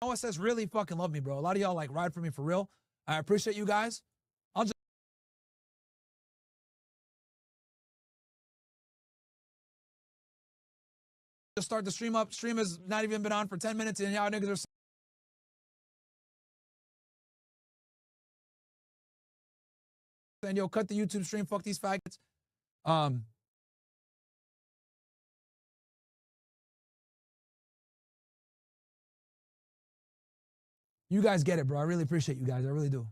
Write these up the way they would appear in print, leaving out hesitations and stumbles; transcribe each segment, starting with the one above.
OSS really fucking love me, bro. A lot of y'all like ride for me for real. I appreciate you guys. I'll just start the stream up. Stream has not even been on for 10 minutes, and y'all niggas are saying, yo, cut the YouTube stream, fuck these faggots. You guys get it, bro. I really appreciate you guys. I really do.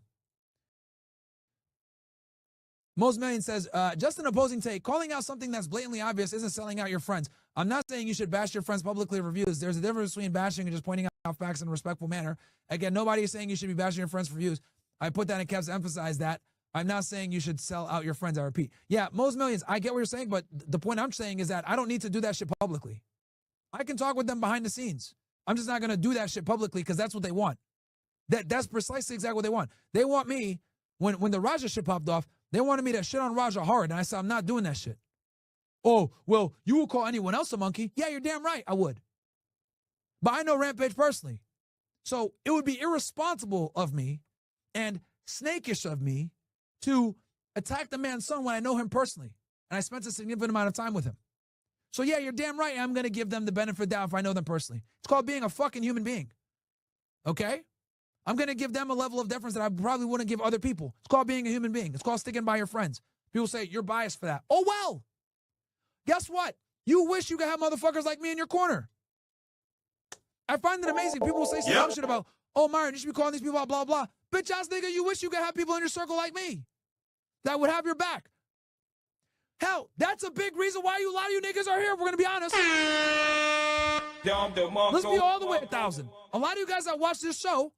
Most Million says, just an opposing take. Calling out something that's blatantly obvious isn't selling out your friends. I'm not saying you should bash your friends publicly in reviews. There's a difference between bashing and just pointing out facts in a respectful manner. Again, nobody is saying you should be bashing your friends for views. I put that in caps to emphasize that. I'm not saying you should sell out your friends, I repeat. Yeah, Most Millions, I get what you're saying, but the point I'm saying is that I don't need to do that shit publicly. I can talk with them behind the scenes. I'm just not going to do that shit publicly because that's what they want. That's precisely exactly what they want. They want me, when the Raja shit popped off, they wanted me to shit on Raja hard, and I said, I'm not doing that shit. Oh, well, you will call anyone else a monkey? Yeah, you're damn right, I would. But I know Rampage personally. So it would be irresponsible of me and snakish of me to attack the man's son when I know him personally. And I spent a significant amount of time with him. So yeah, you're damn right, I'm going to give them the benefit of the doubt if I know them personally. It's called being a fucking human being. Okay? I'm going to give them a level of deference that I probably wouldn't give other people. It's called being a human being. It's called sticking by your friends. People say, you're biased for that. Oh, well. Guess what? You wish you could have motherfuckers like me in your corner. I find it amazing. People will say some dumb shit about, oh, Myron, you should be calling these people out, blah, blah. Bitch ass nigga, you wish you could have people in your circle like me that would have your back. Hell, that's a big reason why a lot of you niggas are here, if we're going to be honest. Let's be all the way 1,000. A lot of you guys that watch this show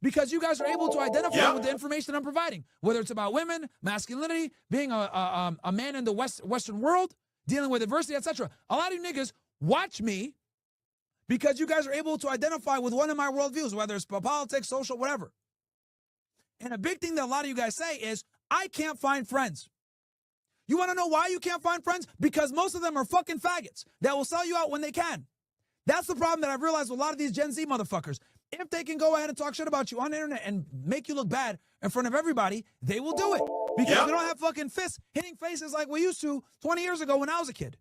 because you guys are able to identify with the information I'm providing, whether it's about women, masculinity, being a man in the Western world, dealing with adversity, etc. A lot of you niggas watch me because you guys are able to identify with one of my worldviews, whether it's politics, social, whatever. And a big thing that a lot of you guys say is, I can't find friends. You want to know why you can't find friends? Because most of them are fucking faggots that will sell you out when they can. That's the problem that I've realized with a lot of these Gen Z motherfuckers. If they can go ahead and talk shit about you on the internet and make you look bad in front of everybody, they will do it. Because they don't have fucking fists hitting faces like we used to 20 years ago when I was a kid.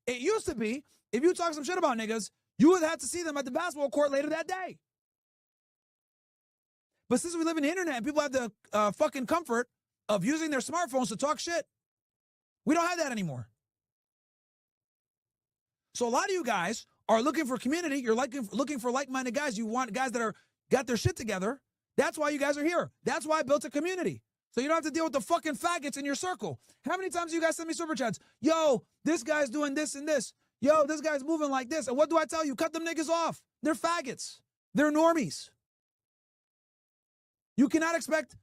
It used to be, if you talk some shit about niggas, you would have to see them at the basketball court later that day. But since we live in the internet and people have the fucking comfort of using their smartphones to talk shit, we don't have that anymore. So a lot of you guys are looking for community. You're looking for like-minded guys. You want guys that are got their shit together. That's why you guys are here. That's why I built a community. So you don't have to deal with the fucking faggots in your circle. How many times do you guys send me super chats? Yo, this guy's doing this and this. Yo, this guy's moving like this. And what do I tell you? Cut them niggas off. They're faggots. They're normies. You cannot expect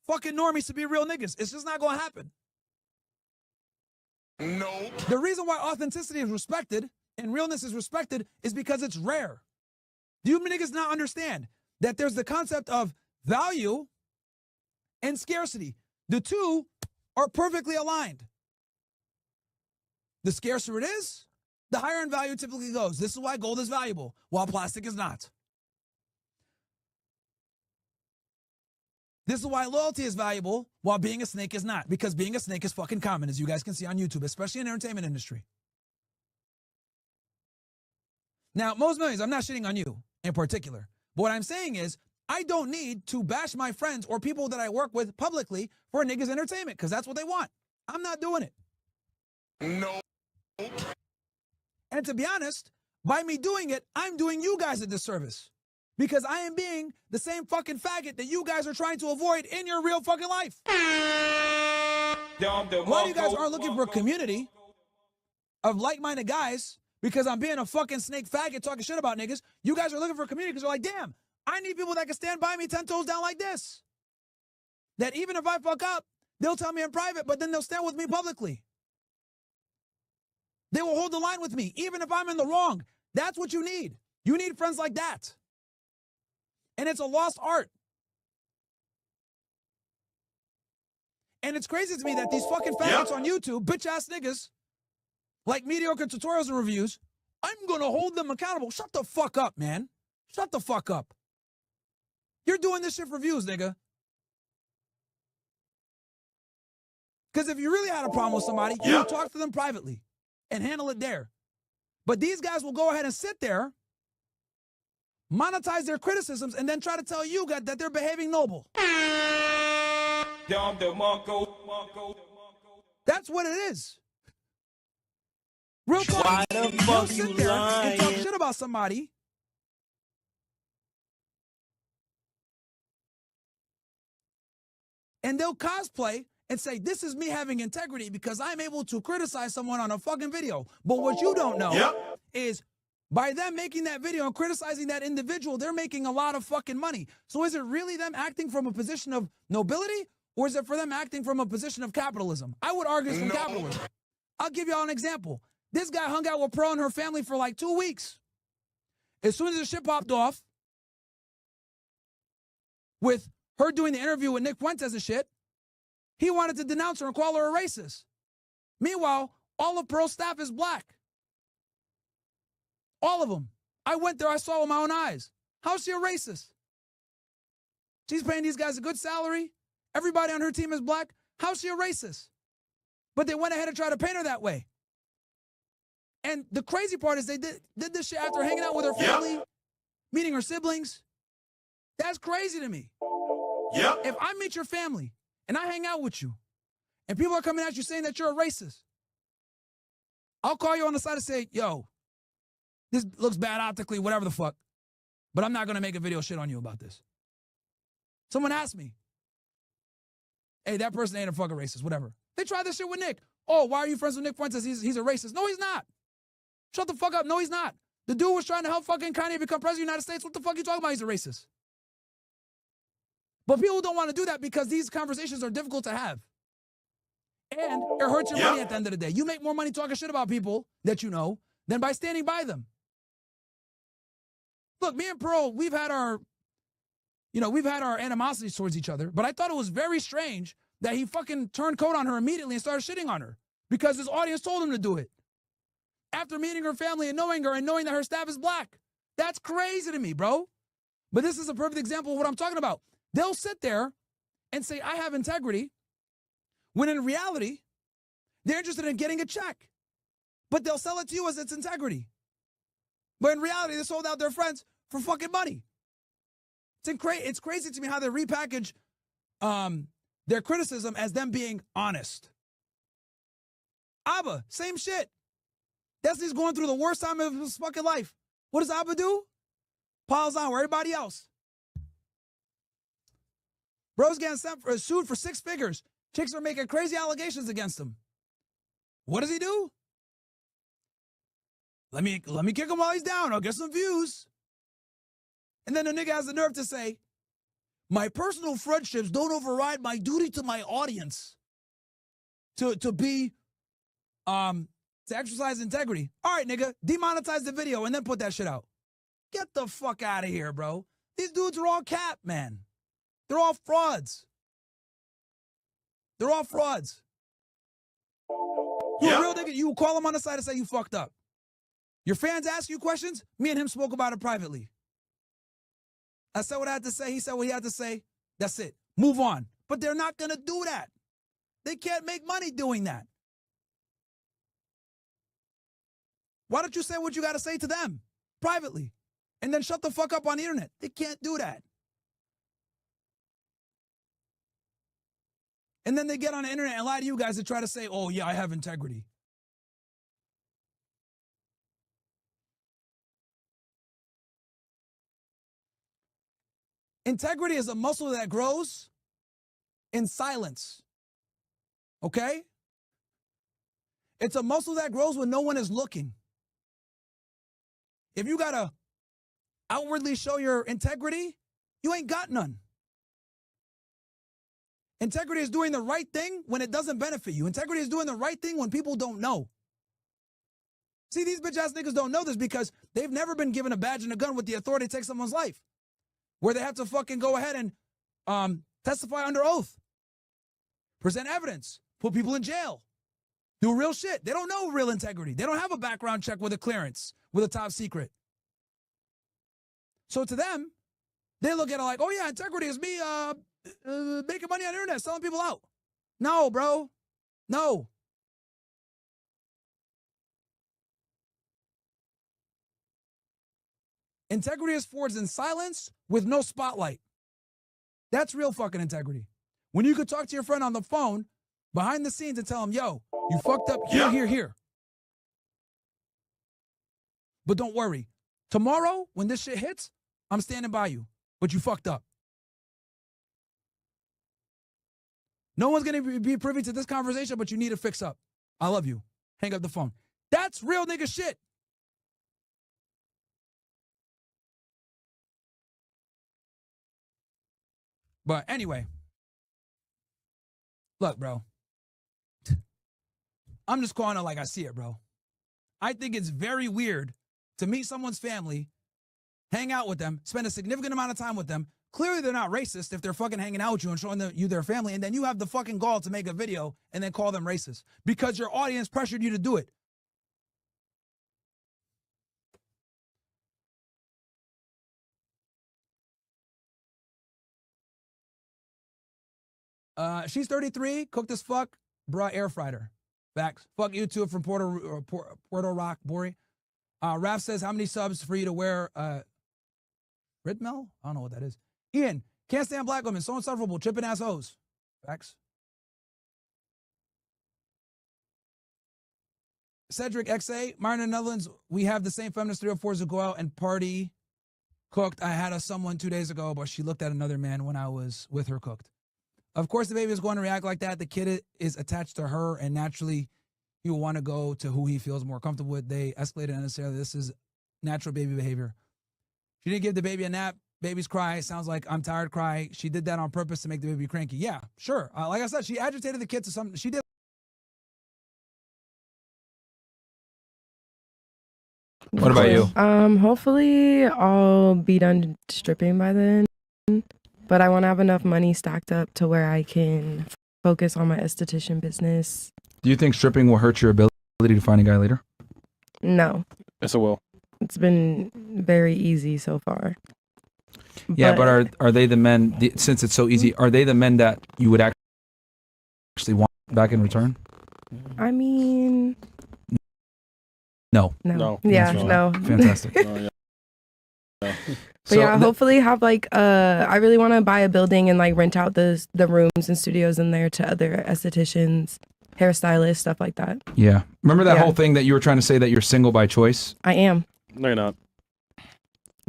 fucking normies to be real niggas. It's just not going to happen. No. The reason why authenticity is respected and realness is respected is because it's rare. Do you niggas not understand that there's the concept of value and scarcity? The two are perfectly aligned. The scarcer it is, the higher in value typically goes. This is why gold is valuable, while plastic is not. This is why loyalty is valuable, while being a snake is not. Because being a snake is fucking common, as you guys can see on YouTube, especially in the entertainment industry. Now, Most Millions, I'm not shitting on you in particular. But what I'm saying is, I don't need to bash my friends or people that I work with publicly for niggas' entertainment, because that's what they want. I'm not doing it. No. And to be honest, by me doing it, I'm doing you guys a disservice. Because I am being the same fucking faggot that you guys are trying to avoid in your real fucking life. A lot of you guys aren't looking for a community of like-minded guys because I'm being a fucking snake faggot talking shit about niggas. You guys are looking for a community because you're like, damn, I need people that can stand by me 10 toes down like this. That even if I fuck up, they'll tell me in private, but then they'll stand with me publicly. They will hold the line with me, even if I'm in the wrong. That's what you need. You need friends like that. And it's a lost art. And it's crazy to me that these fucking faggots on YouTube, bitch-ass niggas, like Mediocre tutorials and reviews, I'm going to hold them accountable. Shut the fuck up, man. Shut the fuck up. You're doing this shit for views, nigga. Because if you really had a problem with somebody, you would talk to them privately and handle it there. But these guys will go ahead and sit there, monetize their criticisms, and then try to tell you that they're behaving noble. That's what it is. Real talk. Why the fuck you sit there lying? and talk shit about somebody, and they'll cosplay and say, this is me having integrity because I'm able to criticize someone on a fucking video. But what you don't know is by them making that video and criticizing that individual, they're making a lot of fucking money. So is it really them acting from a position of nobility, or is it for them acting from a position of capitalism? I would argue it's from capitalism. I'll give y'all an example. This guy hung out with Pearl and her family for like 2 weeks. As soon as the shit popped off, with her doing the interview with Nick Fuentes and shit, he wanted to denounce her and call her a racist. Meanwhile, all of Pearl's staff is black. All of them. I went there, I saw with my own eyes. How's she a racist? She's paying these guys a good salary. Everybody on her team is black. How's she a racist? But they went ahead and tried to paint her that way. And the crazy part is they did this shit after hanging out with her family, meeting her siblings. That's crazy to me. If I meet your family and I hang out with you and people are coming at you saying that you're a racist, I'll call you on the side and say, yo, this looks bad optically, whatever the fuck, but I'm not going to make a video shit on you about this. Someone asked me, hey, that person ain't a fucking racist, whatever. They tried this shit with Nick. Oh, why are you friends with Nick Fuentes? He's a racist. No, he's not. Shut the fuck up. No, he's not. The dude was trying to help fucking Kanye become president of the United States. What the fuck are you talking about? He's a racist. But people don't want to do that because these conversations are difficult to have. And it hurts your money at the end of the day. You make more money talking shit about people that you know than by standing by them. Look, me and Pearl, we've had our animosities towards each other, but I thought it was very strange that he fucking turned coat on her immediately and started shitting on her because his audience told him to do it. After meeting her family and knowing her and knowing that her staff is black. That's crazy to me, bro. But this is a perfect example of what I'm talking about. They'll sit there and say, I have integrity, when in reality, they're interested in getting a check. But they'll sell it to you as its integrity. But in reality, they sold out their friends for fucking money. It's crazy to me how they repackage their criticism as them being honest. Abba, same shit. Destiny's going through the worst time of his fucking life. What does Abba do? Piles on with everybody else. Bro's getting sued for 6 figures. Chicks are making crazy allegations against him. What does he do? Let me kick him while he's down. I'll get some views. And then the nigga has the nerve to say, my personal friendships don't override my duty to my audience to exercise integrity. All right, nigga, demonetize the video and then put that shit out. Get the fuck out of here, bro. These dudes are all cap, man. They're all frauds. They're all frauds. You a real nigga, you call him on the side and say you fucked up. Your fans ask you questions, me and him spoke about it privately. I said what I had to say, he said what he had to say. That's it. Move on. But they're not going to do that. They can't make money doing that. Why don't you say what you got to say to them privately and then shut the fuck up on the internet? They can't do that. And then they get on the internet and lie to you guys and try to say, oh, yeah, I have integrity. Integrity is a muscle that grows in silence. Okay? It's a muscle that grows when no one is looking. If you got to outwardly show your integrity, you ain't got none. Integrity is doing the right thing when it doesn't benefit you. Integrity is doing the right thing when people don't know. See, these bitch-ass niggas don't know this because they've never been given a badge and a gun with the authority to take someone's life, where they have to fucking go ahead and testify under oath, present evidence, put people in jail. Do real shit. They don't know real integrity. They don't have a background check with a clearance, with a top secret. So to them, they look at it like, oh yeah, integrity is me making money on the internet, selling people out. No, bro. No. Integrity is forged in silence with no spotlight. That's real fucking integrity. When you could talk to your friend on the phone, behind the scenes, and tell him, yo, you fucked up here. But don't worry. Tomorrow, when this shit hits, I'm standing by you. But you fucked up. No one's going to be privy to this conversation, but you need to fix up. I love you. Hang up the phone. That's real nigga shit. But anyway, look, bro. I'm just calling it like I see it, bro. I think it's very weird to meet someone's family, hang out with them, spend a significant amount of time with them. Clearly, they're not racist if they're fucking hanging out with you and showing you their family, and then you have the fucking gall to make a video and then call them racist because your audience pressured you to do it. She's 33, cooked as fuck, bruh, air fried her. Facts. Fuck you too from Puerto Rock, Bori. Raph says, how many subs for you to wear Ritmel? I don't know what that is. Ian, can't stand black women, so insufferable, tripping ass hoes. Facts. Cedric XA, Myron in the Netherlands, we have the same feminist 304s who go out and party. Cooked. I had someone 2 days ago, but she looked at another man when I was with her cooked. Of course, the baby is going to react like that. The kid is attached to her, and naturally, he will want to go to who he feels more comfortable with. They escalated unnecessarily. This is natural baby behavior. She didn't give the baby a nap. Babies cry. Sounds like I'm tired cry. She did that on purpose to make the baby cranky. Yeah, sure. Like I said, she agitated the kid to something. She did. What about you? Hopefully I'll be done stripping by then. But I want to have enough money stacked up to where I can focus on my esthetician business. Do you think stripping will hurt your ability to find a guy later? No. Yes, it will. It's been very easy so far. Yeah, but are they the men, since it's so easy, are they the men that you would actually want back in return? I mean... No. Yeah, no. Fantastic. But so yeah, hopefully have like I really want to buy a building and like rent out the rooms and studios in there to other estheticians, hairstylists, stuff like that. Yeah. Remember that whole thing that you were trying to say that you're single by choice? I am. No, you're not.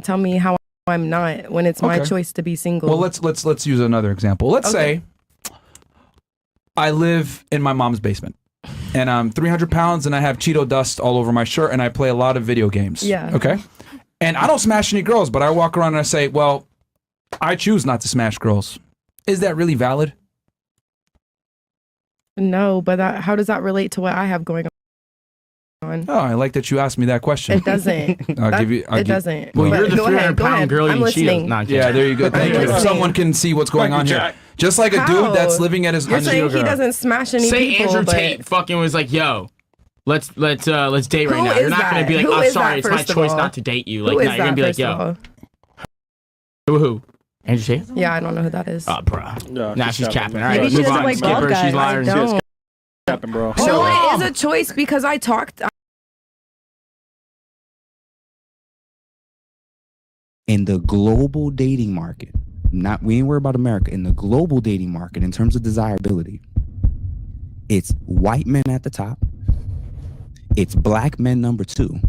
Tell me how I'm not when it's my choice to be single. Well, let's use another example. Let's say I live in my mom's basement and I'm 300 pounds and I have Cheeto dust all over my shirt and I play a lot of video games. Yeah. Okay. And I don't smash any girls, but I walk around and I say, well, I choose not to smash girls. Is that really valid? No, but how does that relate to what I have going on? Oh, I like that you asked me that question. It doesn't. It doesn't. Well, you're the 300-pound girl I'm listening. Yeah, there you go. Thank you. Someone can see what's going on here. Just like a dude that's living at his... You're saying he doesn't smash any people, Andrew Tate fucking was like, yo... Let's date right now. You're not gonna be like, oh, sorry, it's my choice not to date you. Like, no, you're gonna be like, yo. Who? Andrew Tate? Yeah, I don't know who that is. Oh, bro. Nah, she's capping. All right, maybe she doesn't like bald guys. She's lying. She's capping, bro. So it is a choice because I talked. In the global dating market, we ain't worried about America. In the global dating market, in terms of desirability, it's white men at the top. It's black men number 2.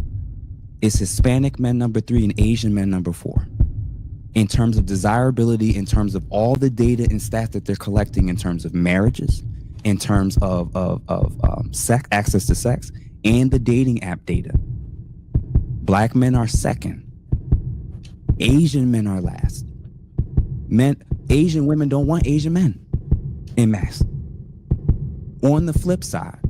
It's Hispanic men number 3 and Asian men number 4. In terms of desirability, in terms of all the data and stats that they're collecting in terms of marriages, in terms of sex, access to sex, and the dating app data. Black men are second. Asian men are last. Asian women don't want Asian men en masse. On the flip side,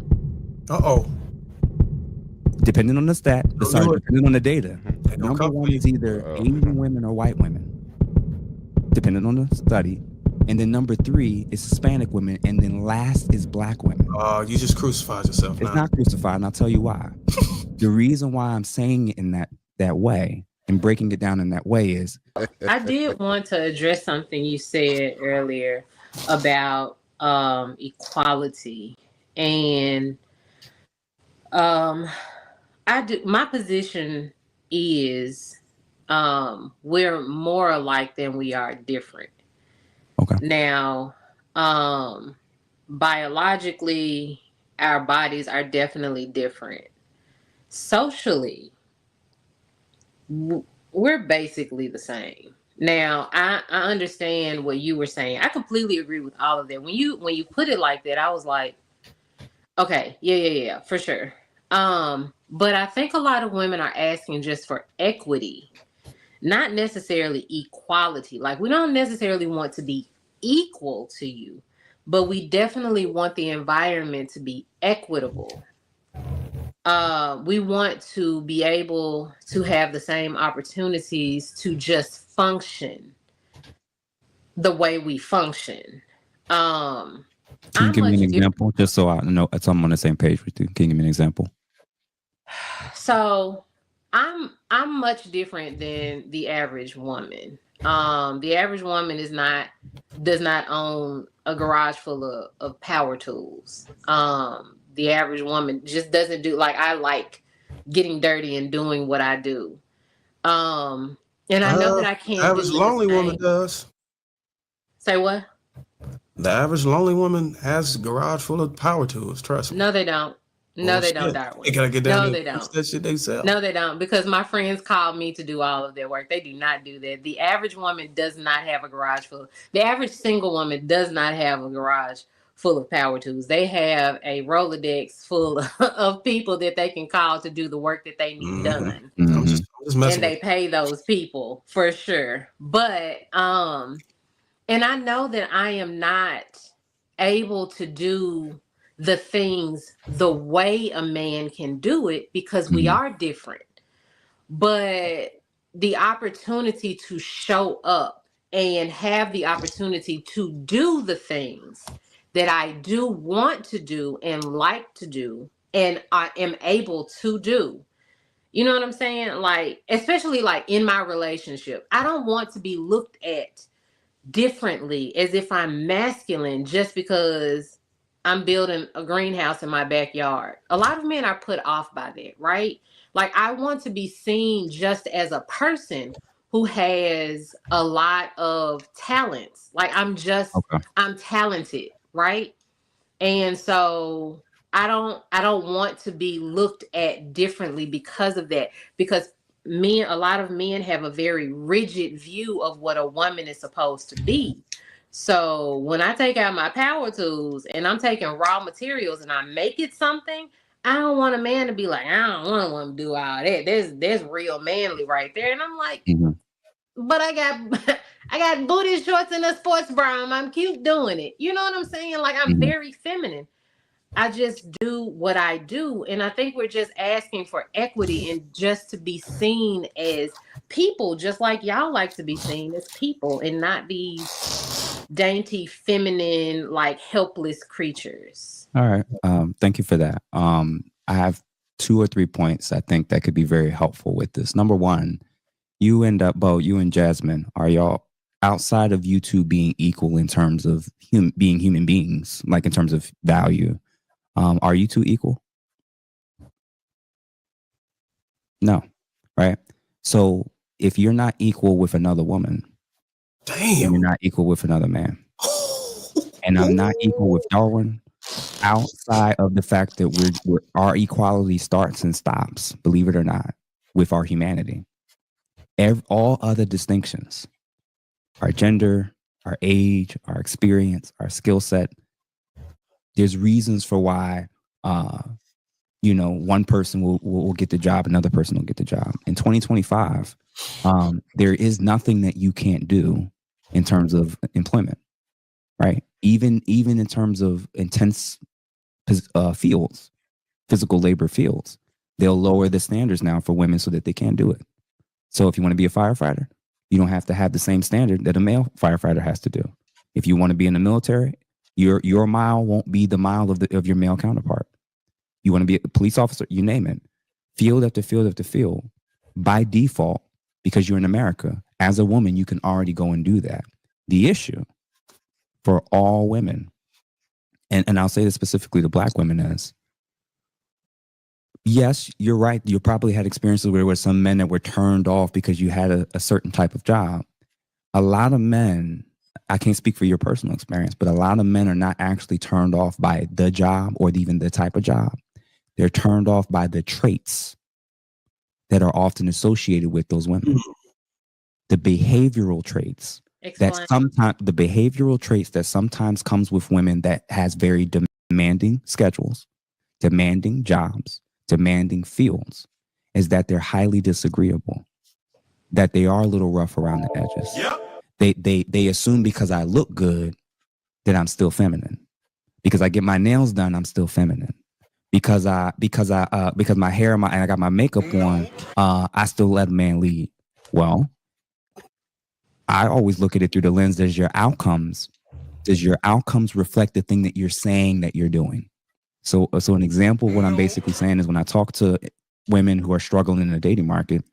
depending on the depending on the data, number 1 is either Asian women or white women. Depending on the study, And then number 3 is Hispanic women, and then last is Black women. You just crucified yourself. It's not crucified, and I'll tell you why. The reason why I'm saying it in that way and breaking it down in that way is I did want to address something you said earlier about equality, and my position is we're more alike than we are different. okay. Now, biologically, our bodies are definitely different. Socially, we're basically the same. Now, I understand what you were saying. I completely agree with all of that. When you put it like that, I was like, okay, yeah, for sure. But I think a lot of women are asking just for equity, not necessarily equality. Like, we don't necessarily want to be equal to you, but we definitely want the environment to be equitable. We want to be able to have the same opportunities to just function the way we function. Can you give me an example, just so I know I'm on the same page with you? Can you give me an example? So I'm much different than the average woman. The average woman does not own a garage full of power tools. The average woman just doesn't do, like, I like getting dirty and doing what I do. And I know that I can't. The average lonely woman does. Say what? The average lonely woman has a garage full of power tools. Trust me. No, they don't. No, they don't, Darwin. They gotta get down. No, they don't. That shit they sell. No, they don't, because my friends call me to do all of their work. They do not do that. The average woman does not have a garage full. The average single woman does not have a garage full of power tools. They have a Rolodex full of people that they can call to do the work that they need done. I'm just messing. And they pay those people for sure. But and I know that I am not able to do the things the way a man can do it, because we are different. But the opportunity to show up and have the opportunity to do the things that I do want to do and like to do, and I am able to do. You know what I'm saying? Like, especially like in my relationship, I don't want to be looked at differently as if I'm masculine just because I'm building a greenhouse in my backyard. A lot of men are put off by that, right? Like, I want to be seen just as a person who has a lot of talents. Like, I'm talented, right? And so I don't want to be looked at differently because of that, because a lot of men have a very rigid view of what a woman is supposed to be. So when I take out my power tools and I'm taking raw materials and I make it something, I don't want a man to be like, I don't want a woman to do all that. There's real manly right there. And I'm like, but I got booty shorts and a sports bra. I'm cute doing it. You know what I'm saying? Like, I'm very feminine. I just do what I do. And I think we're just asking for equity and just to be seen as people, just like y'all like to be seen as people and not these dainty, feminine, like helpless creatures. All right. Thank you for that. I have 2 or 3 points I think that could be very helpful with this. Number one, you and Jasmine, are y'all, outside of you two being equal in terms of being human beings, like in terms of value, are you two equal? No, right? So if you're not equal with another woman, you're not equal with another man. And I'm not equal with Darwin outside of the fact that our equality starts and stops, believe it or not, with our humanity. All other distinctions, our gender, our age, our experience, our skill set, there's reasons for why, one person will get the job, another person will get the job. In 2025, there is nothing that you can't do in terms of employment, right? Even in terms of intense fields, physical labor fields, they'll lower the standards now for women so that they can do it. So if you want to be a firefighter, you don't have to have the same standard that a male firefighter has to do. If you want to be in the military, your mile won't be the mile of your male counterpart. You want to be a police officer, you name it. Field after field after field. By default, because you're in America, as a woman, you can already go and do that. The issue for all women, and I'll say this specifically to Black women, is, yes, you're right. You probably had experiences where there were some men that were turned off because you had a certain type of job. A lot of men, I can't speak for your personal experience, but a lot of men are not actually turned off by the job or even the type of job. They're turned off by the traits that are often associated with those women. The behavioral traits that sometimes comes with women that has very demanding schedules, demanding jobs, demanding fields, is that they're highly disagreeable, that they are a little rough around the edges. Yep. They assume because I look good that I'm still feminine. Because I get my nails done, I'm still feminine. Because my hair and I got my makeup on, I still let a man lead. Well, I always look at it through the lens, does your outcomes reflect the thing that you're saying that you're doing? So an example of what I'm basically saying is when I talk to women who are struggling in the dating market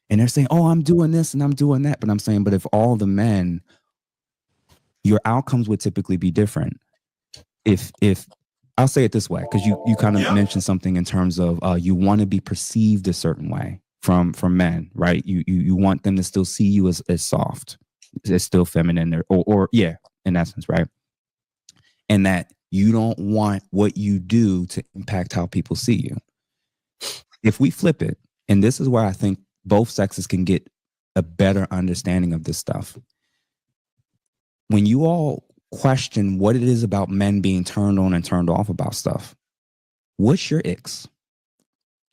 and they're saying, oh, I'm doing this and I'm doing that. But I'm saying, but if all the men, your outcomes would typically be different. If I'll say it this way, because you kind of mentioned something in terms of you want to be perceived a certain way from men, right? You want them to still see you as soft, as still feminine, or in essence, right? And that you don't want what you do to impact how people see you. If we flip it, and this is where I think both sexes can get a better understanding of this stuff. When you all question what it is about men being turned on and turned off about stuff, what's your icks?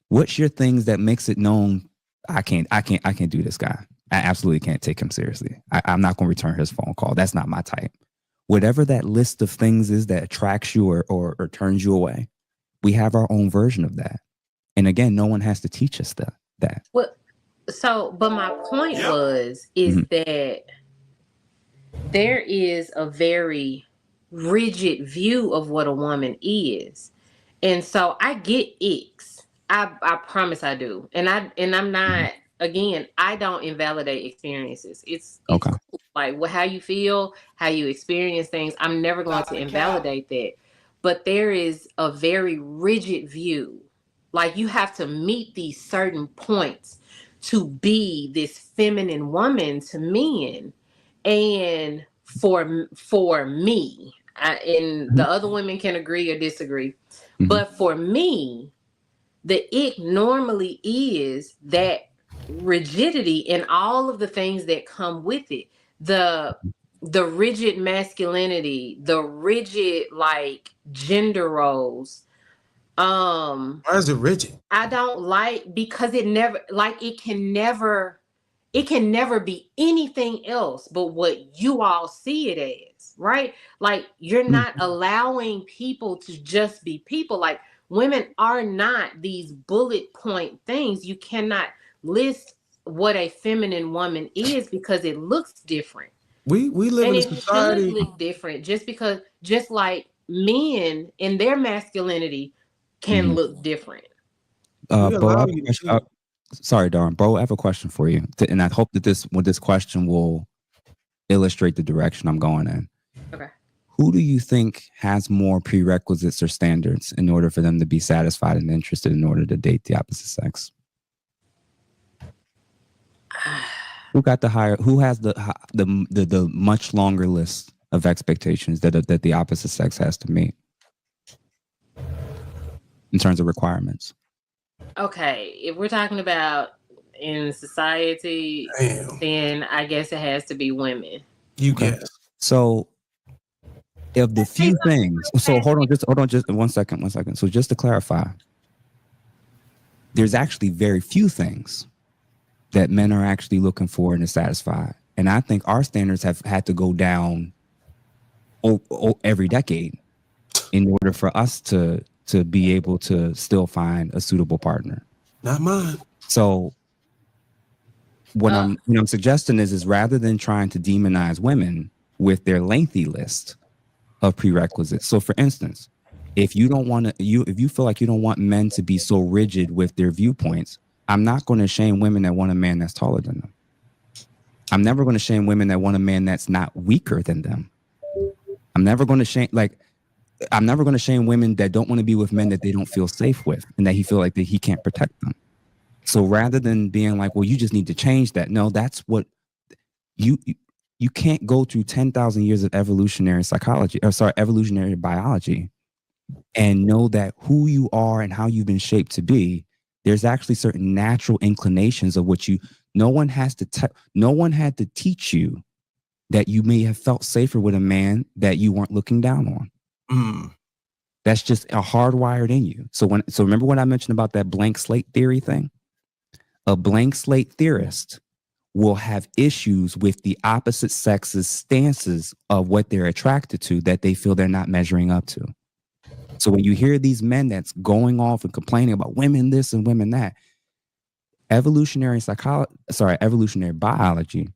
What's your things that makes it known? I can't do this guy. I absolutely can't take him seriously. I'm not going to return his phone call. That's not my type. Whatever that list of things is that attracts you or turns you away, we have our own version of that. And again, no one has to teach us that. Well, but my point is that there is a very rigid view of what a woman is. And so I get icks. I promise I do. And I'm not, again, I don't invalidate experiences. It's okay. Cool. Like how you feel, how you experience things. I'm never going to invalidate that. But there is a very rigid view. Like you have to meet these certain points to be this feminine woman to men. And for me, and the other women can agree or disagree, but for me, the ick normally is that rigidity and all of the things that come with it. The rigid masculinity, the rigid like gender roles. Why is it rigid? I don't like, because it can never be anything else but what you all see it as, right? Like you're not allowing people to just be people. Like women are not these bullet point things. You cannot list what a feminine woman is because it looks different. We live in a society. It should look different just like men in their masculinity can look different. Sorry, Darn. Bo, I have a question for you. And I hope that this question will illustrate the direction I'm going in. Okay. Who do you think has more prerequisites or standards in order for them to be satisfied and interested in order to date the opposite sex? Who has the much longer list of expectations that the opposite sex has to meet in terms of requirements? Okay, if we're talking about in society, then I guess it has to be women. You guess. So, of the few things, so hold on, just one second. So, just to clarify, there's actually very few things that men are actually looking for and to satisfy, and I think our standards have had to go down every decade in order for us to be able to still find a suitable partner. Not mine. So what I'm suggesting is rather than trying to demonize women, with their lengthy list of prerequisites. So for instance, if you feel like you don't want men to be so rigid with their viewpoints, I'm not going to shame women that want a man that's taller than them. I'm never going to shame women that want a man that's not weaker than them. I'm never going to shame women that don't want to be with men that they don't feel safe with and that he feel like that he can't protect them. So rather than being like, well, you just need to change that. No, that's what you can't go through 10,000 years of evolutionary biology and know that who you are and how you've been shaped to be. There's actually certain natural inclinations of what no one had to teach you that you may have felt safer with a man that you weren't looking down on. That's just hardwired in you. So remember when I mentioned about that blank slate theory thing? A blank slate theorist will have issues with the opposite sex's stances of what they're attracted to that they feel they're not measuring up to. So when you hear these men that's going off and complaining about women this and women that, evolutionary biology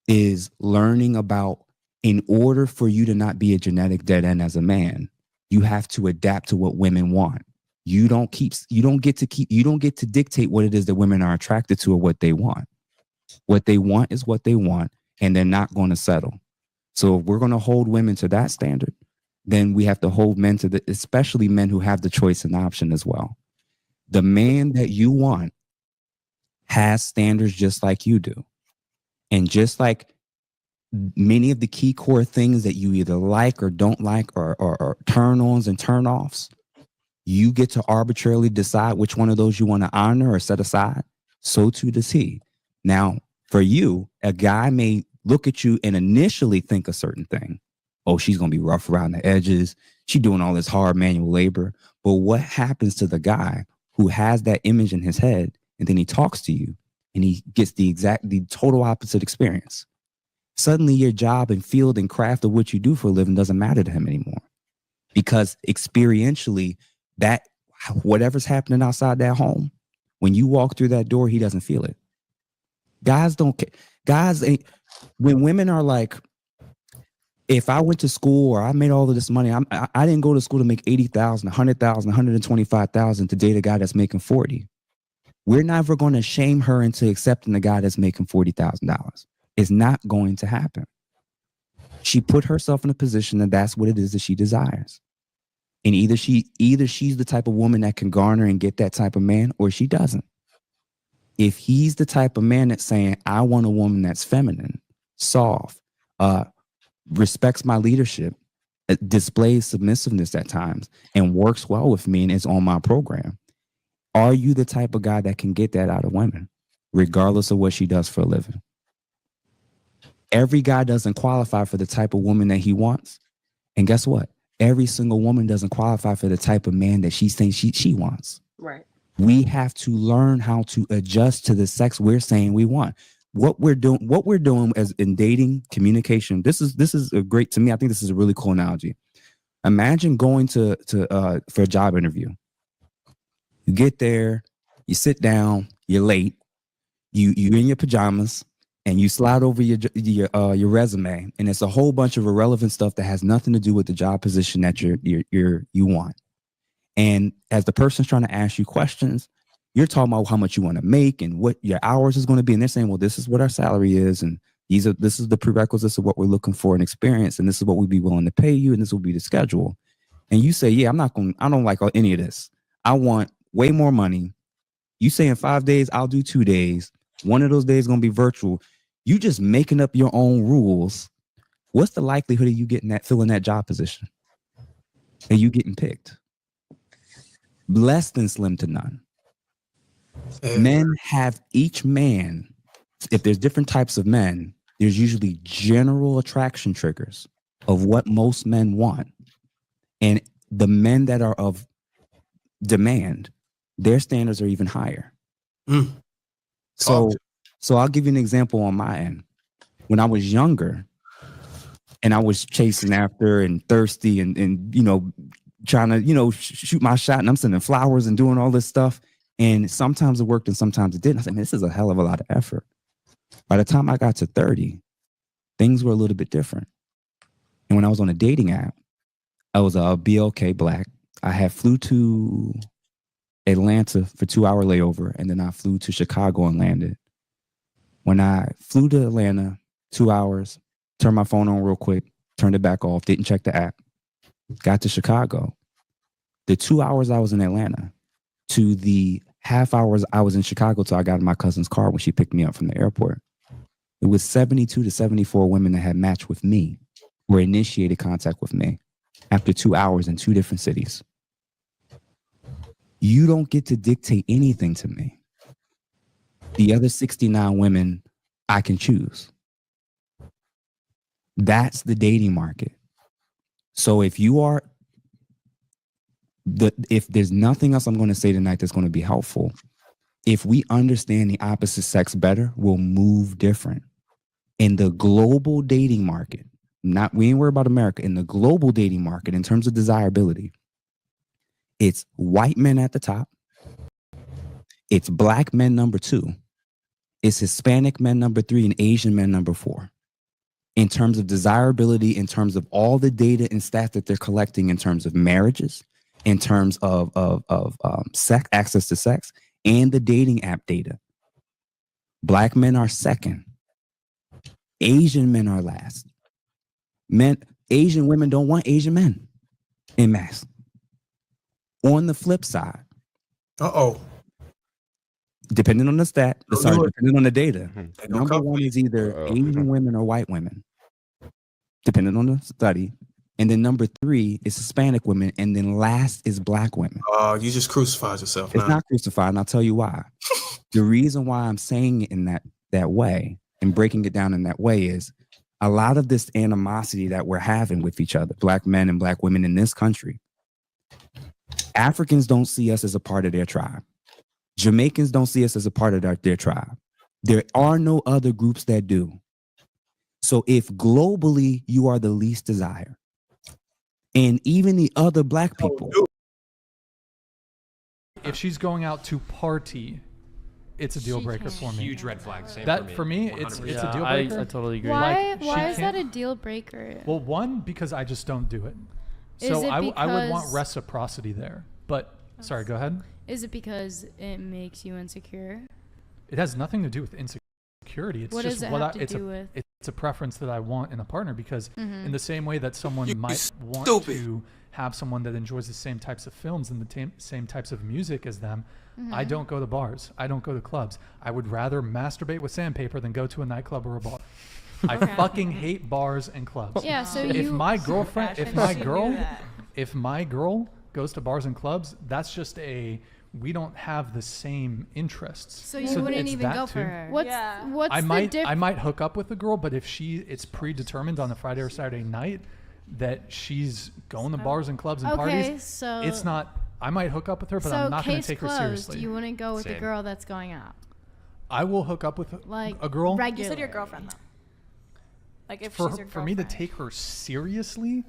is learning about, in order for you to not be a genetic dead end as a man, you have to adapt to what women want. You don't get to dictate what it is that women are attracted to or what they want. What they want is what they want, and they're not going to settle. So if we're going to hold women to that standard, then we have to hold men to especially men who have the choice and option as well. The man that you want has standards just like you do. And just like many of the key core things that you either like or don't like or turn-ons and turn-offs, you get to arbitrarily decide which one of those you want to honor or set aside. So too does he. Now, for you, a guy may look at you and initially think a certain thing. Oh, she's going to be rough around the edges. She's doing all this hard manual labor. But what happens to the guy who has that image in his head and then he talks to you and he gets the total opposite experience? Suddenly your job and field and craft of what you do for a living doesn't matter to him anymore. Because experientially, that whatever's happening outside that home, when you walk through that door, he doesn't feel it. Guys don't care. Guys ain't, when women are like, if I went to school or I made all of this money, I didn't go to school to make 80,000, 100,000, 125,000 to date a guy that's making 40. We're never going to shame her into accepting the guy that's making $40,000. It's not going to happen. She put herself in a position that that's what it is that she desires. And either she's the type of woman that can garner and get that type of man, or she doesn't. If he's the type of man that's saying, I want a woman that's feminine, soft, respects my leadership, displays submissiveness at times, and works well with me and is on my program, are you the type of guy that can get that out of women, regardless of what she does for a living? Every guy doesn't qualify for the type of woman that he wants. And guess what? Every single woman doesn't qualify for the type of man that she thinks she wants. Right. We have to learn how to adjust to the sex we're saying we want. What we're doing as in dating, communication. This is a great, to me, I think this is a really cool analogy. Imagine going for a job interview. You get there, you sit down, you're late, you're in your pajamas, and you slide over your resume, and it's a whole bunch of irrelevant stuff that has nothing to do with the job position that you want. And as the person's trying to ask you questions, you're talking about how much you want to make and what your hours is going to be, and they're saying, well, this is what our salary is, and this is the prerequisites of what we're looking for in experience, and this is what we'd be willing to pay you, and this will be the schedule. And you say, yeah, I don't like any of this. I want way more money. You say in 5 days, I'll do 2 days. One of those days is going to be virtual. You just making up your own rules. What's the likelihood of you filling that job position and you getting picked? Less than slim to none. Each man, if there's different types of men, there's usually general attraction triggers of what most men want. And the men that are of demand, their standards are even higher. So I'll give you an example on my end. When I was younger and I was chasing after and thirsty and trying to, shoot my shot, and I'm sending flowers and doing all this stuff. And sometimes it worked and sometimes it didn't. I said, man, this is a hell of a lot of effort. By the time I got to 30, things were a little bit different. And when I was on a dating app, I was a BLK Black. I had flew to Atlanta for 2-hour layover, and then I flew to Chicago and landed. When I flew to Atlanta, 2 hours, turned my phone on real quick, turned it back off, didn't check the app, got to Chicago. The 2 hours I was in Atlanta to the half hours I was in Chicago till I got in my cousin's car when she picked me up from the airport, it was 72 to 74 women that had matched with me or initiated contact with me after 2 hours in 2 different cities. You don't get to dictate anything to me. The other 69 women I can choose. That's the dating market. So if there's nothing else I'm going to say tonight that's going to be helpful, if we understand the opposite sex better, we'll move different. In the global dating market, we ain't worried about America, in the global dating market, in terms of desirability, it's white men at the top. It's black men number 2. It's Hispanic men number 3 and Asian men number 4. In terms of desirability, in terms of all the data and stats that they're collecting in terms of marriages, in terms of sex, access to sex, and the dating app data. Black men are second. Asian men are last. Asian women don't want Asian men en masse. On the flip side, depending on the depending on the data, number 1 is either Asian women or white women, depending on the study. And then number 3 is Hispanic women. And then last is black women. You just crucified yourself. It's not crucified, and I'll tell you why. The reason why I'm saying it in that way and breaking it down in that way is a lot of this animosity that we're having with each other, black men and black women in this country. Africans don't see us as a part of their tribe. Jamaicans don't see us as a part of their tribe. There are no other groups that do. So if globally you are the least desired, and even the other black people. If she's going out to party, it's a deal breaker for me. Huge red flag. Same that for me, it's a deal breaker. I totally agree. Why is that a deal breaker? Well, one, because I just don't do it. So I would want reciprocity there. But sorry, go ahead. Is it because it makes you insecure? It has nothing to do with insecurity. It's what just does it what have to do with? It's a preference that I want in a partner, because in the same way that someone might want to have someone that enjoys the same types of films and the same types of music as them, I don't go to bars. I don't go to clubs. I would rather masturbate with sandpaper than go to a nightclub or a bar. I fucking hate bars and clubs. Yeah, so if my girl goes to bars and clubs, that's just we don't have the same interests. So you wouldn't even go for her. What's I might hook up with the girl, but if it's predetermined on a Friday or Saturday night that she's going to bars and clubs and parties, so it's not. I might hook up with her, but I'm not going to take her seriously. You wouldn't go with a girl that's going out. I will hook up with a girl. Regularly. You said your girlfriend though. Like if she's your girlfriend. For me to take her seriously,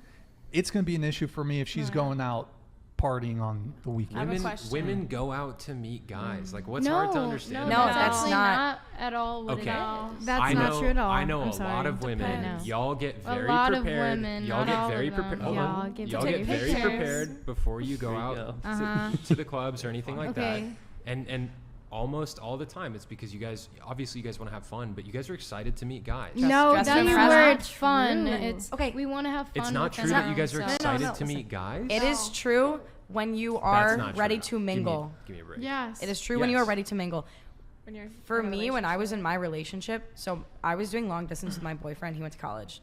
it's going to be an issue for me if she's going out partying on the weekend. Women go out to meet guys. Like, what's hard to understand? No, that's not at all. Okay, that's not true at all. I know a lot of women. Y'all get very prepared. Y'all get very prepared. Y'all get very prepared before you go out to the clubs or anything like that. And almost all the time, it's because you guys want to have fun, but you guys are excited to meet guys. No, that's where it's fun. It's okay. We want to have fun. It's not true that you guys are excited to meet guys. It is true when you are ready to mingle. Give me a break. Yes. It is true when you are ready to mingle. For me, when I was in my relationship, so I was doing long distance with my boyfriend. He went to college,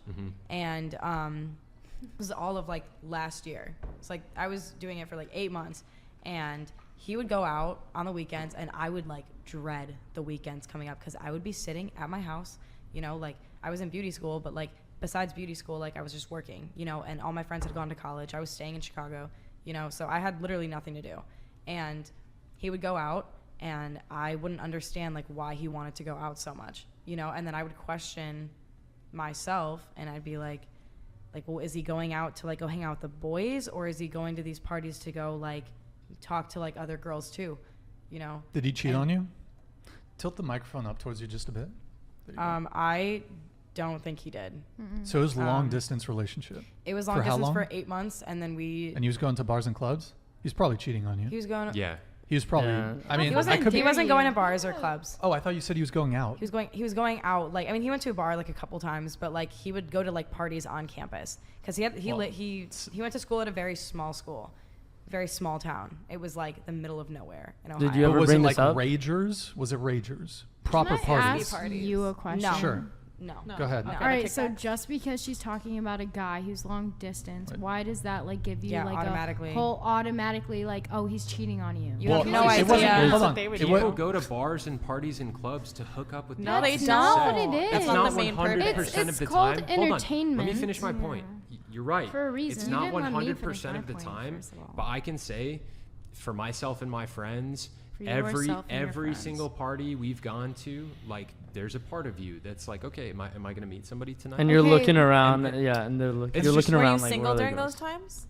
and it was all of like last year. It's like I was doing it for like 8 months, and he would go out on the weekends, and I would like dread the weekends coming up because I would be sitting at my house, like I was in beauty school, but like besides beauty school, like I was just working, and all my friends had gone to college. I was staying in Chicago, so I had literally nothing to do. And he would go out, and I wouldn't understand like why he wanted to go out so much, and then I would question myself, and I'd be like, well, is he going out to like go hang out with the boys, or is he going to these parties to go like talk to like other girls too, Did he cheat on you? Tilt the microphone up towards you just a bit. I don't think he did. So it was long distance relationship. It was long distance for 8 months, and then we. And he was going to bars and clubs. He's probably cheating on you. He was going. Yeah. He was probably. Yeah. I mean, he wasn't going to bars or clubs. Oh, I thought you said he was going out. He was going out. Like, I mean, he went to a bar like a couple times, but like he would go to like parties on campus because he went to school at a very small school, very small town. It was like the middle of nowhere in Ohio. Did you ever was bring it this like up? Ragers? Was it Ragers? Proper Can I parties. ask you a question? No. Sure. No. Go ahead. No. All right, so just because she's talking about a guy who's long distance, why does that like give you like automatically. a whole automatically like, oh, he's cheating on you? You have no idea. Hold on. People go to bars and parties and clubs to hook up with the No, they opposite don't. sex. What it is. That's It's not the main 100% purpose. of It's the called time. Hold on. Let me entertainment. finish my point. You're right. For a reason. It's You not didn't let me 100% finish of the my point, time, first of all. but I can say for myself and my friends, For yourself and your every friends. single party we've gone to, like there's a part of you that's like, okay, am I going to meet somebody tonight? And you're Okay. looking around, And- and they're It's you're just- looking Were around you like, single where are during they those going? times?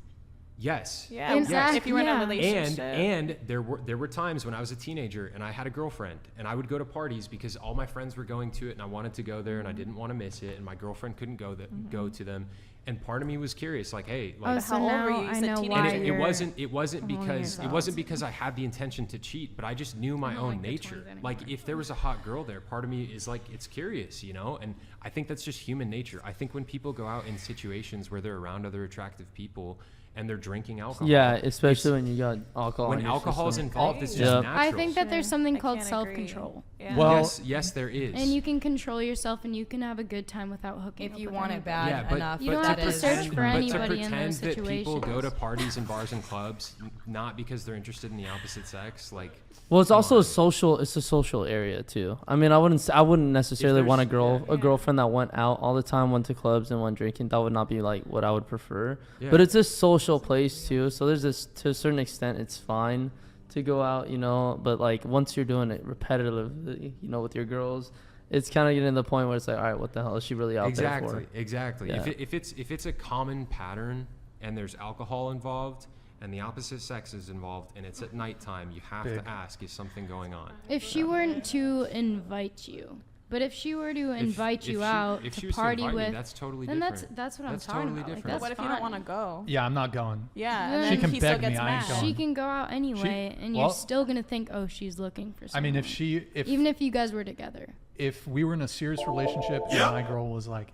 Yes. Yeah. Exactly. If you were in a Yeah. relationship. And there were times when I was a teenager and I had a girlfriend and I would go to parties because all my friends were going to it and I wanted to go there and I didn't want to miss it and my girlfriend couldn't go to them, and part of me was curious, like, hey, like, Oh, so How old now were you? You I said know teenager. why and it you're wasn't holding because yourself. I had the intention to cheat, but I just knew my don't own like the nature. twins anymore. Like if there was a hot girl there, part of me is like it's curious, you know? And I think that's just human nature. I think when people go out in situations where they're around other attractive people and they're drinking alcohol. Yeah, especially when you got alcohol. When in your alcohol's system. involved, it's just Yep. natural. I think that there's something I called can't self-control. agree. Yeah. Well- yes, there is. And you can control yourself and you can have a good time without hooking If up you with want it anybody. bad yeah, but, enough. You don't but have to to search pretend- for but to anybody in pretend those that people go to situations. parties and bars and clubs not because they're interested in the opposite sex, like. Well, it's come also on. a social. It's a social area too. I mean, I wouldn't necessarily want a girlfriend that went out all the time, went to clubs and went drinking. That would not be like what I would prefer. Yeah. But it's a social place too. So there's this, to a certain extent, it's fine to go out, you know. But like once you're doing it repetitively, you know, with your girls, it's kind of getting to the point where it's like, all right, what the hell is she really out there for? Exactly. Yeah. If it's a common pattern and there's alcohol involved and the opposite sex is involved and it's at nighttime, you have Big. to ask, is something going on? If she weren't to invite you, but if she were to invite you out if she to was party invite me, with, that's totally then different. that's what I'm That's talking totally about. Like, different. that's What if you don't fine. want to go? Yeah, I'm not going. Yeah. She And then can he still beg me, gets I ain't mad. going. She can go out anyway, and well- you're still gonna think, oh, she's looking for I someone. mean, even if you guys were together. if we were in a serious relationship and my girl was like,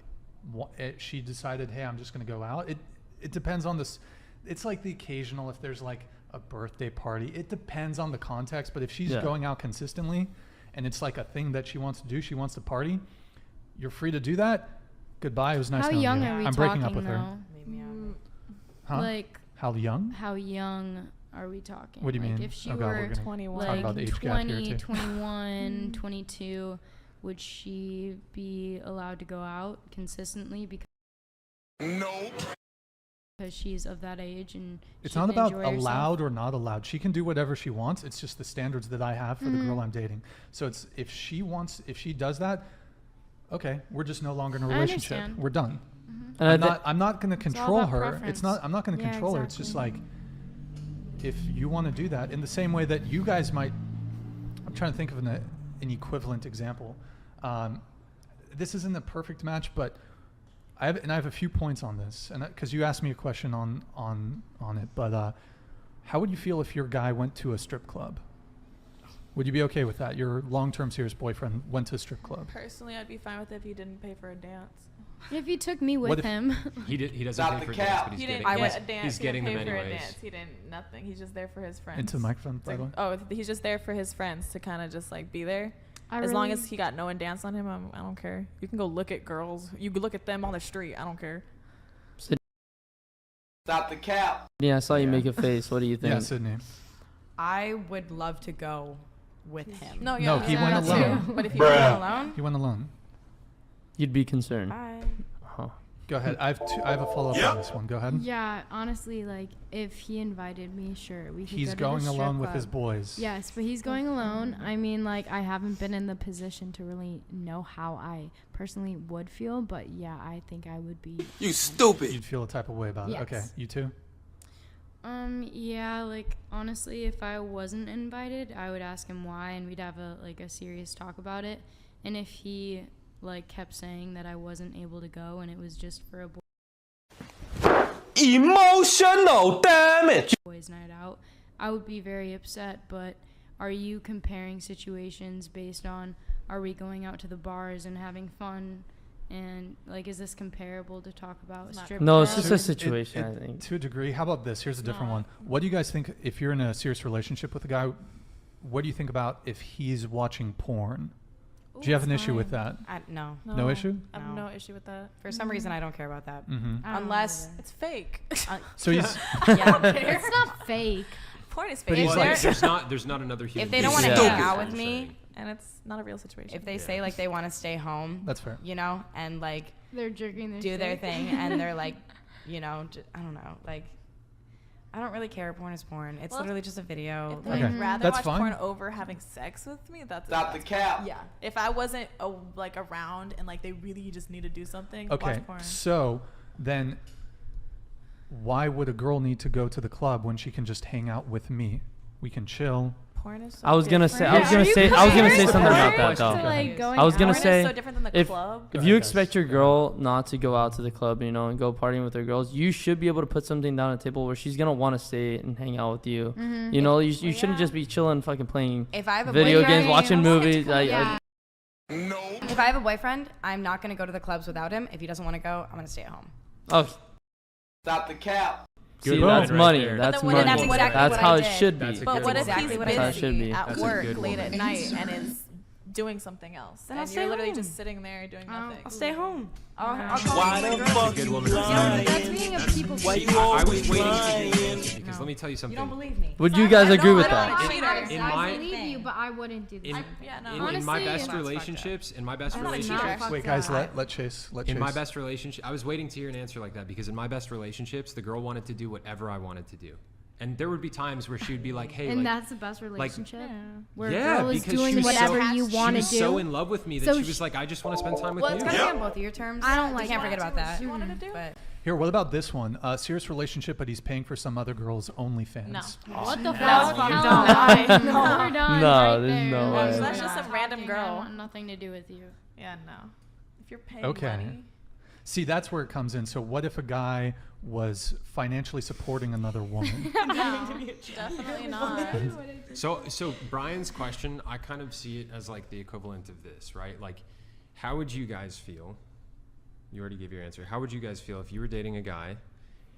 she decided, hey, I'm just going to go out. It depends on this. It's like the occasional, if there's like a birthday party, it depends on the context. But if she's going out consistently and it's like a thing that she wants to do, she wants to party, you're free to do that. Goodbye. It was nice How knowing young you. are we I'm talking breaking up with her. though? Huh? Like how young? How young are we talking? What do you like mean? If she Oh, God, we're were gonna 21. talk about the age gap here, 20, too. 21, 22, would she be allowed to go out consistently because she's of that age and It's she not can about enjoy herself? allowed or not allowed. She can do whatever she wants. It's just the standards that I have for the girl Mhm. I'm dating. So it's if she does that, okay, we're just no longer in a I relationship. understand. We're done. And I'm not going to It's all control about her. preference. I'm not going to Yeah, control her. It's just like exactly. if you want to do that in the same way that you guys might. I'm trying to think of an equivalent example. This isn't the perfect match, but I have a few points on this, and because you asked me a question on it, but how would you feel if your guy went to a strip club? Would you be okay with that? Your long-term serious boyfriend went to a strip club. Personally, I'd be fine with it if he didn't pay for a dance. If he took me What with if- him. He doesn't pay for a dance, but he's He getting, didn't he's, get a dance. he's He getting didn't them pay for a anyways. dance. He didn't nothing. He's just there for his friends. Into the microphone, It's by the way. like, oh, he's just there for his friends to kind of just like be there. As long as he got no one dance on him, I don't care. You can go look at girls. You can look at them on the street. I don't care. Stop the cap. Yeah, I saw you make a face. What do you think? Yeah, Sydney. I would love to go with him. No, No, he went alone. But if he went alone, He went alone. You'd be concerned. I Go ahead. I have a follow-up on this one. Go ahead. Yeah, honestly, like if he invited me, sure, we could He's go to going the strip alone with his club. boys. Yes, but he's going alone. I mean, like I haven't been in the position to really know how I personally would feel, but yeah, I think I would be. You stupid. You'd feel a type of way about it. Okay, Yes. you too? Yeah, like honestly, if I wasn't invited, I would ask him why, and we'd have a serious talk about it. And if he like kept saying that I wasn't able to go and it was just for a Emotional damage. boys' night out, I would be very upset. But are you comparing situations based on, are we going out to the bars and having fun? And like, is this comparable to talk about strip? No, it's just a situation, I think. To a degree. How about this? Here's a different one. What do you guys think if you're in a serious relationship with a guy? What do you think about if he's watching porn? Ooh, do you have an issue fine. with that? No. No issue? I have no issue with that. For some reason, I don't care about that. Mhm. Unless it's fake. So he's It's not fake. Porn is But fake. he's Well, like- there's not another human. if they don't being want to in hang that out with situation. me, and it's not a real situation. if they say like they want to stay home, That's fair. You know, and like They're jerking their do their stick. thing, and they're like, you know, I don't know, like. I don't really care. Porn is porn. It's Well, literally just a video. If they Like, would rather That's watch fine. porn over having sex with me, that's Stop the cap. Yeah. If I wasn't like around and like they really just need to do something, Okay, watch porn. so then why would a girl need to go to the club when she can just hang out with me? We can chill. Porn is so I was gonna say different. something about that though. Like, going I was gonna out? say Porn is so different than the if club. Go if you ahead, guys. expect your girl not to go out to the club, you know, and go partying with her girls, you should be able to put something down on the table where she's gonna want to stay and hang out with you. You know, you shouldn't just be chilling, fucking playing if I have a video boyfriend, games, watching movies. Yeah. if I have a boyfriend, I'm not gonna go to the clubs without him. If he doesn't want to go, I'm gonna stay at home. Oh, Stop the cap. see, Good that's line right money. there. That's But then money. that's exactly That's what how I it did. should be. That's a But good what if woman. he's Exactly what I That should be. busy at That's a work good late at woman. night and is doing something else? Then I'll And stay you're literally home. just sitting there doing nothing. I'll stay home. I'll Why call the my fuck Good you woman. lying? That's being a people Why pleaser. you I always was waiting lying? because let me tell you You something. don't believe me. Would you guys agree with I don't that? like cheaters. In I my- believe you, but I wouldn't do In, that. Yeah, no. in my Honestly, best that's fucked relationships, in my best I'm not a cheater. relationships, Wait, guys, let Chase. in my best relationship, I was waiting to hear an answer like that because in my best relationships, the girl wanted to do whatever I wanted to do, and there would be times where she would be like, "Hey, And like, that's the best relationship. Where yeah, a girl is because doing she was whatever so, you she want to was do. so in love with me that So she sh- was like, I just want to spend time with Well, you." it's gotta be on both of your terms. I don't We like can't that. forget about that. You wanted to do? But Here, what about this one? Serious relationship, but he's paying for some other girl's OnlyFans. No. What the fuck? That's Hell fucked no. up. No, we're done No, right there's there. no way. So that's just some random I girl. want nothing to do with you. Yeah, no. If you're paying Okay. money. See, that's where it comes in. So, what if a guy was financially supporting another woman? Definitely not. So Brian's question, I kind of see it as like the equivalent of this, right? Like, how would you guys feel? You already gave your answer. How would you guys feel if you were dating a guy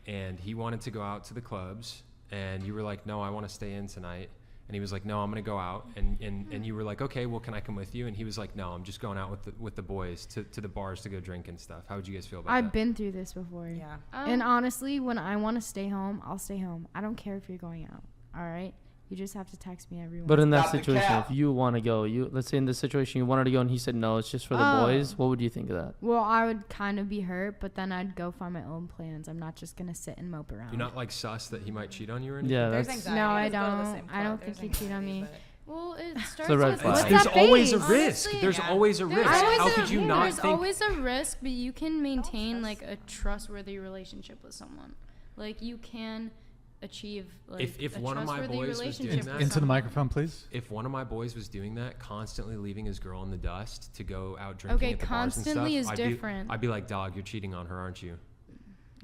and he wanted to go out to the clubs and you were like, no, I want to stay in tonight. And he was like, no, I'm going to go out. And you were like, okay, well, can I come with you? And he was like, no, I'm just going out with the boys to the bars to go drink and stuff. How would you guys feel about I've that? been through this before. yeah. And honestly, when I want to stay home, I'll stay home. I don't care if you're going out. All right? You just have to text me every once. But in that Stop the situation, cap. if you want to go, let's say in this situation you wanted to go and he said no, it's just for the boys. What would you think of that? Well, I would kind of be hurt, but then I'd go find my own plans. I'm not just gonna sit and mope around. You're not like sus that he might cheat on you or anything? Yeah, There's that's anxiety. No, I Let's go to the don't. same I don't club. think he'd cheat on me. But Well, it starts a red with flag. what's There's that always a face? risk. Honestly, There's always a risk. There's How always could a- you not There's think? always a risk, but you can maintain like a trustworthy relationship with someone. Like you can achieve like If a one of my trustworthy boys was relationship doing with that- Into the someone. microphone, please. If one of my boys was doing that, constantly leaving his girl in the dust to go out drinking Okay, at the bars and stuff, constantly is I'd different. I'd be like, dog, you're cheating on her, aren't you?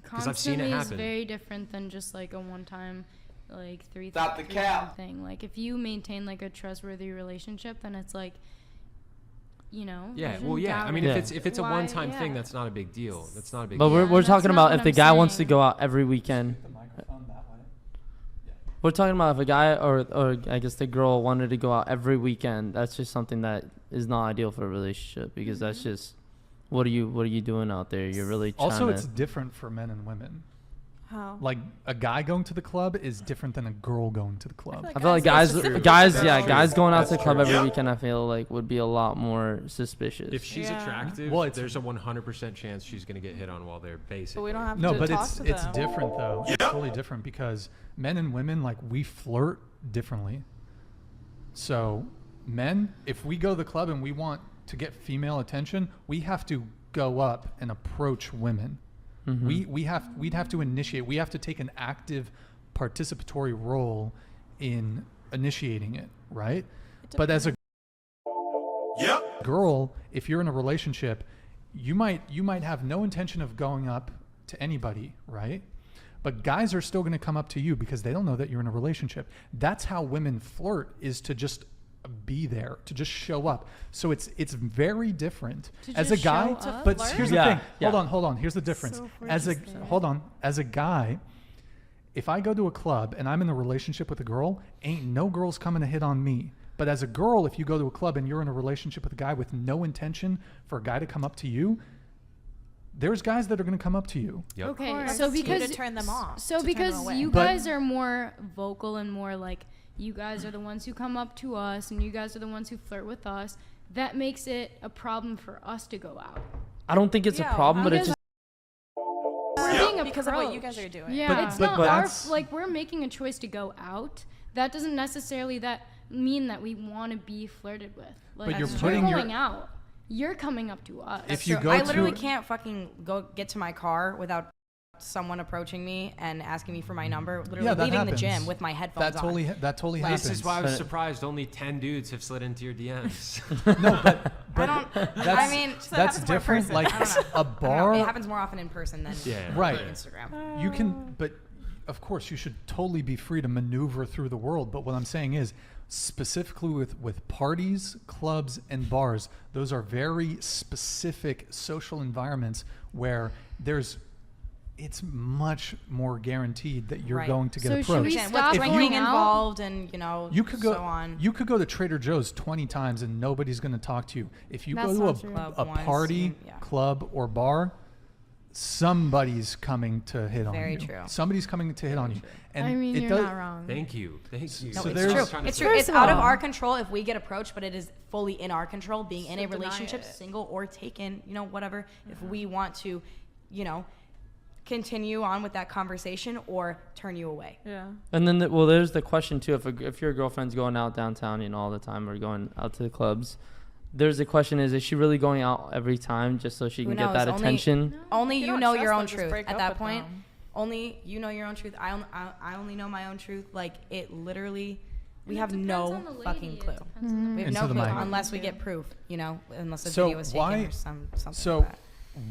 'Cause I've seen it Constantly is happen. very different than just like a one-time, like three. Stop the cap. Thing. Like if you maintain like a trustworthy relationship, then it's like, you know. Yeah, there's well, yeah. I doubt mean, in if it's a why- one-time yeah. thing, that's not a big deal. That's not a big But deal. we're that's talking not about what if the I'm guy wants to saying. go out every weekend. The microphone that way. We're talking about if a guy or I guess the girl wanted to go out every weekend. That's just something that is not ideal for a relationship because that's just what are you doing out there? You're really trying Also, to. it's different for men and women. How? Like a guy going to the club is different than a girl going to the club. I feel like guys going out to the club every weekend. I feel like would be a lot more suspicious. If she's Yeah. attractive, Well, it's- there's a 100% chance she's gonna get hit on while they're basic. But we don't have No, to but talk it's to it's them. different though. It's totally different because men and women like we flirt differently. So men, if we go to the club and we want to get female attention, we have to go up and approach women. Mhm. We'd have to initiate. We have to take an active participatory role in initiating it, right? But as a Yep. Girl, if you're in a relationship, you might have no intention of going up to anybody, right? But guys are still going to come up to you because they don't know that you're in a relationship. That's how women flirt, is to just be there, to just show up. So it's very different as a guy. But here's the thing. Hold on. Here's the difference. As a guy, if I go to a club and I'm in a relationship with a girl, ain't no girls coming to hit on me. But as a girl, if you go to a club and you're in a relationship with a guy with no intention for a guy to come up to you, there's guys that are going to come up to you. Yep. Okay, so because to turn them off. So because you guys are more vocal and more like, you guys are the ones who come up to us and you guys are the ones who flirt with us, that makes it a problem for us to go out. I don't think it's a problem, but it's just because of what you guys are doing. Yeah, it's not our like, we're making a choice to go out. That doesn't necessarily mean that we want to be flirted with. Like, but you're going out. You're coming up to us. If you go I literally can't fucking go get to my car without someone approaching me and asking me for my number. Literally leaving the gym with my headphones on. That totally happens. This is why I was surprised only 10 dudes have slid into your DMs. No, but that's different. Like a bar. It happens more often in person than right. Instagram. You can, but of course you should totally be free to maneuver through the world. But what I'm saying is, specifically with parties, clubs, and bars, those are very specific social environments where it's much more guaranteed that you're going to get approached. Should we stop drinking involved and you could go, so on. You could go to Trader Joe's 20 times and nobody's going to talk to you. If you go to a party, club, or bar, somebody's coming to hit on you. Very true. Somebody's coming to hit on you. And I mean, you're not wrong. Thank you. No, so it's true. It's true. It's out of our control if we get approached, but it is fully in our control, being in a relationship, single or taken, whatever. If we want to, continue on with that conversation or turn you away. Yeah. And then, there's the question too. If your girlfriend's going out downtown, all the time, or going out to the clubs, there's the question: is she really going out every time just so she can get that attention? Only you know your own truth at that point. Only you know your own truth. I only know my own truth. Like, it literally, we have no fucking clue. We have no clue unless we get proof. Unless a video was taken or something like that.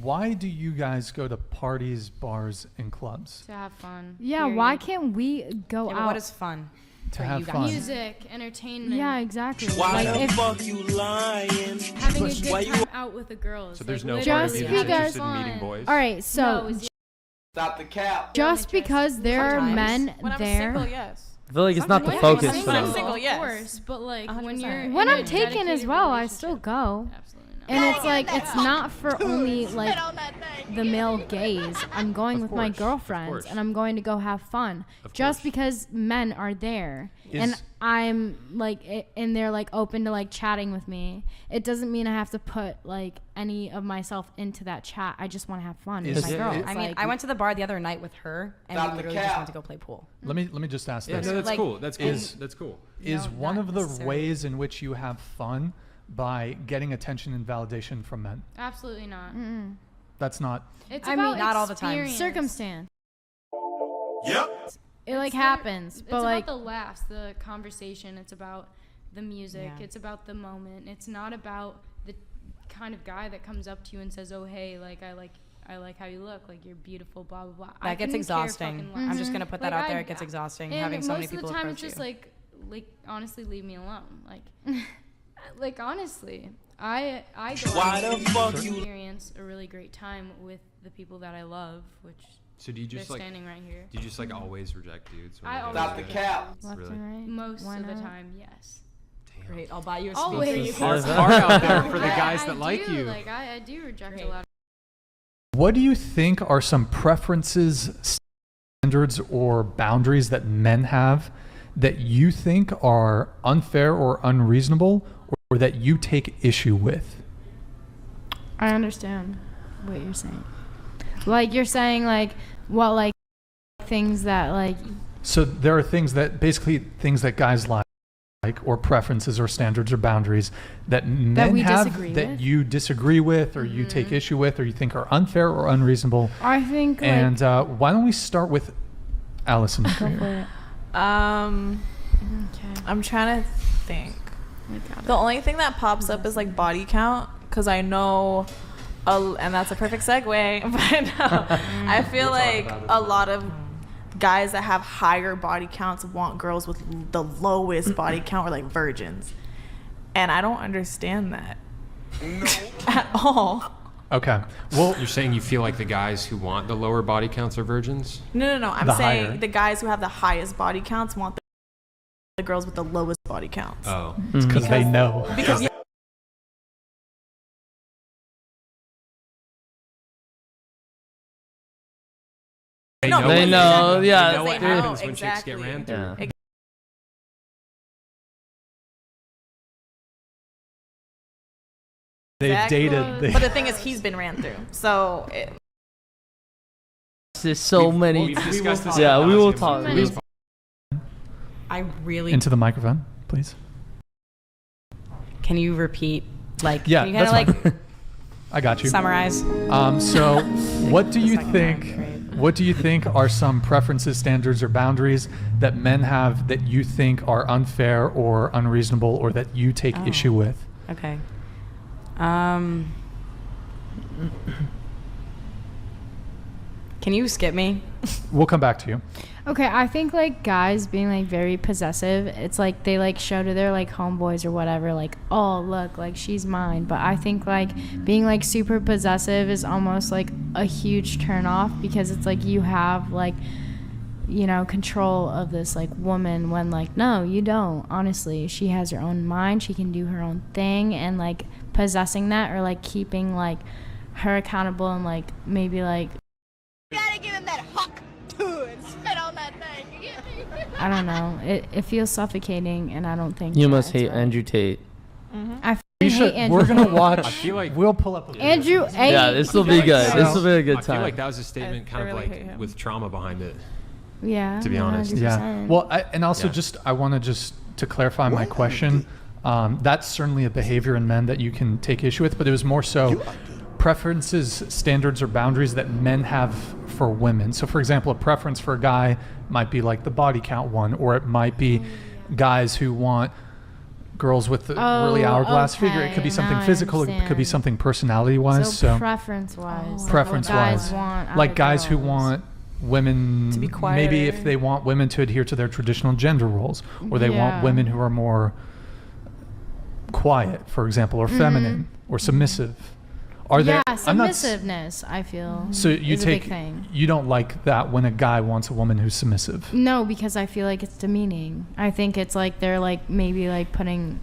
Why do you guys go to parties, bars, and clubs? To have fun. Yeah, why can't we go out? What is fun? To have fun. Music, entertainment. Yeah, exactly. Why the fuck you lying? Having a good time out with the girls. So there's no like, part of you because that's interested in meeting boys? All right, so Stop the cap. Just because there are men when there. I'm single, yes. I feel like it's not the focus for When I'm them. single, yes. Of course, but like 100%. When I'm taken as well, I still go. Absolutely not. And it's like, it's not for only like the male gaze. I'm going with my girlfriends and I'm going to go have fun. Just because men are there and I'm like, and they're like open to like chatting with me, it doesn't mean I have to put like any of myself into that chat. I just want to have fun with my girls. I mean, I went to the bar the other night with her and we literally just went to go play pool. Let me just ask this. No, that's cool. That's cool. That's cool. Is one of the ways in which you have fun by getting attention and validation from men? Absolutely not. That's not. It's not all the time. Circumstance. Yep. It like happens, It's but like about the laughs, the conversation. It's about the music. Yeah. It's about the moment. It's not about the kind of guy that comes up to you and says, "Oh, hey, like I like how you look. Like, you're beautiful." Blah blah blah. That gets exhausting. I'm just gonna put that out there. It gets exhausting having so many people approach you. Most of the time, it's just like honestly, leave me alone. Like honestly, I go Why the fuck to you experience a really great time with the people that I love, which. So do you just they're standing right here. Do you just always reject dudes? I always Stop the cap. left Really? and right. Most Why of the not? time, yes. Damn. Great, I'll buy you a speaker. Always. You Hard can out there for the guys that like do, you. Like I do reject a lot. What do you think are some preferences, standards, or boundaries that men have that you think are unfair or unreasonable, or that you take issue with? I understand what you're saying. Like, you're saying like what, like things that like. So there are things that guys like, or preferences or standards or boundaries that men have that you disagree with, or you take issue with, or you think are unfair or unreasonable. I think. And why don't we start with Allison? Go for it. I'm trying to think. The only thing that pops up is like body count, because I know, and that's a perfect segue. But I feel like a lot of guys that have higher body counts want girls with the lowest body count, or like virgins, and I don't understand that at all. Okay. Well, you're saying you feel like the guys who want the lower body counts are virgins? No. I'm saying the guys who have the highest body counts want the girls with the lowest body counts. Oh. It's because they know. Because They know. know. They know. Yeah. They know what They happens know, when chicks get exactly. ran through. Yeah. They've dated. But the thing is, he's been ran through. So There's so many. We've discussed this. Yeah, we will talk. I really. Into the microphone, please. Can you repeat? Like, Yeah, can you kind that's of like fine. I got you. summarize? So, what do you think? What do you think are some preferences, standards, or boundaries that men have that you think are unfair or unreasonable, or that you take issue with? Okay. Can you skip me? We'll come back to you. Okay, I think like guys being like very possessive, it's like they like show to their like homeboys or whatever, like, oh look, like she's mine. But I think like being like super possessive is almost like a huge turn off, because it's like you have like, you know, control of this like woman, when like, no, you don't. Honestly, she has her own mind, she can do her own thing, and like possessing that, or like keeping like her accountable, and like maybe like, gotta give him that huck too and spit on that thing. You get me? I don't know, it feels suffocating, and I don't think You must hate right. Andrew Tate. I We hate should. Andrew We're gonna Tate. watch. I feel like we'll pull up. Andrew A. Yeah, this will be good. This will be a good time. I feel like that was a statement kind of really hate like him. with trauma behind it. Yeah, To be honest. 100%. Yeah. Well, and also Yeah. I want to just to clarify my question. That's certainly a behavior in men that you can take issue with, but it was more so preferences, standards, or boundaries that men have for women. So, for example, a preference for a guy might be like the body count one, or it might be guys who want girls with the really hourglass figure. It could be okay, something now I physical. It could be understand. something personality-wise. So preference-wise, preference-wise, like guys who want women To be maybe if quieter. they want women to adhere to their traditional gender roles, or they want Yeah. women who are more quiet, for example, or feminine or submissive. Are yeah, there? I'm not s- submissiveness, I feel. So you is a big take thing. you don't like that when a guy wants a woman who's submissive. No, because I feel like it's demeaning. I think it's like they're like maybe like putting,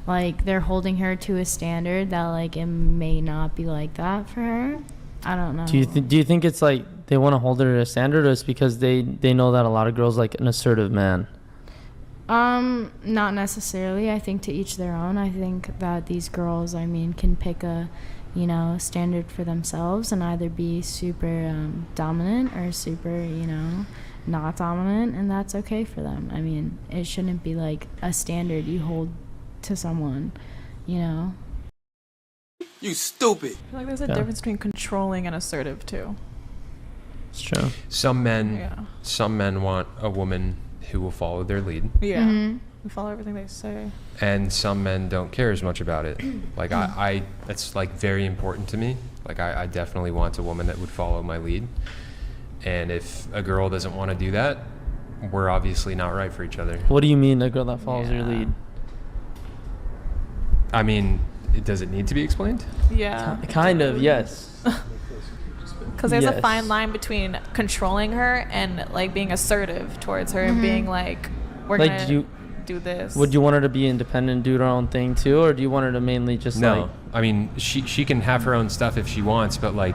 like they're holding her to a standard that like it may not be like that for her. I don't know. Do you think it's like they want to hold her to a standard, or it's because they know that a lot of girls like an assertive man? Not necessarily. I think to each their own. I think that these girls, I mean, can pick a, you know, standard for themselves and either be super dominant or super, you know, not dominant, and that's okay for them. I mean, it shouldn't be like a standard you hold to someone, you know. You stupid. I feel like there's a Yeah. difference between controlling and assertive too. It's true. Some men Yeah. want a woman who will follow their lead, Yeah. Mhm. We follow everything they say. and some men don't care as much about it. Like I that's like very important to me. Like I definitely want a woman that would follow my lead. And if a girl doesn't want to do that, we're obviously not right for each other. What do you mean, a girl that follows your lead? I mean, does it need to be explained? Yeah. Kind of, yes. Because there's a Yes. fine line between controlling her and like being assertive towards her and being like, we're Like, gonna do you do this. would you want her to be independent, do her own thing too, or do you want her to mainly just No. like? I mean, she can have her own stuff if she wants, but like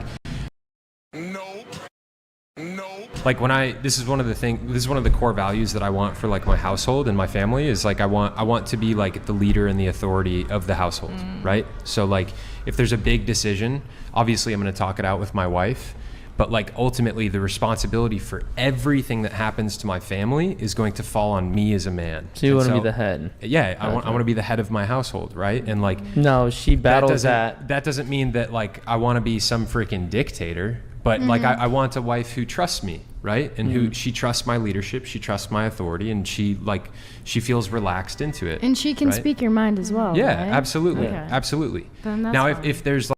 like when this is one of the core values that I want for like my household and my family is like I want to be like the leader and the authority of the household, right? So like if there's a big decision, obviously I'm going to talk it out with my wife, but like ultimately the responsibility for everything that happens to my family is going to fall on me as a man. So you And want to be the head? Yeah, I want to be the head of my household, right? And like No, she battles that. That doesn't mean that like I want to be some freaking dictator, But like I want a wife who trusts me, right? And who she trusts my leadership, she trusts my authority, and she feels relaxed into it. And she can speak your mind as well. Yeah, right? absolutely. Okay. Absolutely. Then that's Now fine. if there's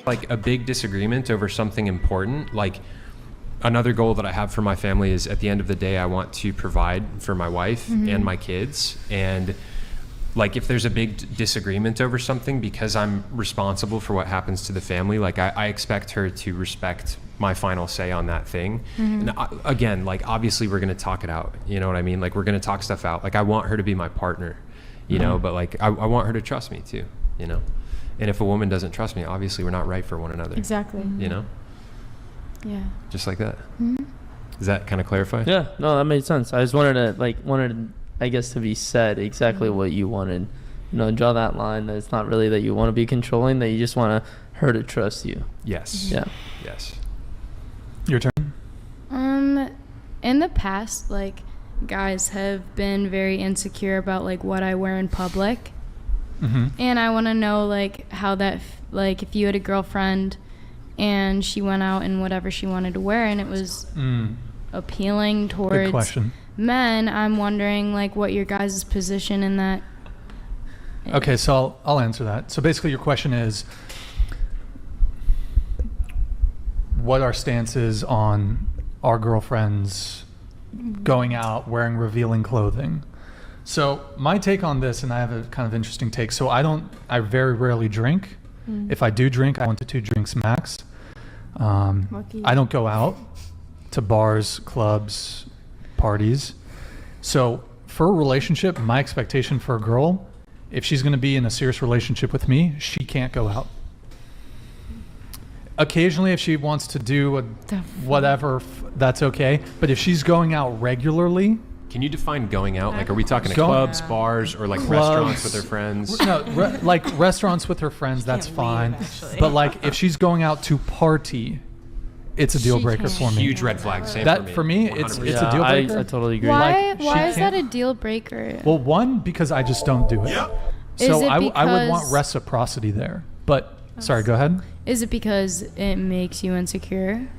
like a big disagreement over something important, like another goal that I have for my family is at the end of the day I want to provide for my wife and my kids. And like if there's a big disagreement over something, because I'm responsible for what happens to the family, like I expect her to respect my final say on that thing. And again, like obviously we're going to talk it out, you know what I mean? Like we're going to talk stuff out. Like I want her to be my partner, you know, but like I want her to trust me too, you know? And if a woman doesn't trust me, obviously we're not right for one another. Exactly. You know? Yeah. Just like that. Does that kind of clarify? Yeah, no, that made sense. I just wanted I guess to be said exactly what you wanted. You know, draw that line that it's not really that you want to be controlling, that you just want her to trust you. Yes. Yeah. Yes. Your turn. In the past, like, guys have been very insecure about like what I wear in public. And I want to know like how that like if you had a girlfriend and she went out in whatever she wanted to wear and it was appealing towards men, I'm wondering like what your guys' position in that is. Okay, so I'll answer that. So basically your question is what our stance is on our girlfriends going out wearing revealing clothing. So my take on this, and I have a kind of interesting take. So I very rarely drink. If I do drink, I 1 to 2 drinks max. I don't go out to bars, clubs, parties. So for a relationship, my expectation for a girl, if she's going to be in a serious relationship with me, she can't go out. Occasionally, if she wants to do whatever, that's okay. But if she's going out regularly, can you define going out? Like, are we talking clubs, bars, or like restaurants with her friends? No, like restaurants with her friends, that's fine. But like if she's going out to party, it's a deal breaker for me. Huge red flag. Same for me. It's a deal breaker. I totally agree. Why is that a deal breaker? Well, one, because I just don't do it. So I would want reciprocity there. But sorry, go ahead. Is it because it makes you insecure?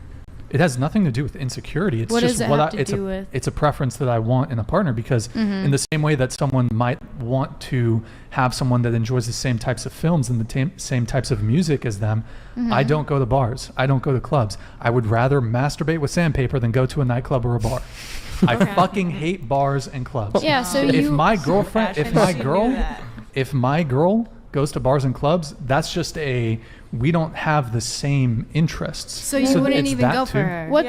It has nothing to do with insecurity. It's what just does it have to do with? It's a preference that I want in a partner, because in the same way that someone might want to have someone that enjoys the same types of films and the same types of music as them, I don't go to bars. I don't go to clubs. I would rather masturbate with sandpaper than go to a nightclub or a bar. I fucking hate bars and clubs. Yeah, so if my girl goes to bars and clubs, that's just we don't have the same interests. So you wouldn't even go for her. What's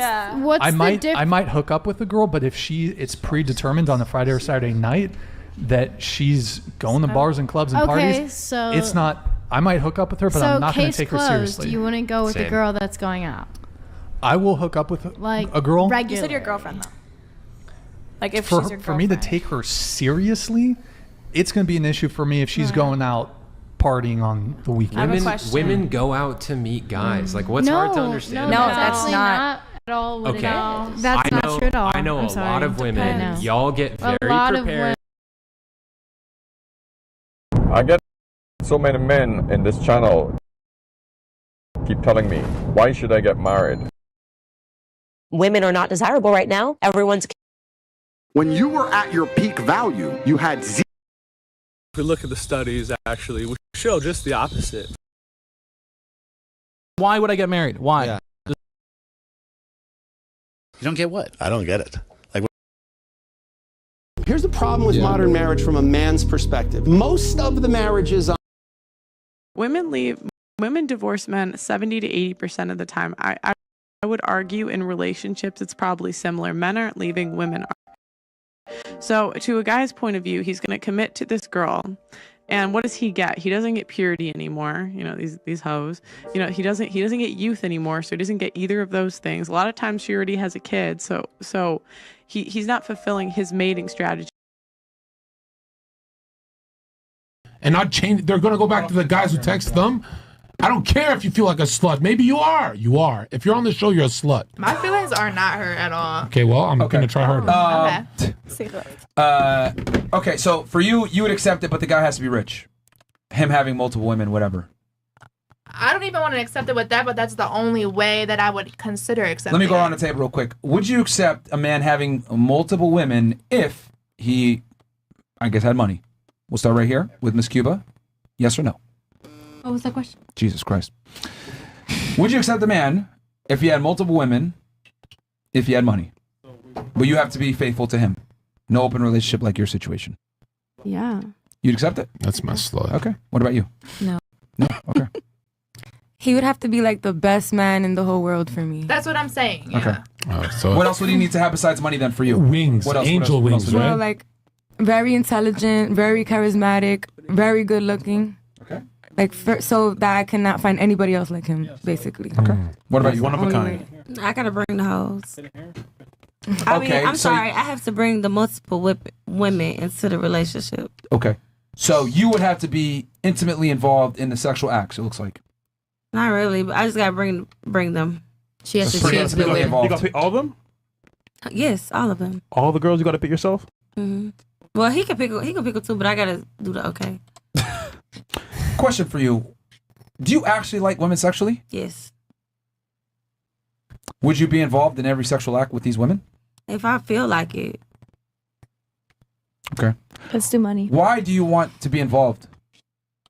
I might hook up with a girl, but if it's predetermined on a Friday or Saturday night that she's going to bars and clubs and parties, so it's not. I might hook up with her, but I'm not going to take her seriously. You wouldn't go with a girl that's going out. I will hook up with a girl. You said your girlfriend though. Like if she's your girlfriend. For me to take her seriously, it's going to be an issue for me if she's going out partying on the weekend. Women go out to meet guys. Like, what's hard to understand? No, that's not at all what okay. it is. That's not true at all. I know a lot of women. Y'all get very prepared. I get so many men in this channel keep telling me, why should I get married? Women are not desirable right now. Everyone's. When you were at your peak value, you had zero. If we look at the studies, actually, we show just the opposite. Why would I get married? Why? Yeah. You don't get what? I don't get it. Like, here's the problem with modern marriage from a man's perspective. Most of the marriages women divorce men 70 to 80% of the time. I would argue in relationships it's probably similar. Men aren't leaving, women are. So to a guy's point of view, he's going to commit to this girl, and what does he get? He doesn't get purity anymore. You know, these hoes. You know, he doesn't get youth anymore, so he doesn't get either of those things. A lot of times she already has a kid, so he's not fulfilling his mating strategy. And not change. They're going to go back to the guys who text them. I don't care if you feel like a slut. Maybe you are. You are. If you're on the show, you're a slut. My feelings are not hurt at all. Okay, well, I'm going to try harder. Okay, so for you would accept it, but the guy has to be rich. Him having multiple women, whatever. I don't even want to accept it with that, but that's the only way that I would consider accepting. Let me go around the table real quick. Would you accept a man having multiple women if he, I guess, had money? We'll start right here with Miss Cuba. Yes or no? What was that question? Jesus Christ. Would you accept a man if he had multiple women, if he had money? But you have to be faithful to him. No open relationship like your situation. Yeah. You'd accept it? That's my slut. Okay. What about you? No. No? Okay. He would have to be like the best man in the whole world for me. That's what I'm saying. Yeah. Okay. So what else would he need to have besides money then for you? Wings. What else? Angel what else? wings, What else? Well, like very intelligent, very charismatic, very good looking. Okay. Like so that I cannot find anybody else like him, basically. Okay. What about you? One of a kind. I gotta bring the hoes. I mean, I'm so sorry. I have to bring the multiple women into the relationship. Okay. So you would have to be intimately involved in the sexual acts, it looks like. Not really, but I just gotta bring them. She has to be intimately involved. You gotta pick all of them? Yes, all of them. All the girls you gotta pick yourself? Mm-hmm. Well, he can pick them too, but I gotta do the okay. Question for you. Do you actually like women sexually? Yes. Would you be involved in every sexual act with these women? If I feel like it. Okay. Let's do money. Why do you want to be involved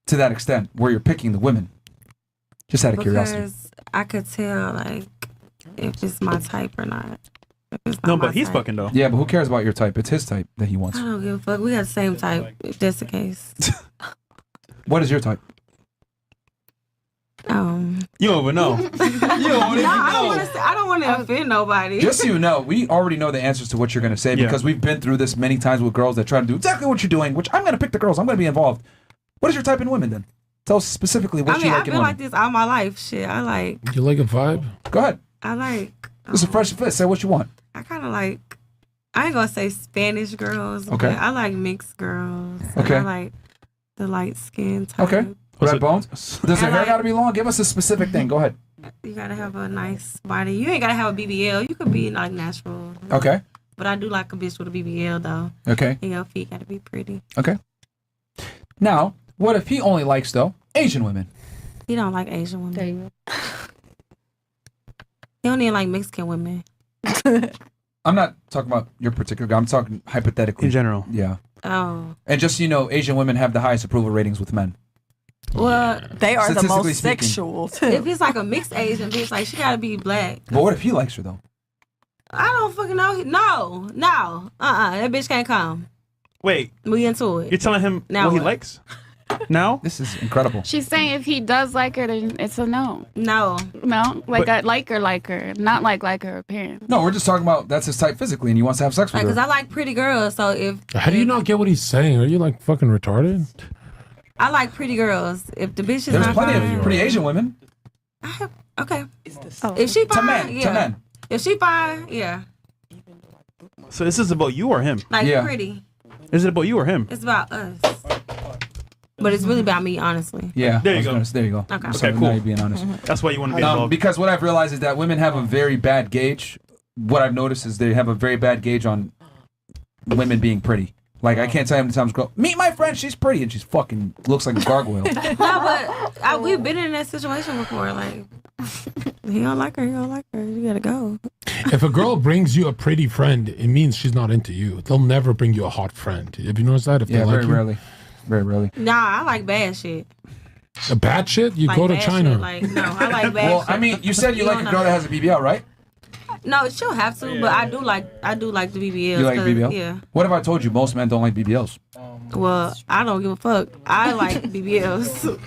to that extent where you're picking the women? Just out of curiosity. Because I could tell, like, if it's my type or not. If it's not No, my but he's type. fucking though. Yeah, but who cares about your type? It's his type that he wants. I don't give a fuck. We got the same type, if that's the case. What is your type? You don't even know. You don't even know. I don't want to offend nobody. Just so you know, we already know the answers to what you're going to say because we've been through this many times with girls that try to do exactly what you're doing, which I'm going to pick the girls. I'm going to be involved. What is your type in women then? Tell us specifically what you like I've in been women. like this all my life. Shit, I like. You like a vibe? Go ahead. I like. This is a fresh fit. Say what you want. I kind of like. I ain't gonna say Spanish girls. Okay. But I like mixed girls. Okay. I like the light skin type. Okay. Red bones. Does her hair got to be long? Give us a specific thing. Go ahead. You gotta have a nice body. You ain't gotta have a BBL. You could be like natural. Okay. But I do like a bitch with a BBL though. Okay. And your feet gotta be pretty. Okay. Now, what if he only likes, though, Asian women? He don't like Asian women. There you go. He don't even like Mexican women. I'm not talking about your particular guy. I'm talking hypothetically. In general. Yeah. Oh. And just so you know, Asian women have the highest approval ratings with men. Well, they are the Statistically most speaking. sexual too. if it's like a mixed Asian bitch, like she gotta be black. But what if he likes her, though? I don't fucking know. No. That bitch can't come. Wait. We into it. You're telling him Now what he what? likes? Now? This is incredible. She's saying if he does like her, then it's a no. No. No? Like I like her, not like her appearance. No, we're just talking about that's his type physically, and he wants to have sex with Because her. I like pretty girls, so if How do you not get what he's saying? Are you like fucking retarded? I like pretty girls, if the bitch is There's not plenty fine, of pretty Asian women. okay. Oh. If she To fine, men, yeah. to men. If she fine, yeah. So this is about you or him? Like pretty. Is it about you or him? It's about us. But it's really about me, honestly. Yeah. There you go. There you go. Okay. So Okay, now cool. you're being honest. That's why you want to be involved. Because what I've realized is that women have a very bad gauge. What I've noticed is they have a very bad gauge on women being pretty. Like, I can't tell you how many times go, meet my friend, she's pretty, and she's fucking looks like a gargoyle. No, but we've been in that situation before. Like, he don't like her. You gotta go. If a girl brings you a pretty friend, it means she's not into you. They'll never bring you a hot friend. Have you noticed that? If Yeah, they like very you? rarely. Very rarely. Nah, I like bad shit. A bad shit? You Like go to bad China. shit, like, no, I like bad Well, shit. I mean, you said you like a girl that has a BBL, right? No, she'll have to, but I do like the BBLs. You like 'cause- BBL? Yeah. What if I told you most men don't like BBLs? Well, I don't give a fuck. I like BBLs.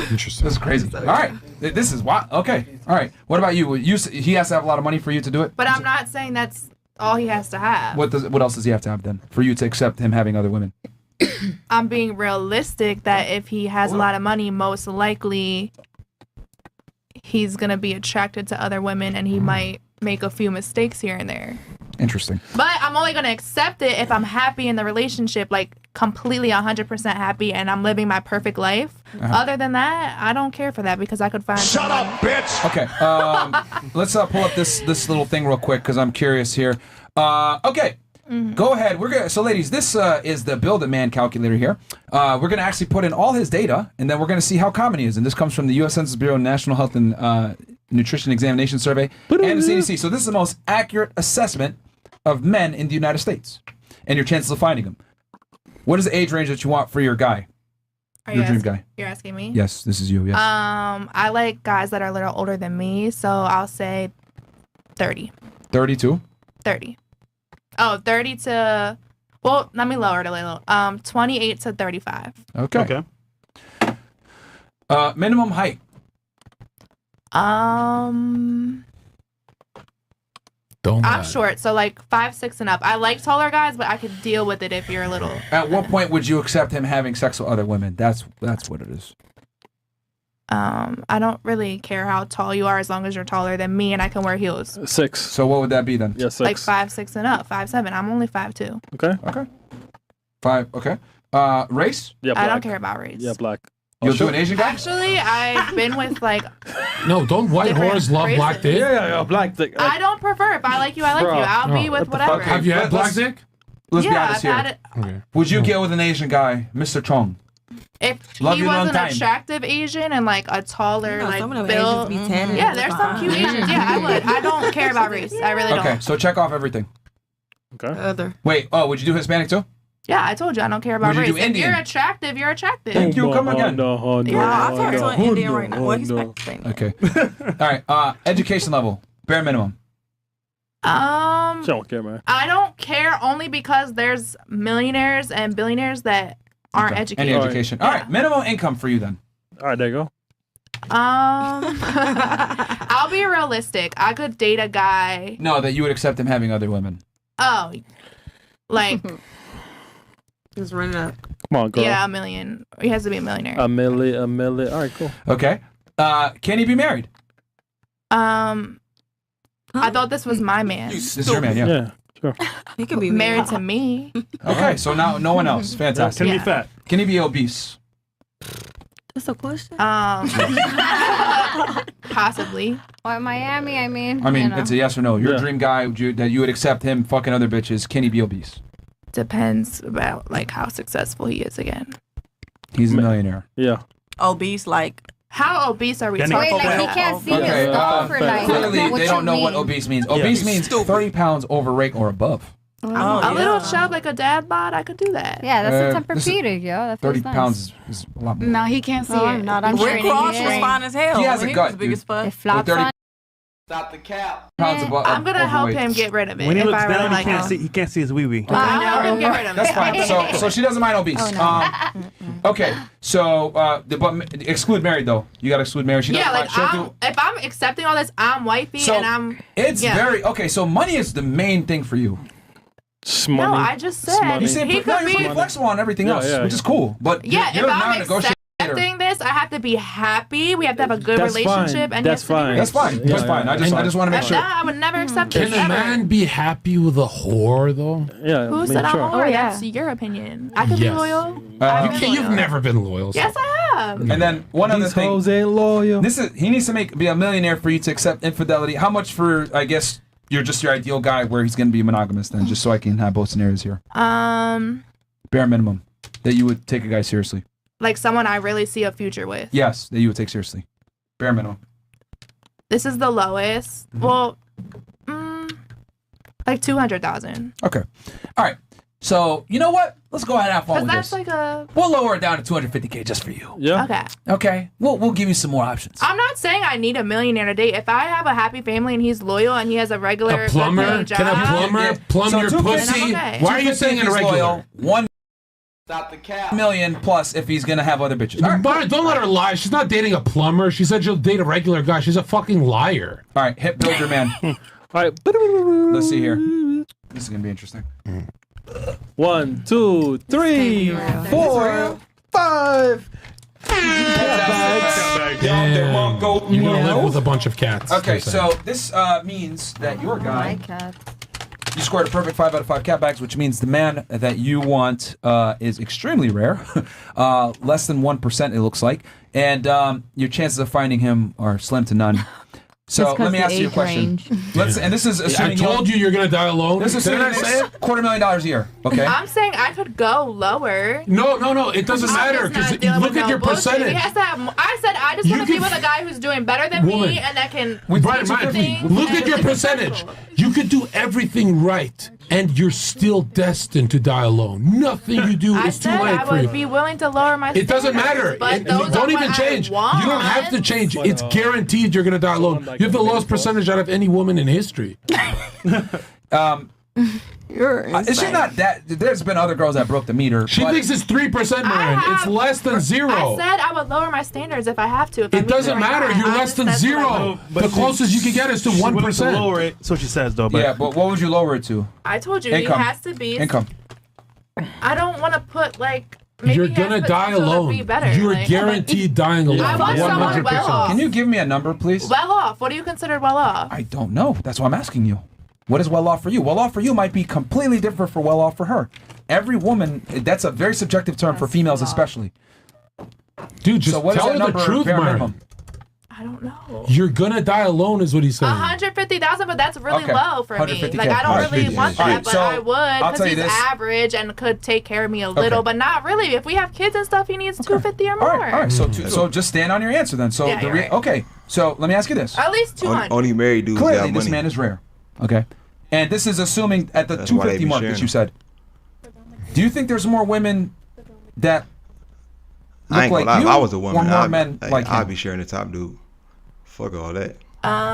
Interesting. This is crazy. All right. This is wild. Okay. All right. What about you? He has to have a lot of money for you to do it? But I'm not saying that's all he has to have. What else does he have to have then for you to accept him having other women? I'm being realistic that if he has a lot of money, most likely he's going to be attracted to other women and he might make a few mistakes here and there. Interesting. But I'm only going to accept it if I'm happy in the relationship, like completely 100% happy and I'm living my perfect life. Other than that, I don't care for that because I could find Shut up, bitch! Okay. Let's pull up this little thing real quick because I'm curious here. Okay. Go ahead. So ladies, this is the Build a Man calculator here. We're gonna actually put in all his data, and then we're gonna see how common he is. And this comes from the U.S. Census Bureau National Health and Nutrition Examination Survey and the CDC. So this is the most accurate assessment of men in the United States, and your chances of finding them. What is the age range that you want for your guy? Your dream guy. You're asking me? Yes, this is you. Yes. I like guys that are a little older than me, so I'll say 30. 32. 30. Oh, 30 to, well, let me lower it a little. 28 to 35. Okay. Minimum height. I'm short, so like 5'6" and up. I like taller guys, but I could deal with it if you're a little. At what point would you accept him having sex with other women? That's what it is. I don't really care how tall you are as long as you're taller than me and I can wear heels. 6. So what would that be then? Yeah, 6. Like 5'6" and up, 5'7". I'm only 5'2". Okay. 5. Okay. Race? Yeah, I don't care about race. Yeah, black. You'll do an Asian guy? Actually, I've been with like. No, don't white whores love black dick? Yeah, black dick. I don't prefer. If I like you, I like you. I'll be with whatever. Have you had black dick? Let's be Yeah, honest I've had here. it. Okay. Would you get with an Asian guy, Mr. Chong? If Love he you was long an time. attractive Asian and like a taller, like some of them built, Asians be tan and yeah, look there's some cute fine. Asians. Yeah, I would. I don't care about race. I really Okay, don't. so check off everything. Okay. Wait, would you do Hispanic too? Yeah, I told you I don't care about Would you race. do If Indian? you're attractive, you're attractive. Thank you. Come again. Yeah, I'm talking to an Indian right now. Well, he's Mexican. Okay. All right. Education level, bare minimum. Um, Don't care, man. I don't care only because there's millionaires and billionaires that aren't Okay. educated. Any education. All right. Minimum income for you then. All right, there you go. I'll be realistic. I could date a guy. No, that you would accept him having other women. Oh, like Just run it up. Come on, girl. yeah, $1 million. He has to be a millionaire. A million. All right, cool. Okay. Can he be married? I thought this was my man. This is your man, yeah. Yeah, sure. He could be Married to me. Okay, so now no one else. Fantastic. Can he be fat? Can he be obese? That's a question. Possibly. Or Miami, I mean. I mean, you know. it's a yes or no. Your Yeah. dream guy that you would accept him fucking other bitches. Can he be obese? Depends about like how successful he is again. He's a millionaire. Yeah. Obese, like. How obese are we Can he- talking Wait, like he about? can't see Okay, his stuff for like. clearly what they you don't know what mean? obese means. Obese means 30 pounds overweight or above. A little chub like a dad bod, I could do that. Yeah, that's a this is- Tempur-Pedic, yo. That 30 feels nice. pounds is a lot more. No, he can't see No, it. not. I'm He's Rick training, Ross he's was training. fine as hell. He has when a he gut, was big dude. as fuck. It flops 30 on. Stop the cap. pounds above. I'm gonna help overweight. him get rid of it When he if looks I really down, like him. he can't see his wee wee. I'll help him get rid of That's it. fine. So she doesn't mind obese. Oh, no. Okay, so but exclude married though. You gotta exclude married. She Yeah, doesn't like mind. She'll do. if I'm accepting all this, I'm wifey So and I'm. it's yeah. very okay. So money is the main thing for you. No, I just said You seem he no, could you're be. pretty flexible on everything Yeah, else, yeah, which is cool. But Yeah, you're if I'm not a negotiator. accepting this, I have to be happy. We have to have a good That's relationship, fine. and That's he has to be fine. That's fine. Yeah, That's fine. yeah, I just want to make rich. sure. I would never accept Can this. a ever. man be happy with a whore though? Yeah. Who said I'm loyal? That's your opinion. I could be Yes. loyal. You've never been loyal. Yes, I have. And then one other These thing. hoes ain't loyal. He needs to be a millionaire for you to accept infidelity. How much for I guess you're just your ideal guy where he's gonna be monogamous then, just so I can have both scenarios here. Bare minimum that you would take a guy seriously. Like someone I really see a future with. Yes, that you would take seriously. Bare minimum. This is the lowest. Well, like 200,000. Okay. All right. So you know what? Let's go ahead and have fun Cause with that's this. like a. We'll lower it down to 250K just for you. Yeah. Okay. Okay. We'll give you some more options. I'm not saying I need a millionaire to date. If I have a happy family and he's loyal and he has a regular A plumber? good-paying job, Can a plumber plumb So your 250 pussy? okay. Why are you saying He's irregular? loyal, 1 Stop the cap. million plus if he's gonna have other bitches. All right. But don't let her lie. She's not dating a plumber. She said she'll date a regular guy. She's a fucking liar. All right. Hit build your man. All right. Let's see here. This is gonna be interesting. 1, 2, 3, 4, 5. You're gonna live with a bunch of cats. Okay, they're saying. so this means that your My guy, cat. you scored a perfect 5 out of 5 cat bags, which means the man that you want is extremely rare, less than 1% it looks like, and your chances of finding him are slim to none. So let me ask you a question. And this is assuming I told you you're gonna die alone. This is assuming Didn't I say it? $250,000 a year. Okay. I'm saying I could go lower. No. It doesn't matter because look at your percentage. I said I just want to be with a guy who's doing better than me and that can. Look at your percentage. You could do everything right, and you're still destined to die alone. Nothing you do is too late I for you. would be willing to lower my. It doesn't matter. Don't even change. You don't have to change. It's guaranteed you're gonna die alone. You have the lowest percentage out of any woman in history. Is she not that? There's been other girls that broke the meter. She thinks it's 3%, Myron. It's less than zero. I said I would lower my standards if I have to. It doesn't matter. You're less than zero. The closest you can get is to 1%. Lower it. So she says though. Yeah, but what would you lower it to? I told you Income. he has to be Income. I don't want to put like. Maybe You're he has gonna die potential to alone. be better, You're like- guaranteed dying alone. I want someone well off. Can you give me a number, please? Well off. What do you consider well off? I don't know. That's why I'm asking you. What is well off for you? Well off for you might be completely different for well off for her. Every woman, that's a very subjective term for females especially. Dude, just so what is tell that her the number, truth, bare Myron. minimum? I don't know. You're gonna die alone, is what he's saying. 150,000, but that's really Okay. low for me. 150K. Like I don't really 150K. want that, Alright, but so I would I'll because tell you he's this. average and could take care of me a little, but not really. If we have kids and stuff, he needs 250 or more. All right. So just stand on your answer then. So Yeah, you're right. okay. So let me ask you this. At least 200. Only married dudes Clearly, got this money. man is rare. Okay. And this is assuming at the That's why they 250 be mark sharing that you them. said. Do you think there's more women that I look ain't like gonna lie. you, If I was a woman, or more I'd, men like I'd him? be sharing the top dude. Fuck all that.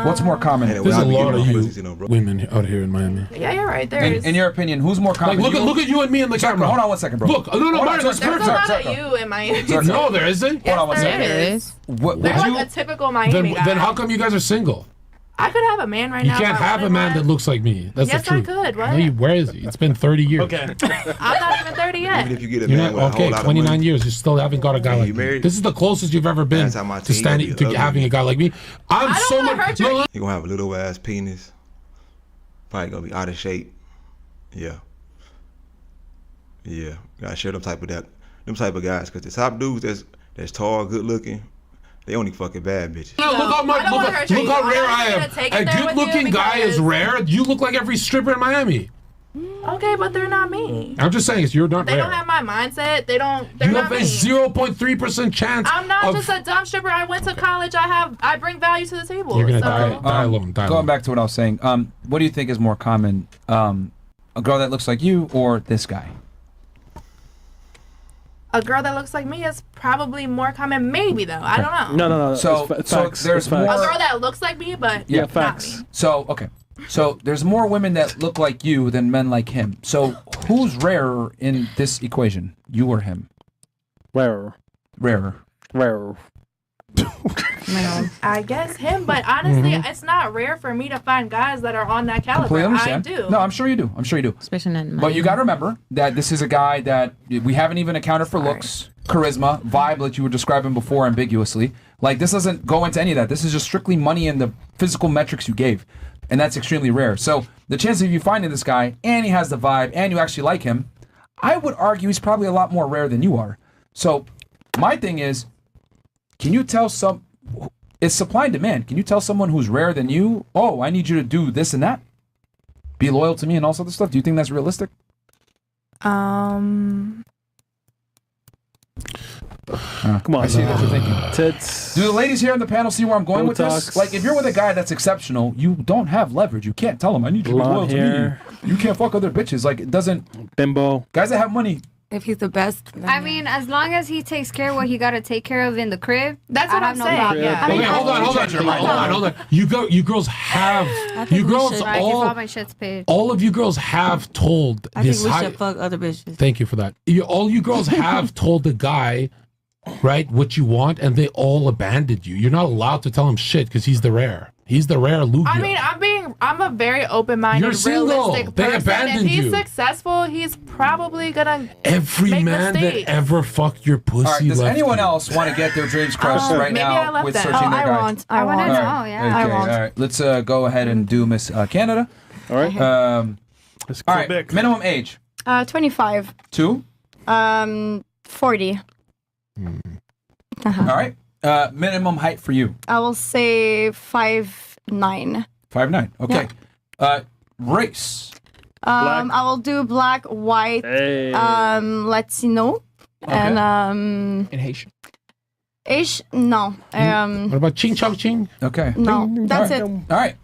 What's more common? Anyway, There's a I'd be lot giving of no you pussies, bro. women out here in Miami. Yeah, you're right. There is. In your opinion, who's more common? Like, look at you and me in the camera. Hold on 1 second, bro. Look, no, Hold on, Myron, that's There's a perfect. lot of you in Miami. No, there isn't. Hold on 1 Yes, second. there is. What, There's would like you? a typical Miami guy. Then how come you guys are single? I could have a man right You now. can't if I have a wanted man one. that looks like me. That's Yes, the truth. I could. What? No, where is he? It's been 30 years. Okay. I'm not even 30 yet. Even if you get a You're man not, with a okay, whole lot of 29 money, years. You still haven't got a guy like me. married? This is the closest you've ever been That's how my to team standing be to ugly. having a guy like me. I'm I don't so wanna much. hurt you. No, he gonna have a little ass penis. Probably gonna be out of shape. Yeah. Yeah. Gotta share them type of guys. Cause the top dudes that's tall, good looking, they only fucking bad bitches. no, look how much. I don't wanna hurt you. Look how I'm rare not I even am. gonna take A it there with you good-looking guy is because- rare. You look like every stripper in Miami. Okay, but they're not me. I'm just saying, you're not They rare. don't have my mindset. They're You not have a me. 0.3% chance. I'm not of, just a dumb stripper. I went to college. I bring value to the table. You're gonna so. die alone. Going back to what I was saying, what do you think is more common? A girl that looks like you or this guy? A girl that looks like me is probably more common. Maybe though. I don't know. No. So facts. there's It's facts. more. A girl that looks like me, but Yeah, not facts. me. So okay. So there's more women that look like you than men like him. So who's rarer in this equation? You or him? Rarer. Rarer. I guess him, but honestly, Mhm. it's not rare for me to find guys that are on that caliber. Completely understand. I do. No, I'm sure you do. I'm sure you do. Especially not in But you got to remember that this is a guy that we haven't even accounted for looks, charisma, vibe, like you were describing before ambiguously. Like this doesn't go into any of that. This is just strictly money and the physical metrics you gave. And that's extremely rare. So the chance of you finding this guy and he has the vibe and you actually like him, I would argue he's probably a lot more rare than you are. So my thing is, can you tell it's supply and demand. Can you tell someone who's rare than you, oh, I need you to do this and that? Be loyal to me and all sorts of stuff. Do you think that's realistic? Come on, I see what you're thinking. Tits. Do the ladies here on the panel see where I'm going with this? Botox. Like, if you're with a guy that's exceptional, you don't have leverage. You can't tell him, I need you to be Blonde loyal to hair. me. You can't fuck other bitches. Like, it doesn't. Bimbo. Guys that have money. If he's the best. I mean, as long as he takes care of what he got to take care of in the crib, That's I what have I'm no saying. problem. Yeah. I mean, Okay, hold on. You girls have. You girls I give all all. my shits paid. All of you girls have told I this think we high. should fuck other bitches. Thank you for that. All you girls have told the guy, right, what you want, and they all abandoned you. You're not allowed to tell him shit because he's the rare. He's the rare Lugia. I mean, I'm a very open-minded, You're single. realistic They person. abandoned If he's you. successful, he's probably gonna Every make man mistakes. that ever fucked your pussy All right, does left anyone you. else want to get their dreams crushed right maybe I now left with that. searching their guy? I want to All know, right. yeah. Okay, all right. Let's go ahead and do Miss Canada. All right. All right. Minimum age. 25. 2. 40. All right. Minimum height for you. I will say 5'8". 5'9". 5'9". Okay. Race. I will do black, white, Latino, and Haitian. No. What about ching chong ching? Okay. No, that's it. All right.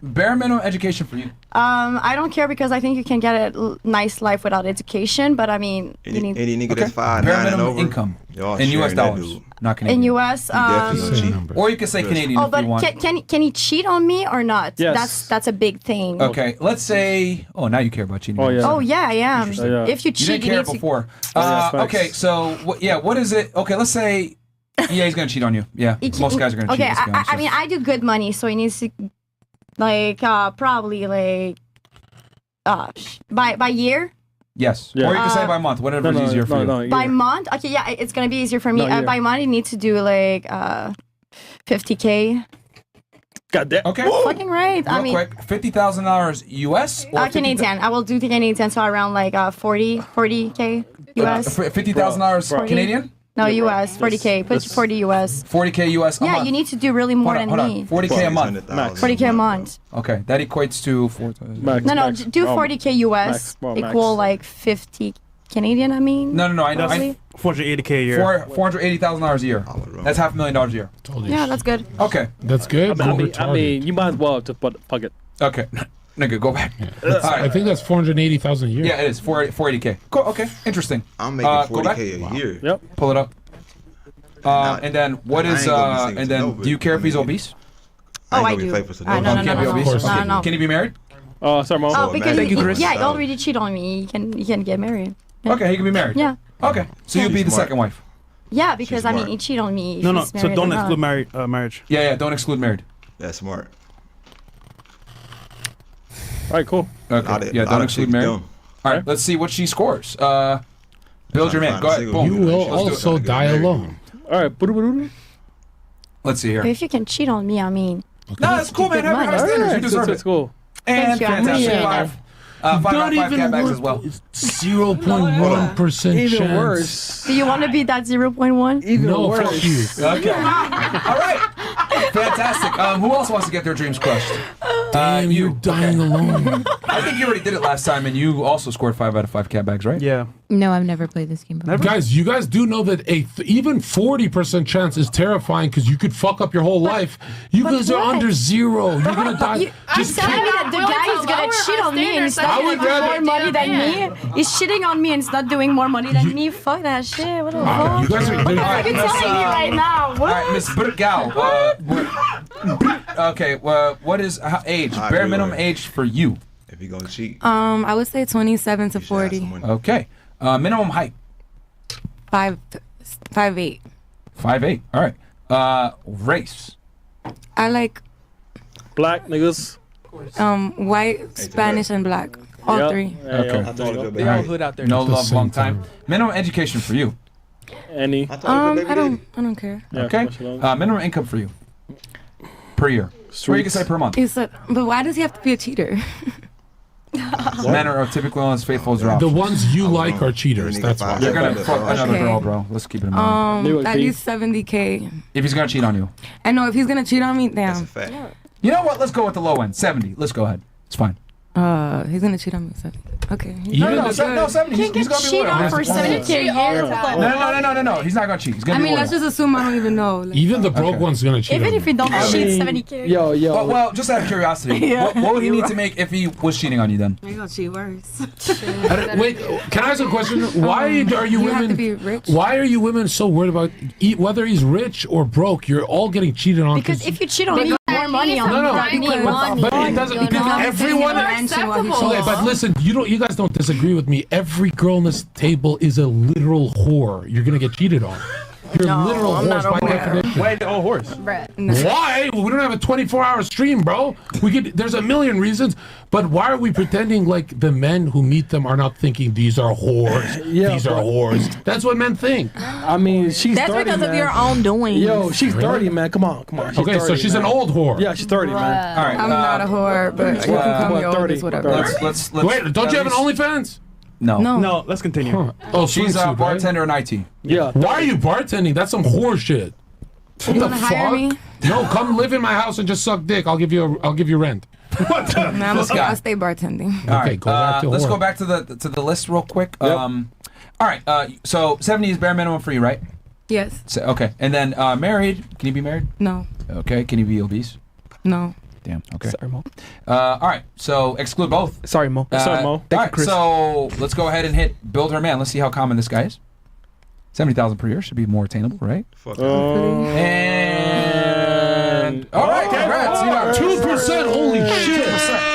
Bare minimum education for you. I don't care because I think you can get a nice life without education, but I mean, you need Any nigga that's 5'9" Bare and minimum over, income y'all in U.S. sharing that dollars, dude. not Canadian. in US. Or you can say Canadian Oh, if but you want. can he cheat on me or not? Yes. That's a big thing. Okay, let's say. Oh, now you care about cheating. Oh yeah, I am. If you You cheat, didn't care need to. before. facts. Okay, so what is it? Okay, let's say. Yeah, he's gonna cheat on you. Yeah, most guys are gonna cheat. Okay, let's be honest. I mean, I do good money, so he needs to, like, probably like, by year. Yes. Yeah. Or you can say by month, whatever is easier for you. By month? Okay, yeah, it's gonna be easier for me. No, year. By month, you need to do like 50K. God damn. Okay. Fucking right. I Real mean, quick, $50,000 US or Canadian. I will do the Canadian, so around like 40K US. $50,000 Canadian? No, US, 40K. Put 40 US. 40K US a Yeah, month. you need to do really more than me. 40K a month. 40K a month. Okay, that equates to 4,000. No, do 40K US equal like 50 Canadian. I mean. No, I know. roughly. 480K a year. $480,000 a year. That's $500,000 a year. Yeah, that's good. Okay. That's good. I mean, you might as well just fuck it. Okay. Nigga, go back. I think that's 480,000 a year. Yeah, it is. 480K. Cool. Okay. Interesting. I'm making Go back. 40K a year. Yep. Pull it up. And then what is and then do you care if he's obese? Oh, I do. Can't be obese. No. Can he be married? Sorry, Mom. Oh, because Thank you, Chris. yeah, you already cheated on me. You can get married. Yeah. Okay, he can be married. Yeah. Okay, so you'll be the second wife. Yeah, because I mean, he cheated on me. if No. he's So married don't or exclude not. marriage. Yeah, don't exclude married. That's smart. All right, cool. Okay. Yeah, don't exclude married. All right, let's see what she scores. Build your man. Go ahead. Boom. You will Let's do it. also die alone. All right. Let's see here. But if you can cheat on me, I mean. No, that's cool, man. Have high standards. You deserve It's it. cool. And Thank you. fantastic. Yeah. 5 out of 5 cat bags as well. 0.1% Even chance. worse. Do you want to be that 0.1? Even No, worse. fuck you. Okay. All right. Fantastic. Who else wants to get their dreams crushed? Damn, you're dying alone. I think you already did it last time, and you also scored 5 out of 5 cat bags, right? Yeah. No, I've never played this game before. Guys, you guys do know that even 40% chance is terrifying because you could fuck up your whole life. You guys are under 0. You're gonna die. I'm telling you that the guy is gonna cheat on me and he's not doing more money than me. He's cheating on me and he's not doing more money than me. Fuck that shit. What the fuck? You guys are. What are you telling me right now? All right, Miss Burgal. Okay, what is age? Bare minimum age for you. If you gonna cheat. I would say 27 to 40. Okay. Minimum height. 5'8". 5'8". All right. Race. I like Black niggas. white, Spanish, and black. All Yep. three. Okay. They all hood out there. No At the love, same long time. Minimum education for you. Any. I don't care. Yeah, Okay. Minimum income for you. Per year. Or you can say per month. You said, but why does he have to be a cheater? Men are typically not as faithful as their The options. ones you like are cheaters. That's why. You're gonna fuck another Okay. girl, bro. Let's keep it in mind. At least 70K. If he's gonna cheat on you. I know if he's gonna cheat on me, damn. You know what? Let's go with the low end. 70. Let's go ahead. It's fine. He's gonna cheat on me. 70. Okay. No, 70. He's gonna be cheat loyal. on for 70K. No. He's not gonna cheat. He's gonna I be mean, loyal. let's just assume I don't even know. Like, Even the broke one's gonna cheat. Even on if you don't cheat, 70K. Yo. Well, just out of curiosity, Yeah. what would he need to make if he was cheating on you then? You're gonna cheat worse. Wait, can I ask a question? Why are you you women? have to be rich. Why are you women so worried about whether he's rich or broke? You're all getting cheated on. Because if you cheat on me, you get more money on me than me. But it doesn't. Because everyone. Okay, but listen, you guys don't disagree with me. Every girl on this table is a literal whore. You're gonna get cheated on. You're literal whores by definition. Why all horse? Why? We don't have a 24-hour stream, bro. There's a million reasons, but why are we pretending like the men who meet them are not thinking these are whores? These are whores. That's what men think. I mean, she's That's 30, because man. of your own doing. Yo, she's 30, man. Come on. She's Okay, 30, so she's man. an old whore. Yeah, she's 30, man. All right. I'm not a whore, but you can call me old. It's whatever. Let's Wait, don't you have an OnlyFans? No. No, let's continue. Oh, She's a swimsuit, right? bartender in IT. Yeah. Why are you bartending? That's some whore shit. You wanna hire me? No, come live in my house and just suck dick. I'll give you rent. What the? Nah, I'll stay bartending. All right, go back to let's whore. go back to the list real quick. All right, so 70 is bare minimum for you, right? Yes. So, okay, and then married. Can you be married? No. Okay, can you be obese? No. Damn. Okay. Sorry, Mo. All right, so exclude both. Sorry, Mo. Sorry, Mo. All Thank you, right, Chris. so let's go ahead and hit build her man. Let's see how common this guy is. 70,000 per year should be more attainable, right? And all right, congrats. You got 2%. Holy shit. 2%.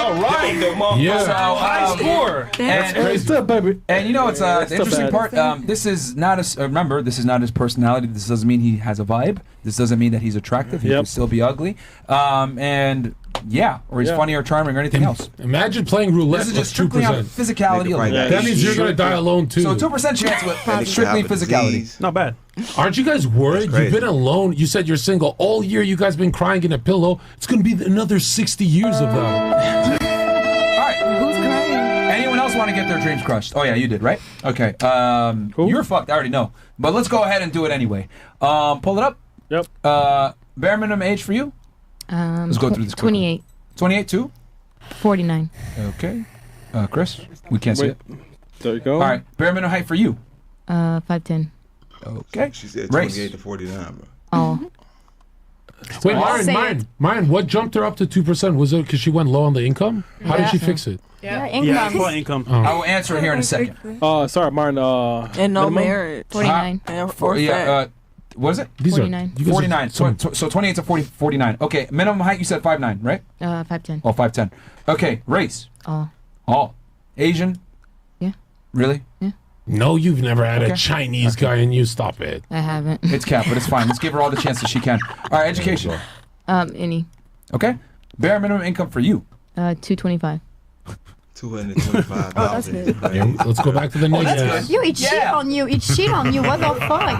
All right. Yeah. So, high score. And, and you know, it's the interesting part. This is not his. Remember, this is not his personality. This doesn't mean he has a vibe. This doesn't mean that he's attractive. He can still be ugly. And yeah, or he's funny or charming or anything else. Imagine playing roulette. This is just plus strictly 2%. on physicality alone. That means you're gonna die alone too. So 2% chance with strictly physicality. Not bad. Aren't you guys worried? You've been alone. You said you're single all year. You guys been crying in a pillow. It's gonna be another 60 years of that. Who's crying? Anyone else want to get their dreams crushed? Oh yeah, you did, right? Okay. You're fucked. I already know. But let's go ahead and do it anyway. Pull it up. Yep. Bare minimum age for you? Let's go through this quickly. 28. 28 too? 49. Okay. Chris, we can't see it. There you go. All right. Bare minimum height for you? 5'10". Okay. She said Race. 28 to 49, bro. Oh. Wait, I'll say Myron, what jumped her up to 2%? Was it because she went low on the income? How did she fix it? Yeah, Yeah, it's about income. Oh. I will answer here in a second. Sorry, Martin. And no minimum? marriage. 49. What is it? These 49. You guys 49. are So 28 to 49. Okay. Minimum height, you said 5'9", right? 5'10". Oh, 5'10". Okay. Race? All. Asian? Yeah. Really? Yeah. No, you've never had Okay. a Chinese guy and you stop it. I haven't. It's cap, but it's fine. Let's give her all the chances she can. All right. Education? Any. Okay. Bare minimum income for you? 225. 225,000. Let's go back to the negative. You, it cheat on you. It cheat on you. What the fuck?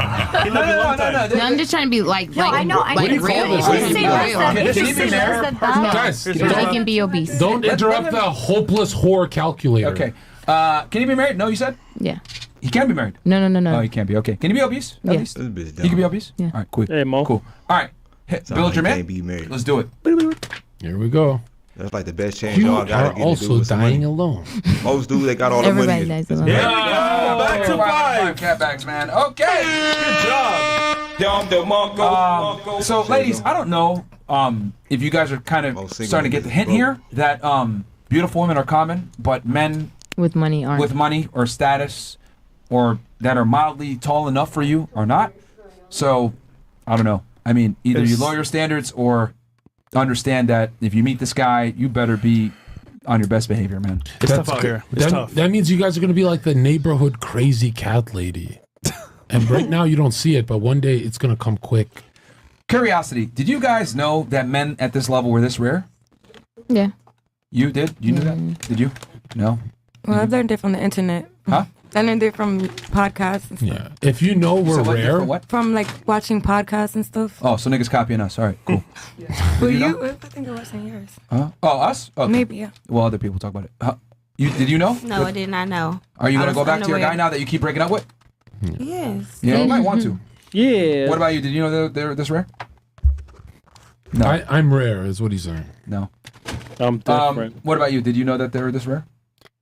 No. I'm just trying to be like, No, I know. I What do know. you call this? If you say less than- Can if you you be say less married? than that, Guys, I can be obese. don't interrupt the hopeless whore calculator. Okay. Can you be married? No, you said? Yeah. He can be married. No. Oh, he can't be. Okay. Can you be obese? At Yeah. least? This bitch You dumb. can be obese? Yeah. All right, cool. Hey, Mo. Cool. All right. Build your man. Can't be married. Let's do it. Here we go. That's like the best change You y'all gotta are get to do also with some dying money. alone. Most dudes, they got all the Everybody money. dies alone. Yeah. Back to 5. Cat bags, man. Okay. Good job. So, ladies, I don't know if you guys are kind of Most single starting to get the hint niggas here that beautiful women are common, but men With money aren't. with money or status or that are mildly tall enough for you are not. So, I don't know. I mean, either you lower your standards or understand that if you meet this guy, you better be on your best behavior, man. It's tough out here. It's tough. That means you guys are going to be like the neighborhood crazy cat lady. And right now you don't see it, but one day it's going to come quick. Curiosity. Did you guys know that men at this level were this rare? Yeah. You did? You knew that? Did you? No? Well, I've learned it from the internet. Huh? I learned it from podcasts and stuff. Yeah. If you know we're So what, rare. from what? From like watching podcasts and stuff. Oh, so niggas copying us. All right, cool. Well, you know? I think I'm watching yours. Huh? Oh, us? Okay. Maybe, yeah. Well, other people talk about it. Did you know? No, I did not know. Are you I going to was go back to your unaware. guy now that you keep breaking up with? Yes. Yeah, you might want to. Yeah. What about you? Did you know they're this rare? No. I'm rare, is what he's saying. No. I'm different. What about you? Did you know that they're this rare?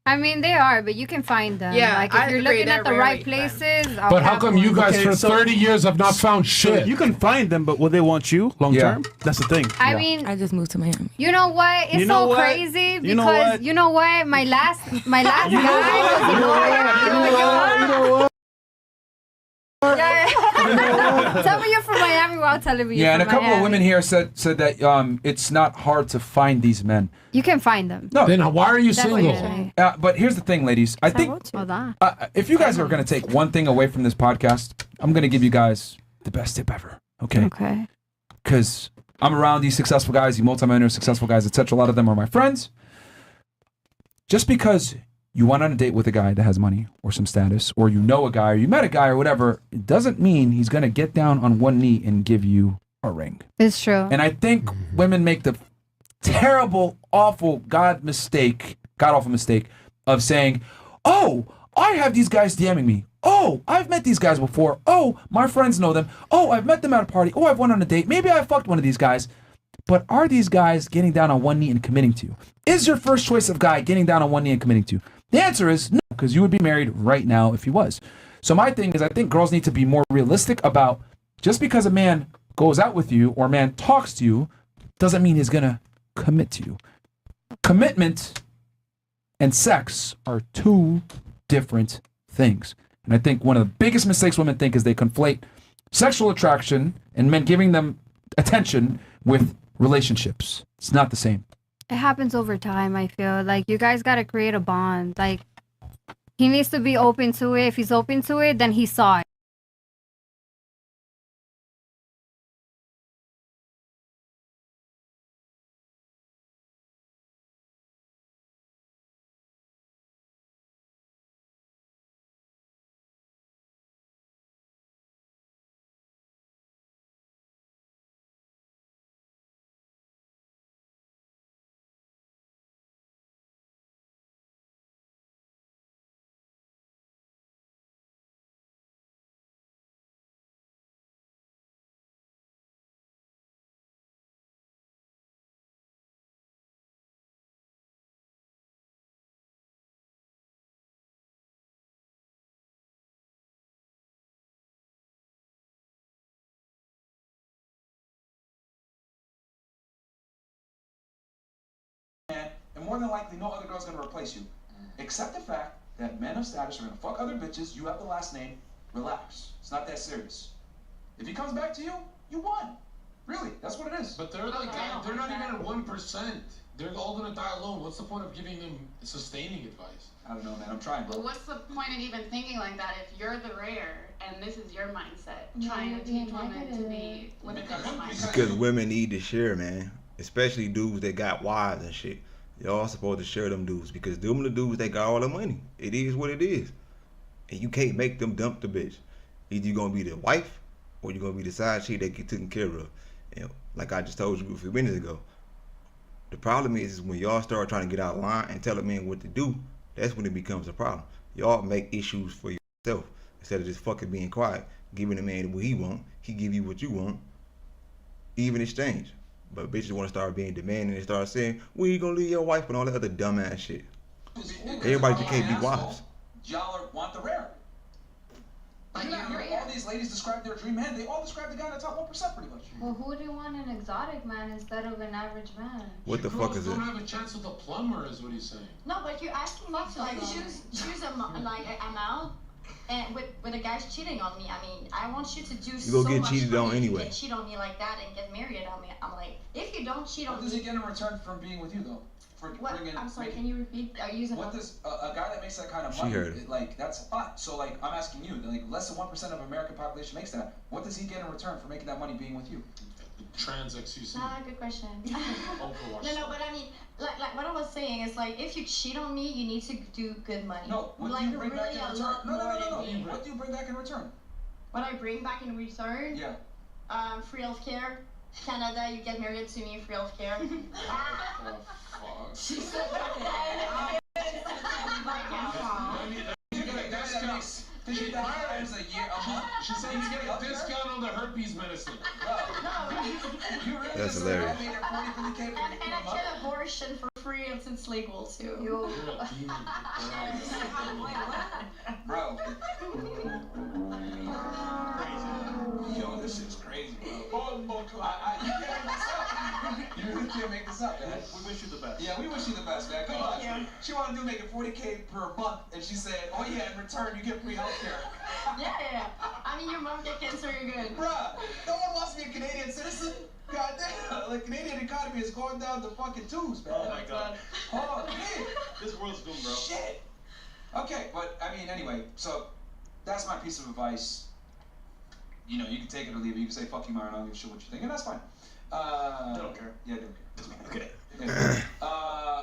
I mean, they are, but you can find them. Yeah, like if I you're agree, looking at they're the right very places. But how come you guys for so- 30 years have not found shit? You can find them, but will they want you long term? That's the thing. I mean, I just moved to Miami. you know what? It's You know so what? crazy because You know what? you know what? My last guy was Tell me you're from Miami while telling me. Yeah, you're and a from couple of Miami. women here said that it's not hard to find these men. You can find them. No. Then why are you That's what single? you're saying. But here's the thing, ladies. I think if you guys are going to take one thing away from this podcast, I'm going to give you guys the best tip ever. Okay. Okay. Because I'm around these successful guys, these multimillionaire successful guys, etc. A lot of them are my friends. Just because you went on a date with a guy that has money or some status, or you know a guy, or you met a guy or whatever, it doesn't mean he's going to get down on one knee and give you a ring. It's true. And I think women make the terrible, awful, god-awful mistake of saying, oh, I have these guys DMing me. Oh, oh, I've met these guys before. Oh, my friends know them. Oh, I've met them at a party. Oh, I've went on a date. Maybe I fucked one of these guys. But are these guys getting down on one knee and committing to you? Is your first choice of guy getting down on one knee and committing to you? The answer is no, because you would be married right now if he was. So my thing is, I think girls need to be more realistic about just because a man goes out with you or a man talks to you doesn't mean he's going to commit to you. Commitment and sex are two different things. And I think one of the biggest mistakes women think is they conflate sexual attraction and men giving them attention with relationships. It's not the same. It happens over time, I feel. Like, you guys got to create a bond. Like, he needs to be open to it. If he's open to it, then he saw it. And more than likely, no other girl's gonna replace you. Except the fact that men of status are gonna fuck other bitches, you have the last name, relax. It's not that serious. If he comes back to you, you won. Really, that's what it is. But they're like, they're not even at 1%. They're all gonna die alone. What's the point of giving them sustaining advice? I don't know, man. I'm trying, bro. Well, what's the point of even thinking like that if you're the rare and this is your mindset, trying to teach women to be with a different mindset? Because women need to share, man. Especially dudes that got wives and shit. Y'all supposed to share them dudes because them the dudes that got all the money. It is what it is. And you can't make them dump the bitch. Either you gonna be the wife or you gonna be the side chick that get taken care of. And like I just told you a few minutes ago, the problem is when y'all start trying to get out of line and tell a man what to do, that's when it becomes a problem. Y'all make issues for yourself instead of just fucking being quiet, giving the man what he want, he give you what you want, even exchange. But bitches want to start being demanding and start saying, when you gonna leave your wife and all that other dumbass shit. Everybody just can't be wives. Y'all want the rare. You not hear all these ladies describe their dream man. They all describe the guy in the top 1% pretty much. Well, who would want an exotic man instead of an average man? What the fuck is it? Don't have a chance with a plumber, is what he's saying. No, but you're asking me to like choose a amount, and with a guy's cheating on me. I mean, I want you to do You go so get much cheated on money if you anyway. can cheat on me like that and get married on me. I'm like, if you don't cheat on What me, does he get in return from being with you though? For what? bringing, I'm sorry, can you repeat? Are you using what does a guy that makes that kind of She money? heard it. Like that's a lot. So like I'm asking you, like less than 1% of American population makes that. What does he get in return for making that money being with you? Trans XUC. Good question. No, but I mean, like what I was saying is like, if you cheat on me, you need to do good money. No, what like do you bring really back in a return? lot No. more than me. What do you bring back in return? What I bring back in return? Yeah. Free healthcare. Canada, you get married to me, free healthcare. She said She said he's getting a discount on the herpes medicine. That's hilarious. And I get abortion for free if it's legal too. You're a demon. Bro. Yo, this shit's crazy, bro. You really can't make this up, man. We wish you the best. Yeah, we wish you the best, man. Come on. She wanted to make it 40K per month, and she said, oh yeah, in return you get free healthcare. Yeah. I mean, your mom get cancer, you're good. Bruh, no one wants to be a Canadian citizen. God damn, the Canadian economy is going down the fucking tubes, man. Oh my god. Oh, man. This world's doomed, bro. Shit. Okay, but I mean, anyway, so that's my piece of advice. You know, you can take it or leave it. You can say, fuck you, Myron, I don't give a shit what you think, and that's fine. I don't care. Yeah, I don't care. Okay. Yeah.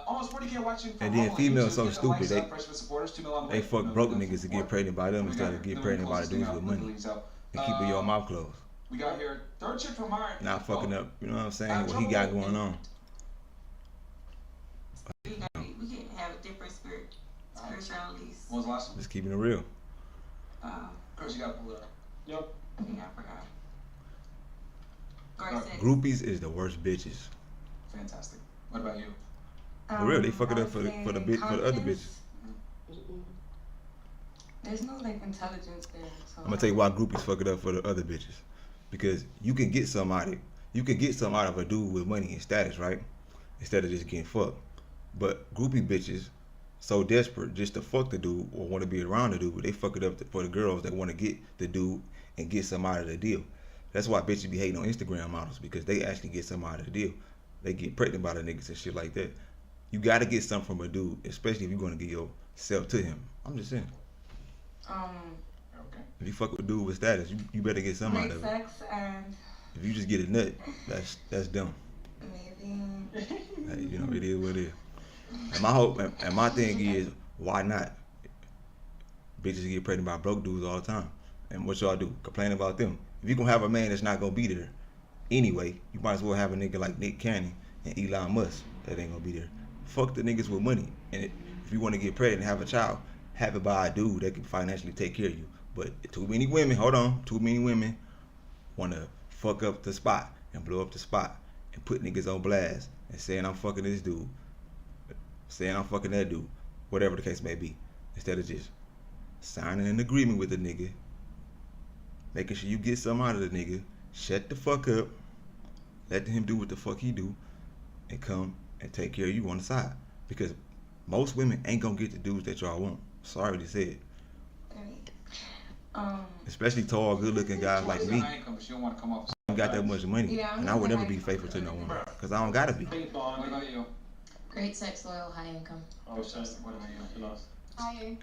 Almost 40K watching. And then females so stupid, they fuck broke niggas to get pregnant by them instead of get pregnant by the dudes with money. And keeping your mouth closed. We got here, third chick from Myron. Not fucking up, you know what I'm saying, what he got going on. We can have different spiritualities. What was the last one? Just keeping it real. Chris, you gotta pull it up. Yep. Yeah, I forgot. Grace Groupies is the worst bitches. Fantastic. What about you? For real, they fuck it up for the other bitches. There's no like intelligence there. So I'm gonna tell you why groupies fuck it up for the other bitches. Because you can get something out of a dude with money and status, right? Instead of just getting fucked. But groupie bitches, so desperate just to fuck the dude or want to be around the dude, they fuck it up for the girls that want to get the dude and get some out of the deal. That's why bitches be hating on Instagram models, because they actually get some out of the deal. They get pregnant by the niggas and shit like that. You gotta get something from a dude, especially if you're gonna give yourself to him. I'm just saying. Okay. If you fuck with a dude with status, you better get something out of it. sex and If you just get a nut, that's dumb. maybe. Hey, you know, it is what it is. And my thing is, why not? Bitches get pregnant by broke dudes all the time. And what y'all do? Complain about them. If you gonna have a man that's not gonna be there anyway, you might as well have a nigga like Nick Cannon and Elon Musk that ain't gonna be there. Fuck the niggas with money. And if you want to get pregnant and have a child, have it by a dude that can financially take care of you. But too many women want to fuck up the spot and blow up the spot and put niggas on blast and saying I'm fucking this dude, saying I'm fucking that dude, whatever the case may be, instead of just signing an agreement with the nigga, making sure you get something out of the nigga, shut the fuck up, let him do what the fuck he do, and come and take care of you on the side. Because most women ain't gonna get the dudes that y'all want. Sorry to say it. Especially tall, good-looking guys like me. I don't got that much money, and I would never be faithful to no woman, because I don't gotta be. What about you? Great sex, loyal, high income. Oh, Justin, what about you? Higher.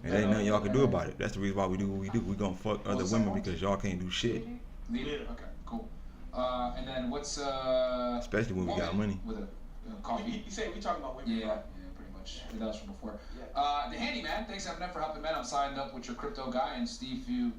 And ain't nothing y'all can do about it. That's the reason why we do what we do. We gonna fuck other women because y'all can't do shit. Leader? Okay, cool. And then what's Especially when we got money. With a coffee. You say we talking about women? Yeah, pretty much. That was from before. The handyman, thanks Eminem for helping men. I'm signed up with your crypto guy and Steve Few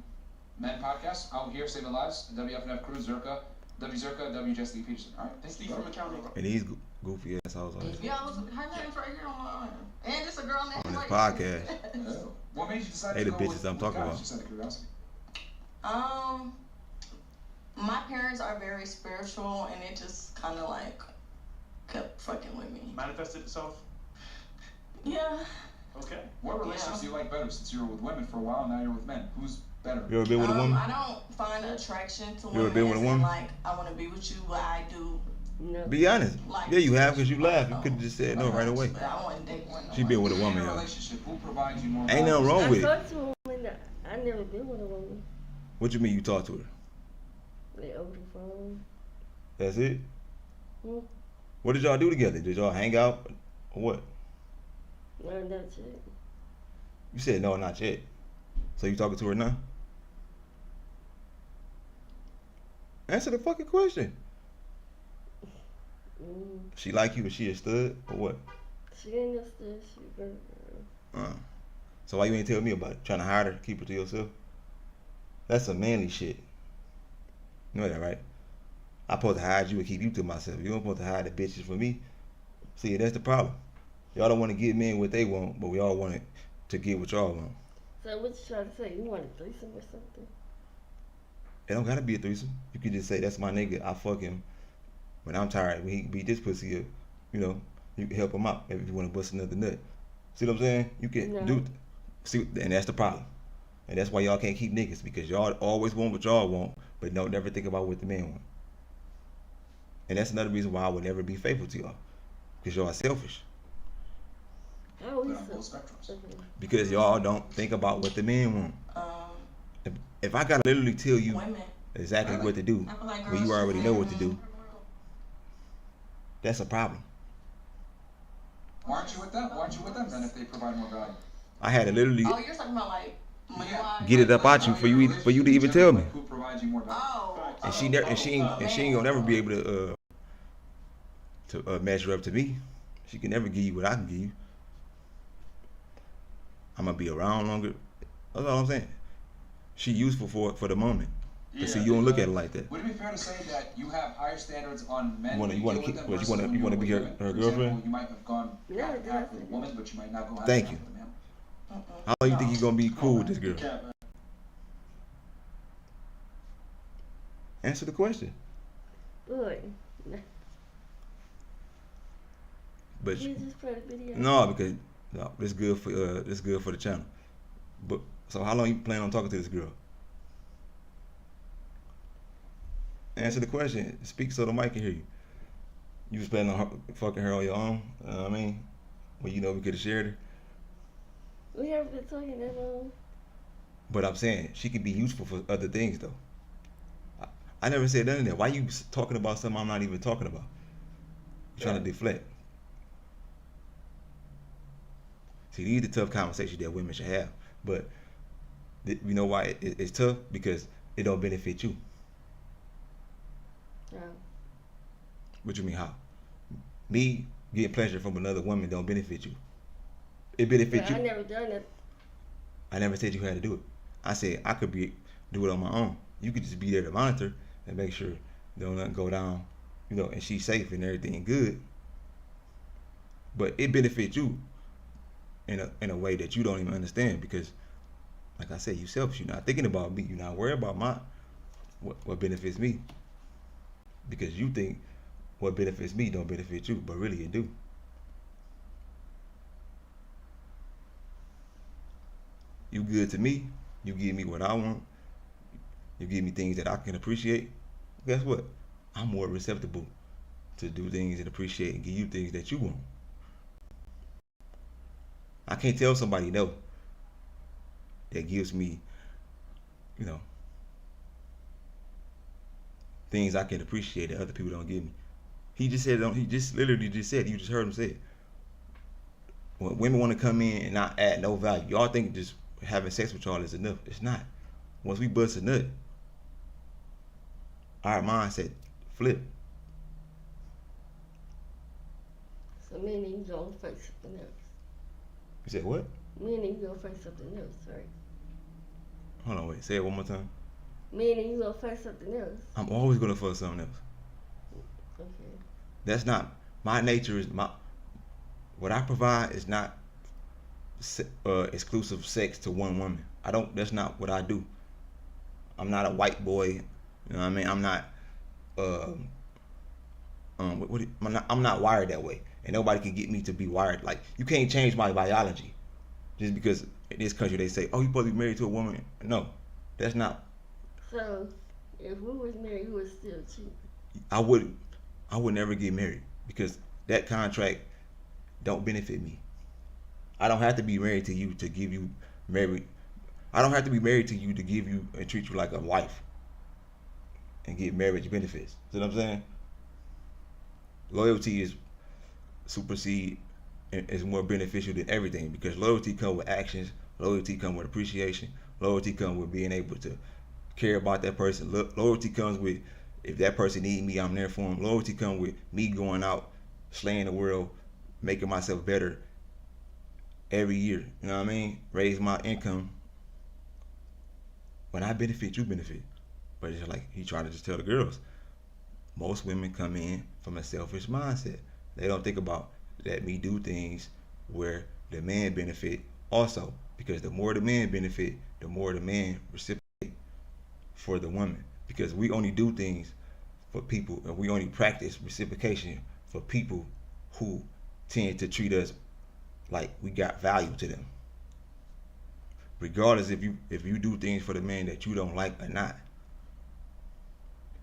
Men podcast. Out here saving lives. WFNF Crew, Zerka, W Zerka, W Jesse Peterson. All right, thanks Steve from accounting. And these goofy assholes on Yeah, her name's right here on my arm. And it's a girl named this right podcast. What made you decide They to the go bitches with I'm talking about. Just out of curiosity. My parents are very spiritual, and it just kind of like kept fucking with me. Manifested itself? Yeah. Okay. What relationships do you like better, since you were with women for a while and now you're with men? Who's better? You ever been with a woman? I don't find attraction to You women. ever been with a as in, woman? like, I want to be with you, but I do. No. Be honest. Like, Yeah, you have, because you laugh. You could have just said no right away. But I want to date one. She been with a woman, In a y'all. relationship, who provides you more Ain't nothing wrong with it. I talked to a woman that I never been with a woman. What you mean you talked to her? Like over the phone. That's it? Hmm? What did y'all do together? Did y'all hang out or what? No, that's it. You said no, not yet. So you talking to her now? Answer the fucking question. She like you and she a stud or what? She ain't a stud, she a good girl. So why you ain't tell me about it? Trying to hide her, keep her to yourself? That's some manly shit. You know that, right? I'm supposed to hide you and keep you to myself. You don't supposed to hide the bitches from me. See, that's the problem. Y'all don't want to give men what they want, but we all want it to get what y'all want. So what you trying to say? You want a threesome or something? It don't gotta be a threesome. You can just say, that's my nigga, I fuck him. When I'm tired, when he beat this pussy up, you know, you can help him out. Maybe if you want to bust another nut. See what I'm saying? You can do. See, and that's the problem. And that's why y'all can't keep niggas, because y'all always want what y'all want, but don't never think about what the man want. And that's another reason why I would never be faithful to y'all, because y'all are selfish. How we Because y'all don't think about what the men want. If I gotta literally tell you exactly what to do, when you already know what to do, that's a problem. Why aren't you with them? Why aren't you with them then if they provide more value? I had to literally Oh, you're talking about like money-wise? get it up out you for you to even tell me. Who provides you more value? Oh. And she ain't gonna never be able to measure up to me. She can never give you what I can give you. I'm gonna be around longer. That's all I'm saying. She useful for the moment. But see, you don't look at it like that. Would it be fair to say that you have higher standards on men? You want to be her girlfriend? You might have gone half with a woman, but you might not go half Thank you. with a man. How long you think you're gonna be cool with this girl? Answer the question. Boy. But You just play the video. no, because no, it's good for the channel. But so how long you plan on talking to this girl? Answer the question. Speak so the mic can hear you. You was planning on fucking her on your own? You know what I mean? When you know we could have shared her. We haven't been talking that long. But I'm saying she could be useful for other things though. I never said none of that. Why you talking about something I'm not even talking about? You're trying to deflect. See, these are the tough conversations that women should have. But you know why it's tough? Because it don't benefit you. No. What you mean how? Me getting pleasure from another woman don't benefit you. It benefits you. I never done it. I never said you had to do it. I said I could do it on my own. You could just be there to monitor and make sure don't nothing go down, you know, and she's safe and everything good. But it benefits you in a way that you don't even understand because, like I said, you selfish. You're not thinking about me. You're not worried about what benefits me. Because you think what benefits me don't benefit you, but really it do. You good to me. You give me what I want. You give me things that I can appreciate. Guess what? I'm more receptible to do things and appreciate and give you things that you want. I can't tell somebody no that gives me, you know, things I can appreciate that other people don't give me. He just said, he just literally just said, you just heard him say it. When women want to come in and not add no value, y'all think just having sex with y'all is enough. It's not. Once we bust a nut, our mindset flip. So meaning you gonna face something else. You said what? Meaning you gonna face something else, right? Hold on, wait. Say it one more time. Meaning you gonna face something else. I'm always gonna fuck something else. Okay. That's not my nature. Is my what I provide is not exclusive sex to one woman. I don't. That's not what I do. I'm not a white boy. You know what I mean? I'm not. I'm not wired that way, and nobody can get me to be wired. Like you can't change my biology, just because in this country they say, "Oh, you supposed to be married to a woman." No, that's not. So, if we was married, you would still cheat. I would never get married because that contract don't benefit me. I don't have to be married to you to give you married. I don't have to be married to you to give you and treat you like a wife and get marriage benefits. See what I'm saying? Loyalty is supersede and is more beneficial than everything because loyalty comes with actions, loyalty comes with appreciation, loyalty comes with being able to care about that person. Loyalty comes with if that person needs me, I'm there for them. Loyalty comes with me going out, slaying the world, making myself better every year. You know what I mean? Raise my income. When I benefit, you benefit. But it's like he trying to just tell the girls. Most women come in from a selfish mindset. They don't think about let me do things where the man benefit also. Because the more the man benefit, the more the man reciprocate for the woman. Because we only do things for people, and we only practice reciprocation for people who tend to treat us like we got value to them. Regardless if you do things for the man that you don't like or not.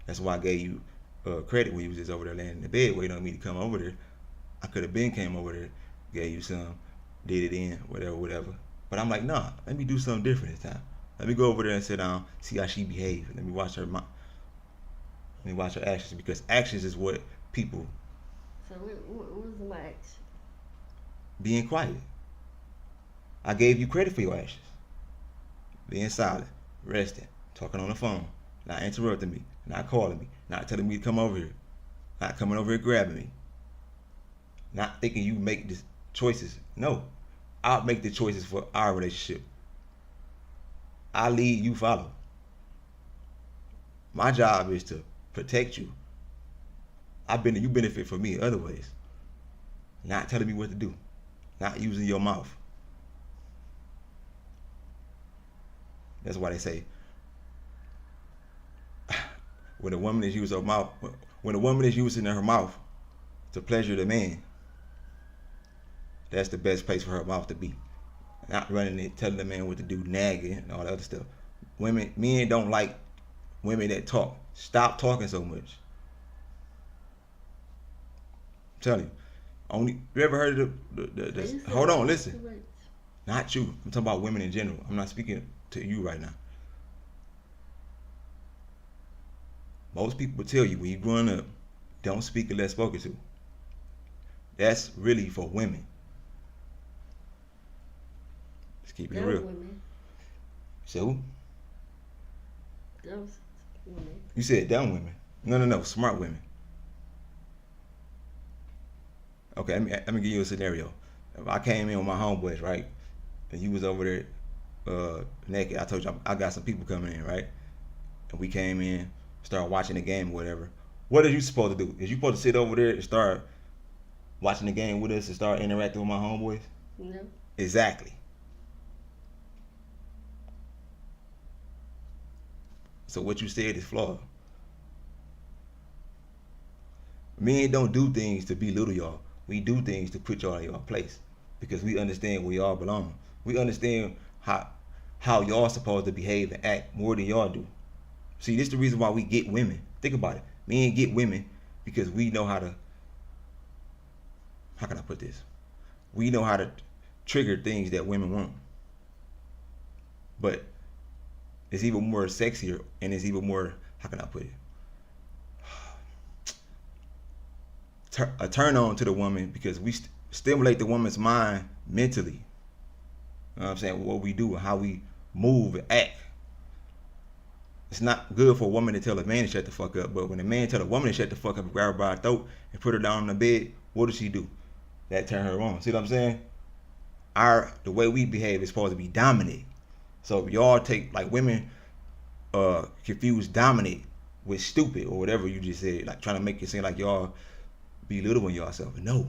That's why I gave you credit when you was just over there laying in the bed waiting on me to come over there. I could have been came over there, gave you some, did it in, whatever. But I'm like, nah, let me do something different this time. Let me go over there and sit down, see how she behaves. Let me watch her actions because actions is what people. So what was my action? Being quiet. I gave you credit for your actions. Being silent, resting, talking on the phone, not interrupting me, not calling me, not telling me to come over here, not coming over here grabbing me, not thinking you make the choices. No, I'll make the choices for our relationship. I lead, you follow. My job is to protect you. You benefit from me in other ways. Not telling me what to do, not using your mouth. That's why they say when a woman is using her mouth, when a woman is using her mouth to pleasure the man, that's the best place for her mouth to be. Not running it, telling the man what to do, nagging and all that other stuff. Men don't like women that talk. Stop talking so much. I'm telling you. You ever heard of the hold on, listen. Not you. I'm talking about women in general. I'm not speaking to you right now. Most people tell you when you're growing up, don't speak unless spoken to. That's really for women. Let's keep it real. Women. So? Those women. You said dumb women. No, smart women. Okay, let me give you a scenario. If I came in with my homeboys, right, and you was over there naked, I told you I got some people coming in, right, and we came in, started watching the game or whatever. What are you supposed to do? Is you supposed to sit over there and start watching the game with us and start interacting with my homeboys? No. Exactly. So what you said is flawed. Men don't do things to belittle y'all. We do things to put y'all in your place because we understand where y'all belong. We understand how y'all supposed to behave and act more than y'all do. See, this is the reason why we get women. Think about it. Men get women because we know how can I put this? We know how to trigger things that women want. But it's even more sexier and it's even more, how can I put it? A turn on to the woman because we stimulate the woman's mind mentally. You know what I'm saying? What we do and how we move and act. It's not good for a woman to tell a man to shut the fuck up, but when a man tell a woman to shut the fuck up and grab her by her throat and put her down on the bed, what does she do? That turn her on. See what I'm saying? The way we behave is supposed to be dominant. So y'all take, like, women confuse dominate with stupid or whatever you just said, like trying to make it seem like y'all belittling yourself. No.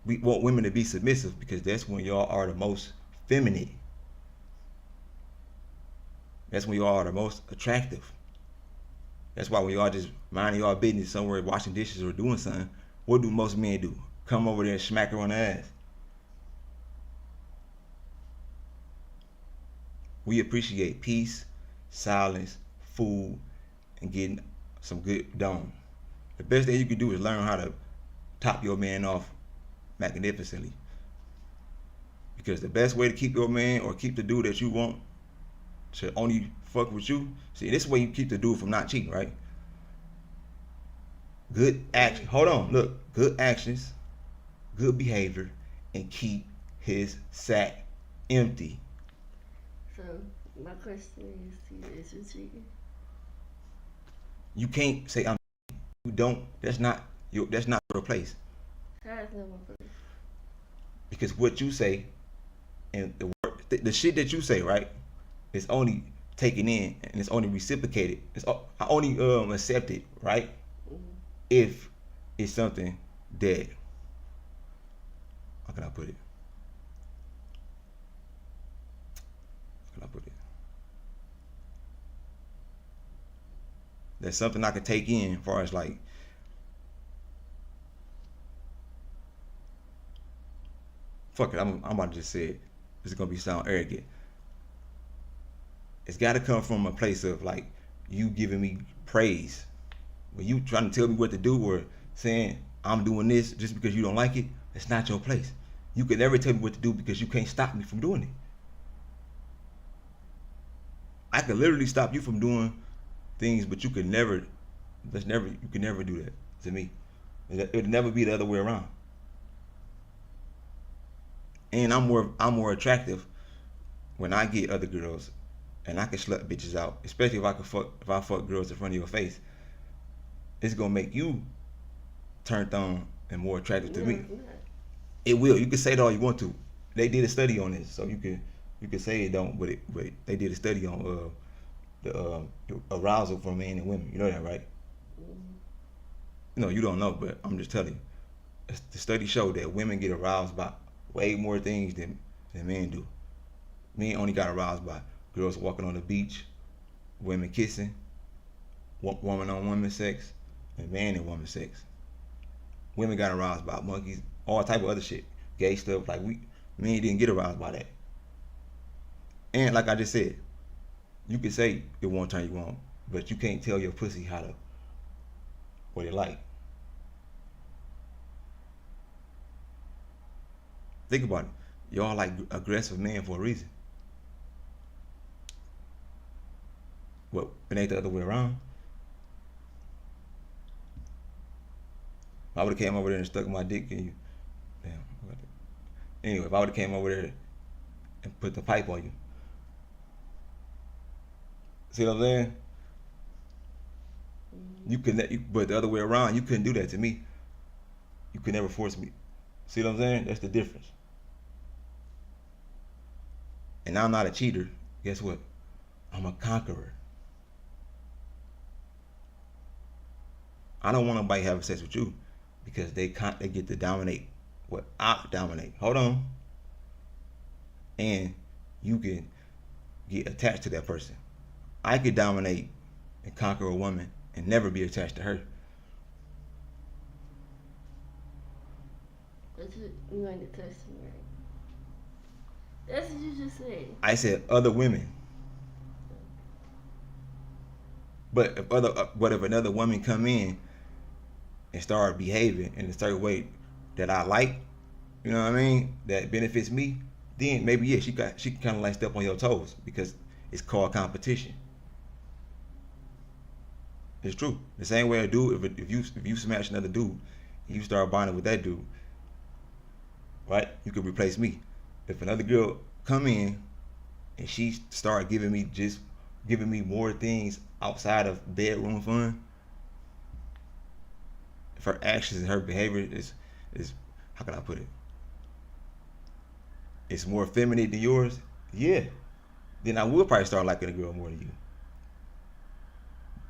We want women to be submissive because that's when y'all are the most feminine. That's when y'all are the most attractive. That's why when y'all just minding y'all business somewhere, washing dishes or doing something, what do most men do? Come over there and smack her on the ass. We appreciate peace, silence, food, and getting some good dome. The best thing you can do is learn how to top your man off magnificently. Because the best way to keep your man or keep the dude that you want to only fuck with you, see, this is where you keep the dude from not cheating, right? Good action. Hold on, look. Good actions, good behavior, and keep his sack empty. So my question is you cheating? You can't say I'm. You don't. That's not your place. How is that my place? Because what you say and the shit that you say, right, is only taken in and it's only reciprocated. It's only accepted, right, if it's something that, how can I put it? That's something I could take in as far as like, fuck it, I'm about to just say it. This is gonna sound arrogant. It's gotta come from a place of like you giving me praise. When you trying to tell me what to do or saying I'm doing this just because you don't like it, it's not your place. You can never tell me what to do because you can't stop me from doing it. I could literally stop you from doing things, but you can never do that to me. It'll never be the other way around. And I'm more attractive when I get other girls and I can slut bitches out, especially if I fuck girls in front of your face. It's gonna make you turned on and more attractive to me. It will. You can say it all you want to. They did a study on this, so you can say it don't, but they did a study on the arousal for men and women. You know that, right? No, you don't know, but I'm just telling you. The study showed that women get aroused by way more things than men do. Men only got aroused by girls walking on the beach, women kissing, woman on woman sex and man and woman sex. Women got aroused by monkeys, all type of other shit, gay stuff. Like men didn't get aroused by that. And like I just said, you can say it won't turn you on, but you can't tell your pussy what it like. Think about it. Y'all like aggressive men for a reason. What? It ain't the other way around. If I would have came over there and stuck my dick in you, damn. Anyway, if I would have came over there and put the pipe on you, see what I'm saying? You couldn't, but the other way around, you couldn't do that to me. You could never force me. See what I'm saying? That's the difference. And I'm not a cheater. Guess what? I'm a conqueror. I don't want nobody having sex with you because they get to dominate what I dominate. Hold on. And you can get attached to that person. I could dominate and conquer a woman and never be attached to her. That's what you going to text me, right? That's what you just said. I said other women. But if another woman come in and start behaving in a certain way that I like, you know what I mean, that benefits me, then maybe yeah, she can kind of like step on your toes because it's called competition. It's true. The same way a dude, if you smash another dude, and you start bonding with that dude, right? You could replace me. If another girl come in and she start giving me more things outside of bedroom fun, if her actions and her behavior is how can I put it? It's more feminine than yours, yeah. Then I will probably start liking a girl more than you.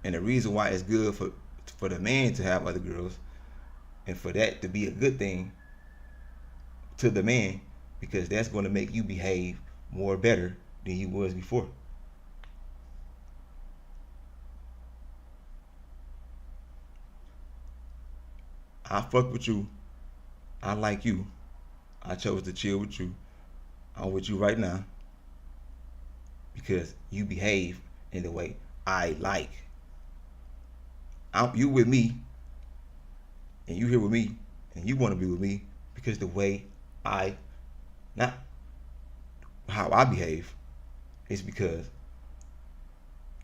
And the reason why it's good for the man to have other girls and for that to be a good thing to the man, because that's going to make you behave more better than you was before. I fuck with you. I like you. I chose to chill with you. I'm with you right now because you behave in the way I like. You with me, and you here with me, and you want to be with me because the way not how I behave, is because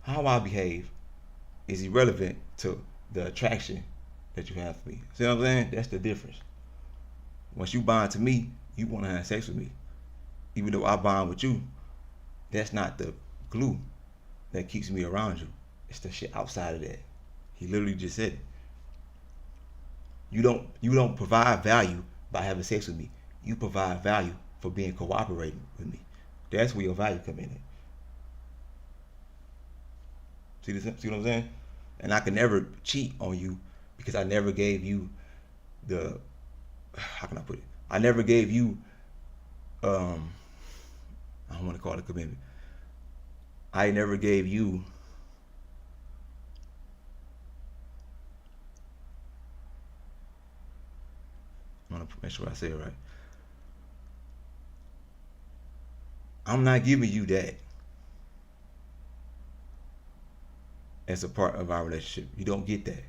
how I behave is irrelevant to the attraction that you have for me. See what I'm saying? That's the difference. Once you bond to me, you want to have sex with me. Even though I bond with you, that's not the glue that keeps me around you. It's the shit outside of that. He literally just said it. You don't provide value by having sex with me. You provide value for being cooperating with me. That's where your value come in. See what I'm saying? And I can never cheat on you because I never gave you how can I put it? I never gave you I don't want to call it commitment. I never gave you I want to make sure I say it right. I'm not giving you that as a part of our relationship. You don't get that.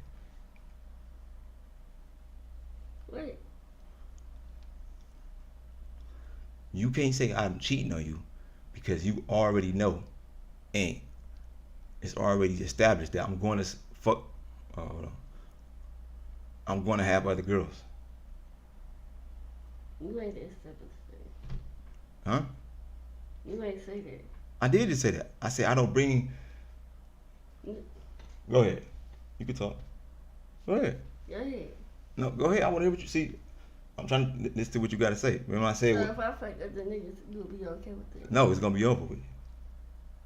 Wait. You can't say I'm cheating on you because you already know and it's already established that I'm going to fuck. Oh, hold on. I'm going to have other girls. You ain't established that. Huh? You ain't say that. I did just say that. I said I don't bring. Go ahead. You can talk. Go ahead. Go ahead. No, go ahead. I want to hear what you see. I'm trying to listen to what you got to say. Remember I said So what? if I fuck up the niggas, you'll be okay with it? No, it's gonna be over with.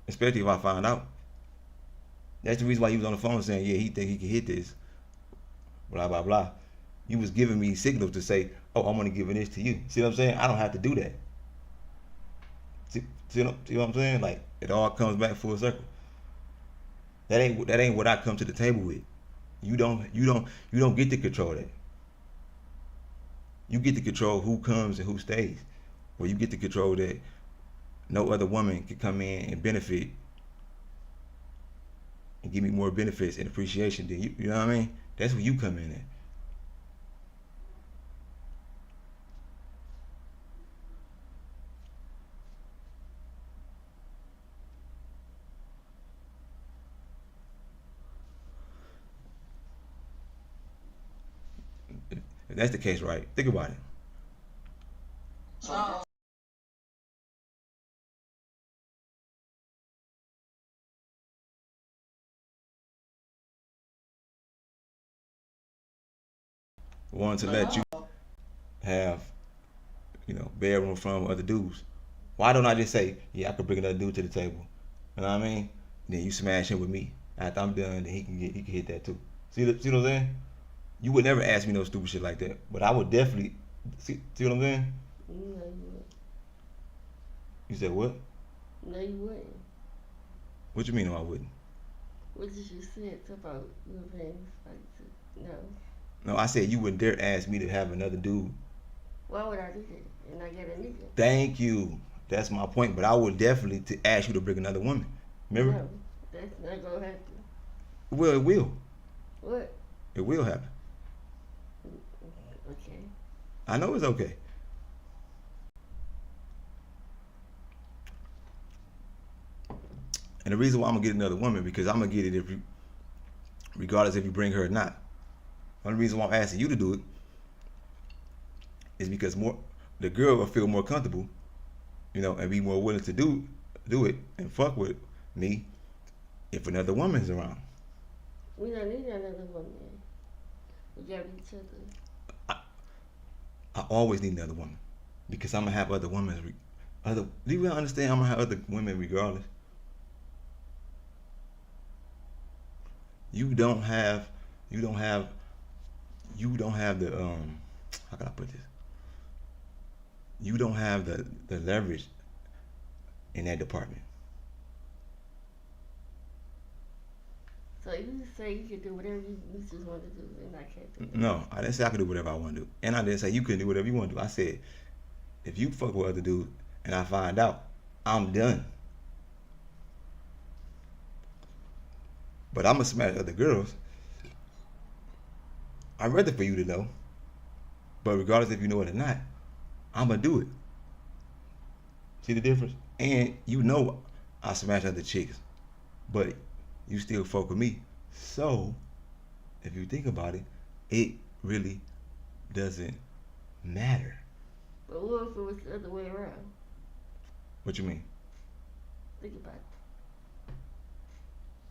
Especially if I find out. That's the reason why he was on the phone saying, yeah, he think he can hit this. Blah blah blah. You was giving me signals to say, oh, I'm gonna give this to you. See what I'm saying? I don't have to do that. See what I'm saying? Like it all comes back full circle. That ain't what I come to the table with. You don't get to control that. You get to control who comes and who stays. Or you get to control that no other woman can come in and benefit and give me more benefits and appreciation than you. You know what I mean? That's where you come in at. If that's the case, right? Think about it. Want to let you have, bedroom from other dudes. Why don't I just say, yeah, I could bring another dude to the table? You know what I mean? Then you smash him with me. After I'm done, then he can hit that too. See what I'm saying? You would never ask me no stupid shit like that, but I would definitely. See what I'm saying? No, you wouldn't. You said what? No, you wouldn't. What you mean? No, I wouldn't. What did you say about your friends? No. No, I said you wouldn't dare ask me to have another dude. Why would I do that? And I get a nigga. Thank you. That's my point. But I would definitely ask you to bring another woman. Remember? No, that's not gonna happen. Well, it will. What? It will happen. Okay. I know it's okay. And the reason why I'm gonna get another woman, because I'm gonna get it regardless if you bring her or not. One reason why I'm asking you to do it is because the girl will feel more comfortable, and be more willing to do it and fuck with me if another woman's around. We don't need another woman. We got each other. I always need another woman because I'm gonna have other women. Do you really understand? I'm gonna have other women regardless. You don't have the how can I put this? You don't have the leverage in that department. So you just say you can do whatever you just want to do, and I can't do it. No, I didn't say I could do whatever I want to do, and I didn't say you couldn't do whatever you want to do. I said if you fuck with other dudes and I find out, I'm done. But I'm gonna smash other girls. I'd rather for you to know. But regardless if you know it or not, I'm gonna do it. See the difference? And I smash other chicks, but you still fuck with me. So, if you think about it, it really doesn't matter. But what if it was the other way around? What you mean? Think about it.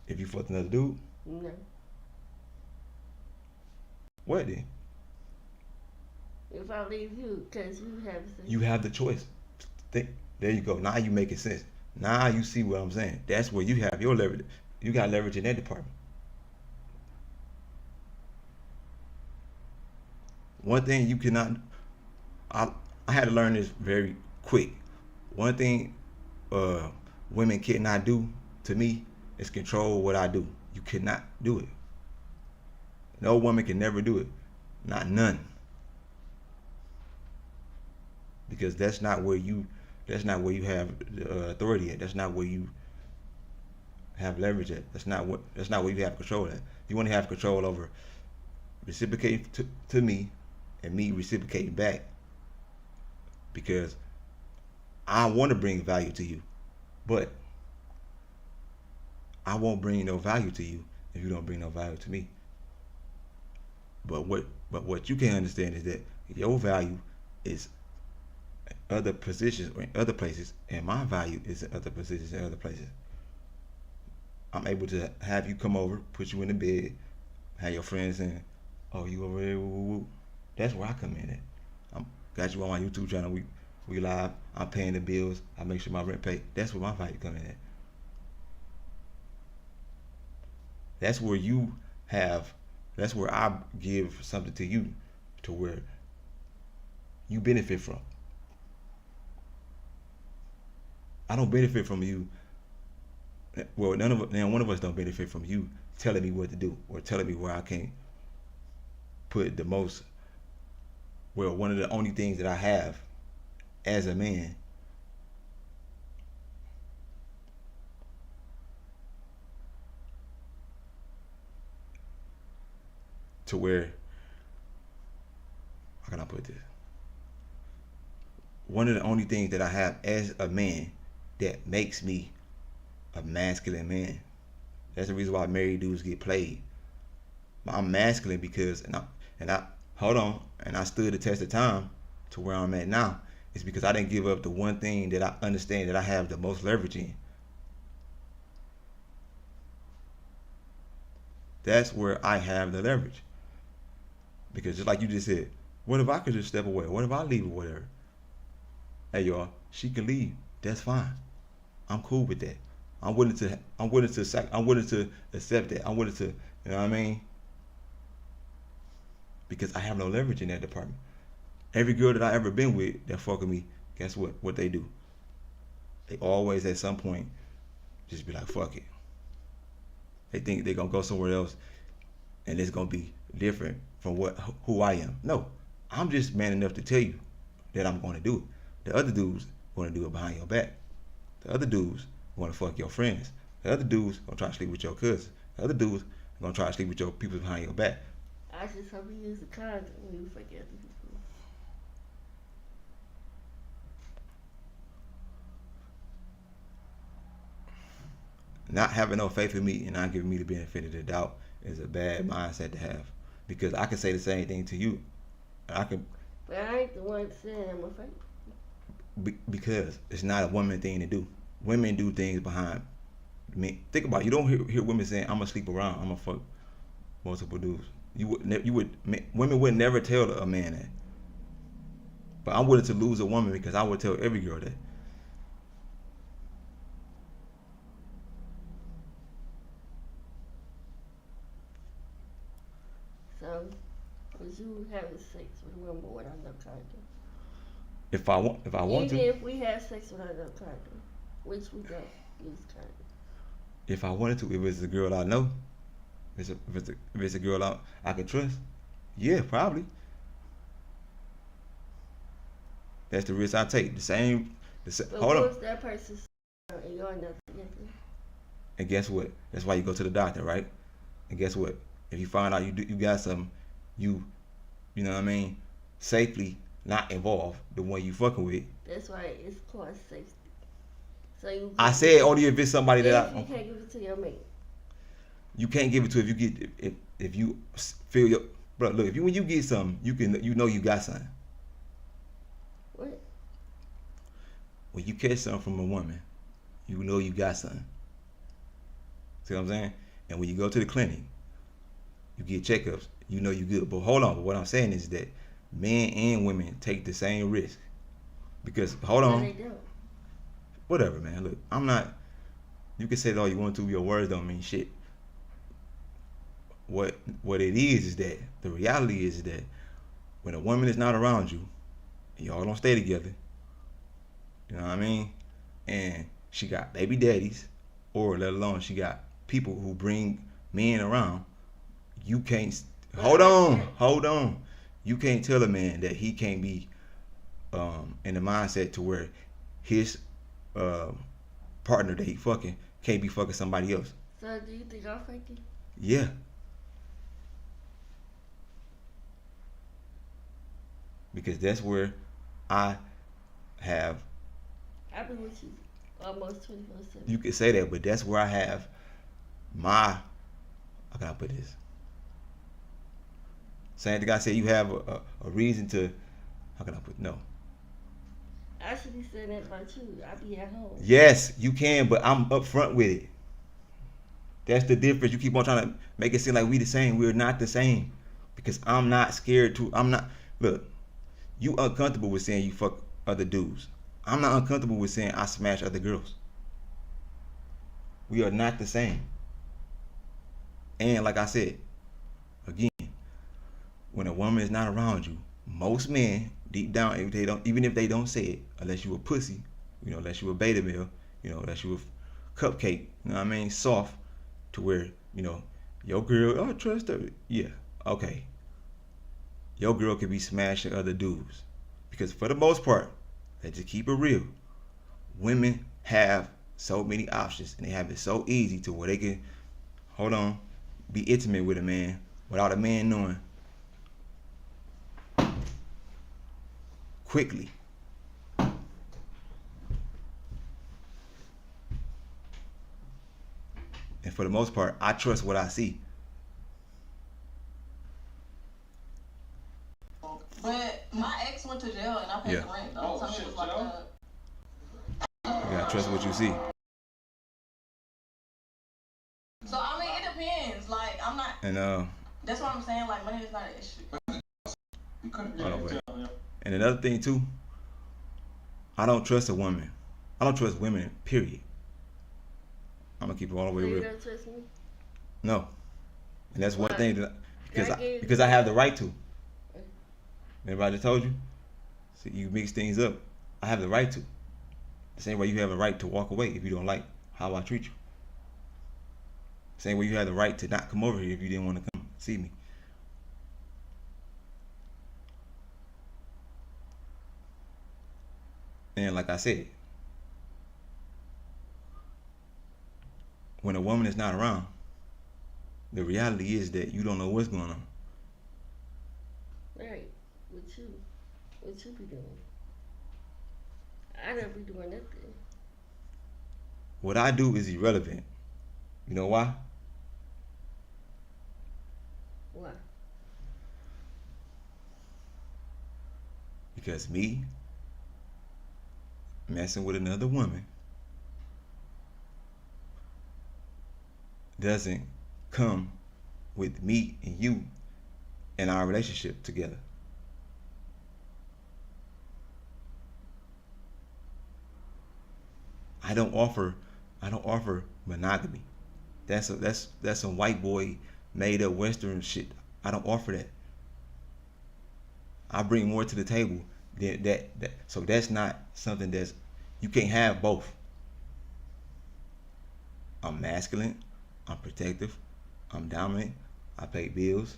If you fucked another dude? No. What then? If I leave you, because you have sex. You have the choice. There you go. Now you making sense. Now you see what I'm saying. That's where you have your leverage. You got leverage in that department. One thing you cannot, I had to learn this very quick. One thing women cannot do to me is control what I do. You cannot do it. No woman can never do it. Not none. Because that's not where you have the authority at. That's not where you have leverage at. That's not where you have control at. You want to have control over reciprocating to me and me reciprocating back, because I want to bring value to you, but I won't bring no value to you if you don't bring no value to me. But what you can't understand is that your value is other positions or in other places, and my value is in other positions and other places. I'm able to have you come over, put you in the bed, have your friends in. Oh, you over there? Woo, woo, woo. That's where I come in at. Got you on my YouTube channel. We live. I'm paying the bills. I make sure my rent paid. That's where my value come in at. That's where you have. That's where I give something to you, to where you benefit from. I don't benefit from you well, one of us don't benefit from you telling me what to do or telling me where I can't put the most. Well, one of the only things that I have as a man to where, how can I put this? One of the only things that I have as a man that makes me a masculine man. That's the reason why married dudes get played. I'm masculine because, and I hold on, and I stood the test of time to where I'm at now. It's because I didn't give up the one thing that I understand that I have the most leverage in. That's where I have the leverage. Because just like you just said, what if I could just step away? What if I leave or whatever? Hey y'all, she can leave. That's fine. I'm cool with that. I'm willing to accept that. I'm willing to, you know what I mean? Because I have no leverage in that department. Every girl that I ever been with that fuck with me, guess what? What they do? They always at some point just be like, fuck it. They think they're gonna go somewhere else and it's gonna be different from who I am. No, I'm just man enough to tell you that I'm gonna do it. The other dudes gonna do it behind your back. The other dudes gonna fuck your friends. The other dudes gonna try to sleep with your cousins. The other dudes gonna try to sleep with your people behind your back. I just hope you use the condom when you forget the people. Not having no faith in me and not giving me the benefit of the doubt is a bad mindset to have. Because I can say the same thing to you. I can. But I ain't the one saying I'm a fake. Because it's not a woman thing to do. Women do things behind men. Think about it. You don't hear women saying, "I'm gonna sleep around. I'm gonna fuck multiple dudes." Women would never tell a man that. But I'm willing to lose a woman because I would tell every girl that. So, was you having sex with a woman without no condom? If I want Even to. if we had sex without no condom, which we don't use condom. If I wanted to, if it's a girl I know, if it's a girl I can trust, yeah, probably. That's the risk I take. But hold on. If that person's and you're not together? And guess what? That's why you go to the doctor, right? And guess what? If you find out you got something, you know what I mean, safely not involve the one you fucking with. That's why it's called safety. So I said only if it's somebody that you can't give it to your mate. You can't give it to if you feel your bro. Look, when you get something, you know you got something. What? When you catch something from a woman, you know you got something. See what I'm saying? And when you go to the clinic, you get checkups, you know you good. But hold on, but what I'm saying is that men and women take the same risk. Because hold on. They do. Whatever, man. Look, I'm not. You can say it all you want to. Your words don't mean shit. What it is that the reality is that when a woman is not around you, and y'all don't stay together, you know what I mean? And she got baby daddies, or let alone she got people who bring men around. You can't. Hold on. You can't tell a man that he can't be in the mindset to where his partner that he fucking can't be fucking somebody else. So do you think I'm faking? Yeah. Because that's where I have. I've been with you almost 24/7. You could say that, but that's where I have my. How can I put this? Same thing I said. You have a reason to. How can I put no? I should be saying that about you. I be at home. Yes, you can, but I'm upfront with it. That's the difference. You keep on trying to make it seem like we the same. We're not the same. Because I'm not scared to. I'm not. Look, you uncomfortable with saying you fuck other dudes. I'm not uncomfortable with saying I smash other girls. We are not the same. And like I said, again, when a woman is not around you, most men deep down, even if they don't say it, unless you a pussy, unless you a beta male, unless you a cupcake, you know what I mean, soft, to where, your girl, oh, trust her. Yeah, okay. Your girl could be smashing other dudes. Because for the most part, let's just keep it real, women have so many options and they have it so easy to where they can, be intimate with a man without a man knowing quickly. And for the most part, I trust what I see. But my ex went to jail and I paid the rent. The whole time he was locked up. You gotta trust what you see. So I mean, it depends. Like I'm not. And that's what I'm saying. Like money is not an issue. And another thing too, I don't trust a woman. I don't trust women. Period. I'm gonna keep it all the way real. You don't trust me? No, and that's one thing that because I have the right to. Remember I just told you? So you mix things up. I have the right to. The same way you have the right to walk away if you don't like how I treat you. Same way you have the right to not come over here if you didn't want to come see me. And like I said, when a woman is not around, the reality is that you don't know what's going on. Right. What you be doing? I don't be doing nothing. What I do is irrelevant. You know why? Why? Because me messing with another woman doesn't come with me and you and our relationship together. I don't offer monogamy. That's some white boy made up Western shit. I don't offer that. I bring more to the table than that. So that's not something you can't have both. I'm masculine, I'm protective, I'm dominant, I pay bills,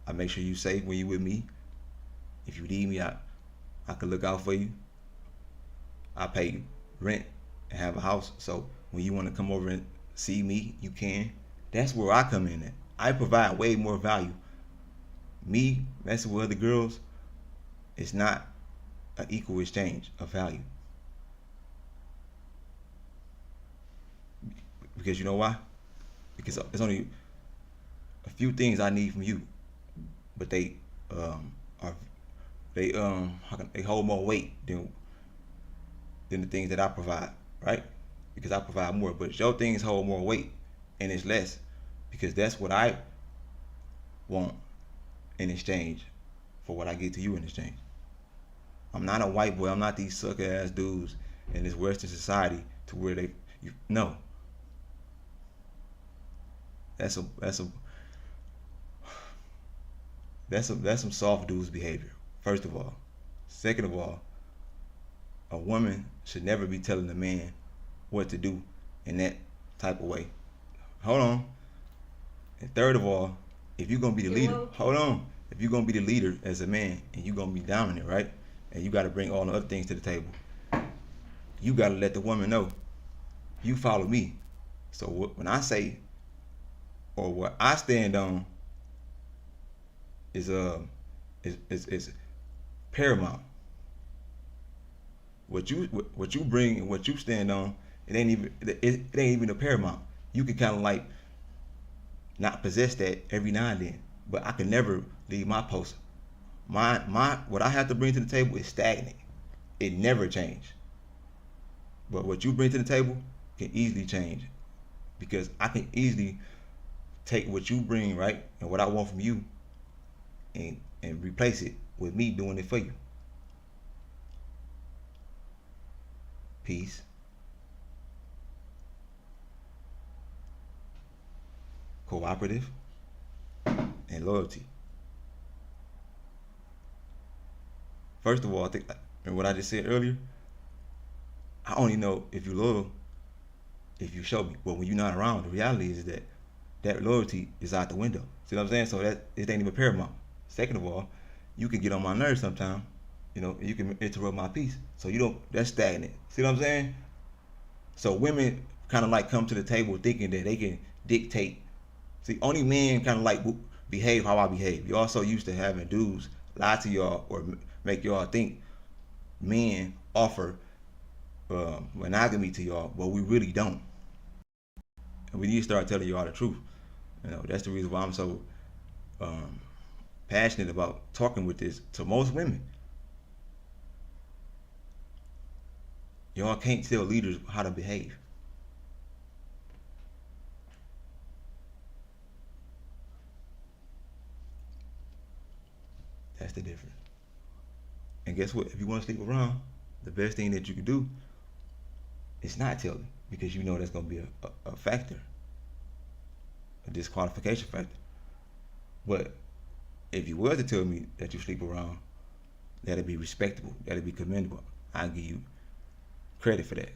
I make sure you safe when you with me. If you need me, I can look out for you. I pay rent and have a house, so when you want to come over and see me, you can. That's where I come in at. I provide way more value. Me messing with other girls is not an equal exchange of value. Because you know why? Because there's only a few things I need from you, but they hold more weight than the things that I provide, right? Because I provide more, but your things hold more weight and it's less because that's what I want in exchange for what I get to you in exchange. I'm not a white boy. I'm not these sucker ass dudes in this Western society to where no. That's some soft dudes behavior, first of all. Second of all, a woman should never be telling a man what to do in that type of way. Hold on. And third of all, if you're gonna be the leader, if you're gonna be the leader as a man and you're gonna be dominant, right? And you gotta bring all the other things to the table, you gotta let the woman know you follow me. So when I say, or what I stand on is paramount. What you bring and what you stand on, it ain't even a paramount. You can kind of like not possess that every now and then, but I can never leave my post. What I have to bring to the table is stagnant. It never change. But what you bring to the table can easily change, because I can easily take what you bring, right, and what I want from you, and replace it with me doing it for you. Peace. Cooperative. And loyalty. First of all, I think, and what I just said earlier, I only know if you're loyal if you show me. But when you're not around, the reality is that loyalty is out the window. See what I'm saying? So that it ain't even paramount. Second of all, you can get on my nerves sometimes. You know, you can interrupt my peace. So you don't. That's stagnant. See what I'm saying? So women kind of like come to the table thinking that they can dictate. See, only men kind of like behave how I behave. Y'all so used to having dudes lie to y'all or make y'all think men offer monogamy to y'all, but we really don't. And we need to start telling y'all the truth. You know, that's the reason why I'm so passionate about talking with this to most women. Y'all can't tell leaders how to behave. That's the difference. And guess what? If you want to sleep around, the best thing that you can do is not tell them, because you know that's going to be a factor, a disqualification factor. But if you were to tell me that you sleep around, that'd be respectable, that'd be commendable. I'll give you credit for that.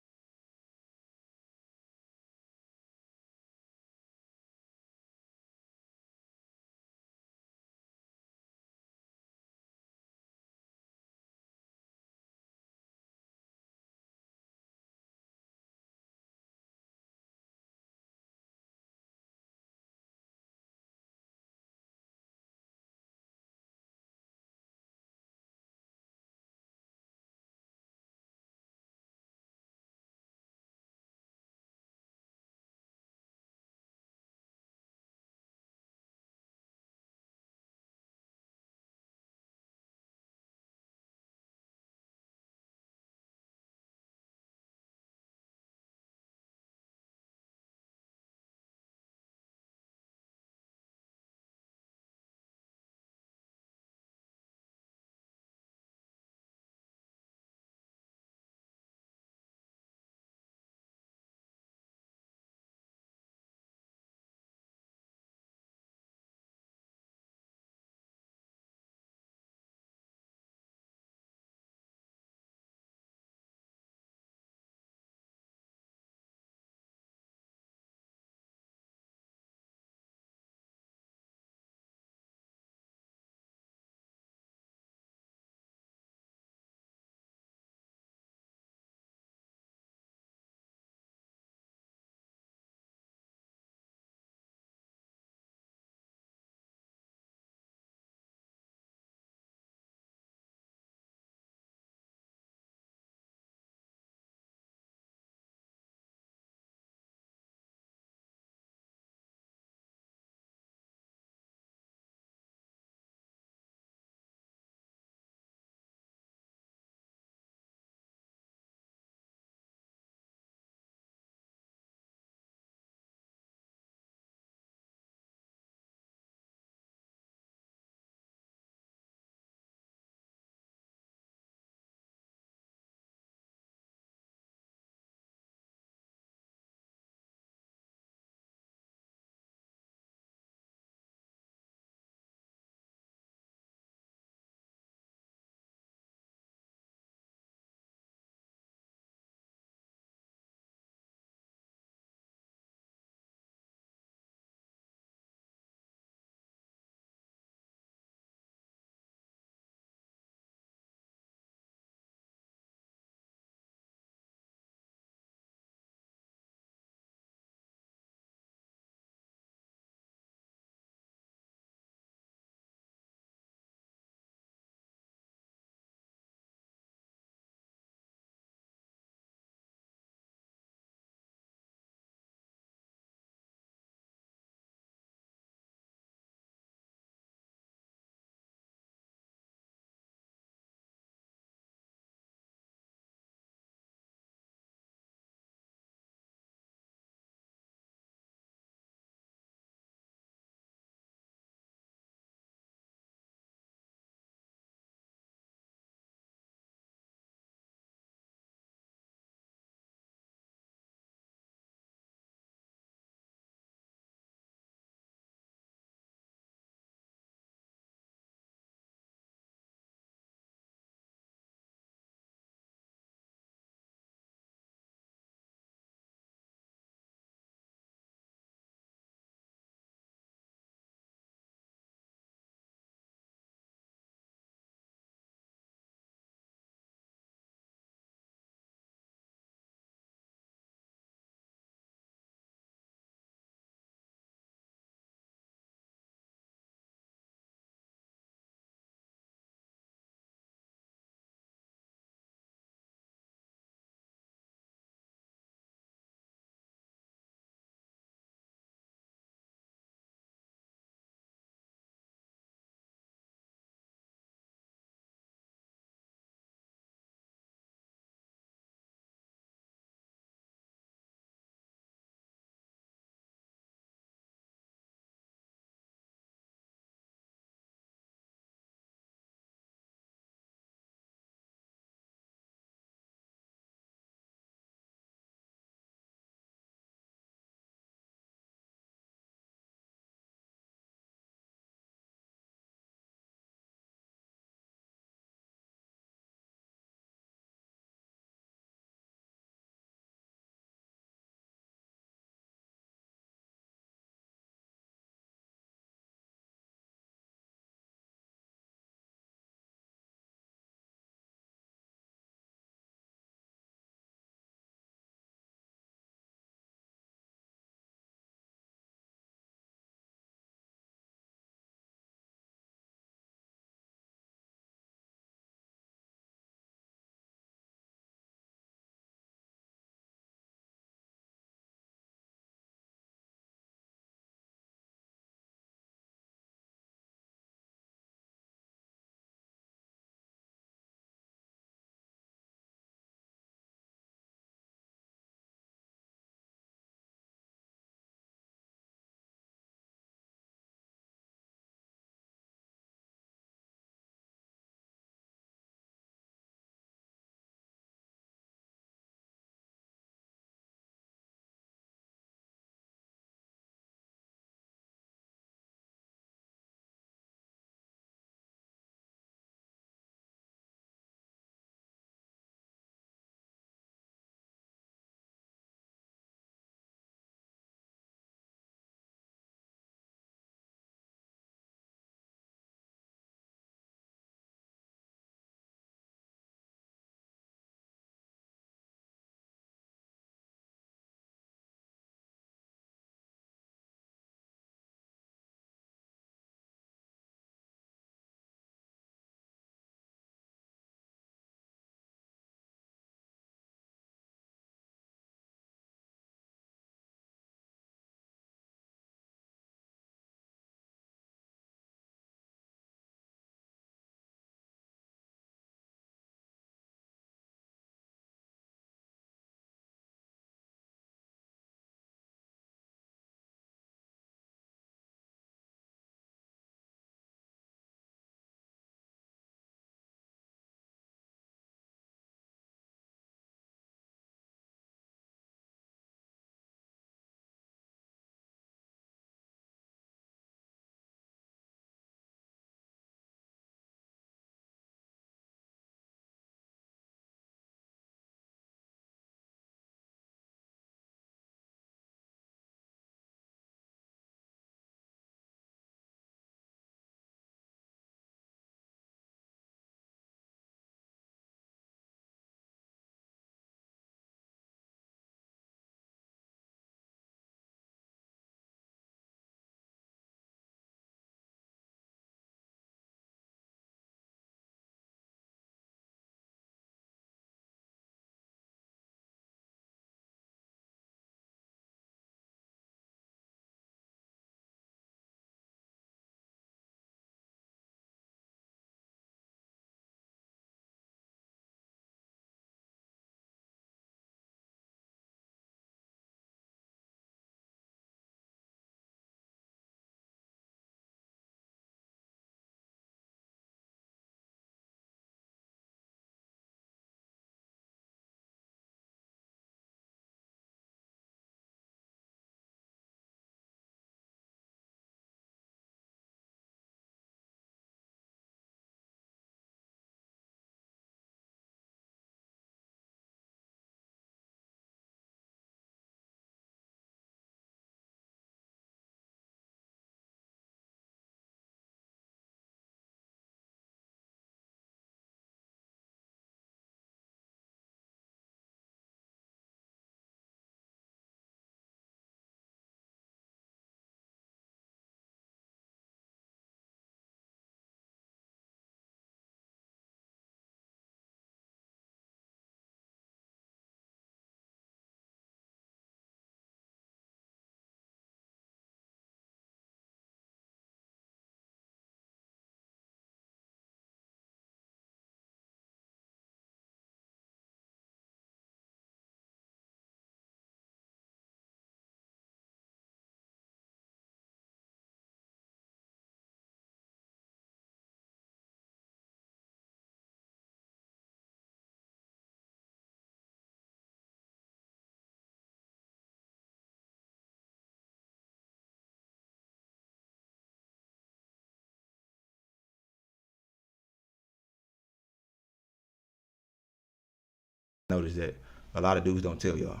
noticed that a lot of dudes don't tell y'all.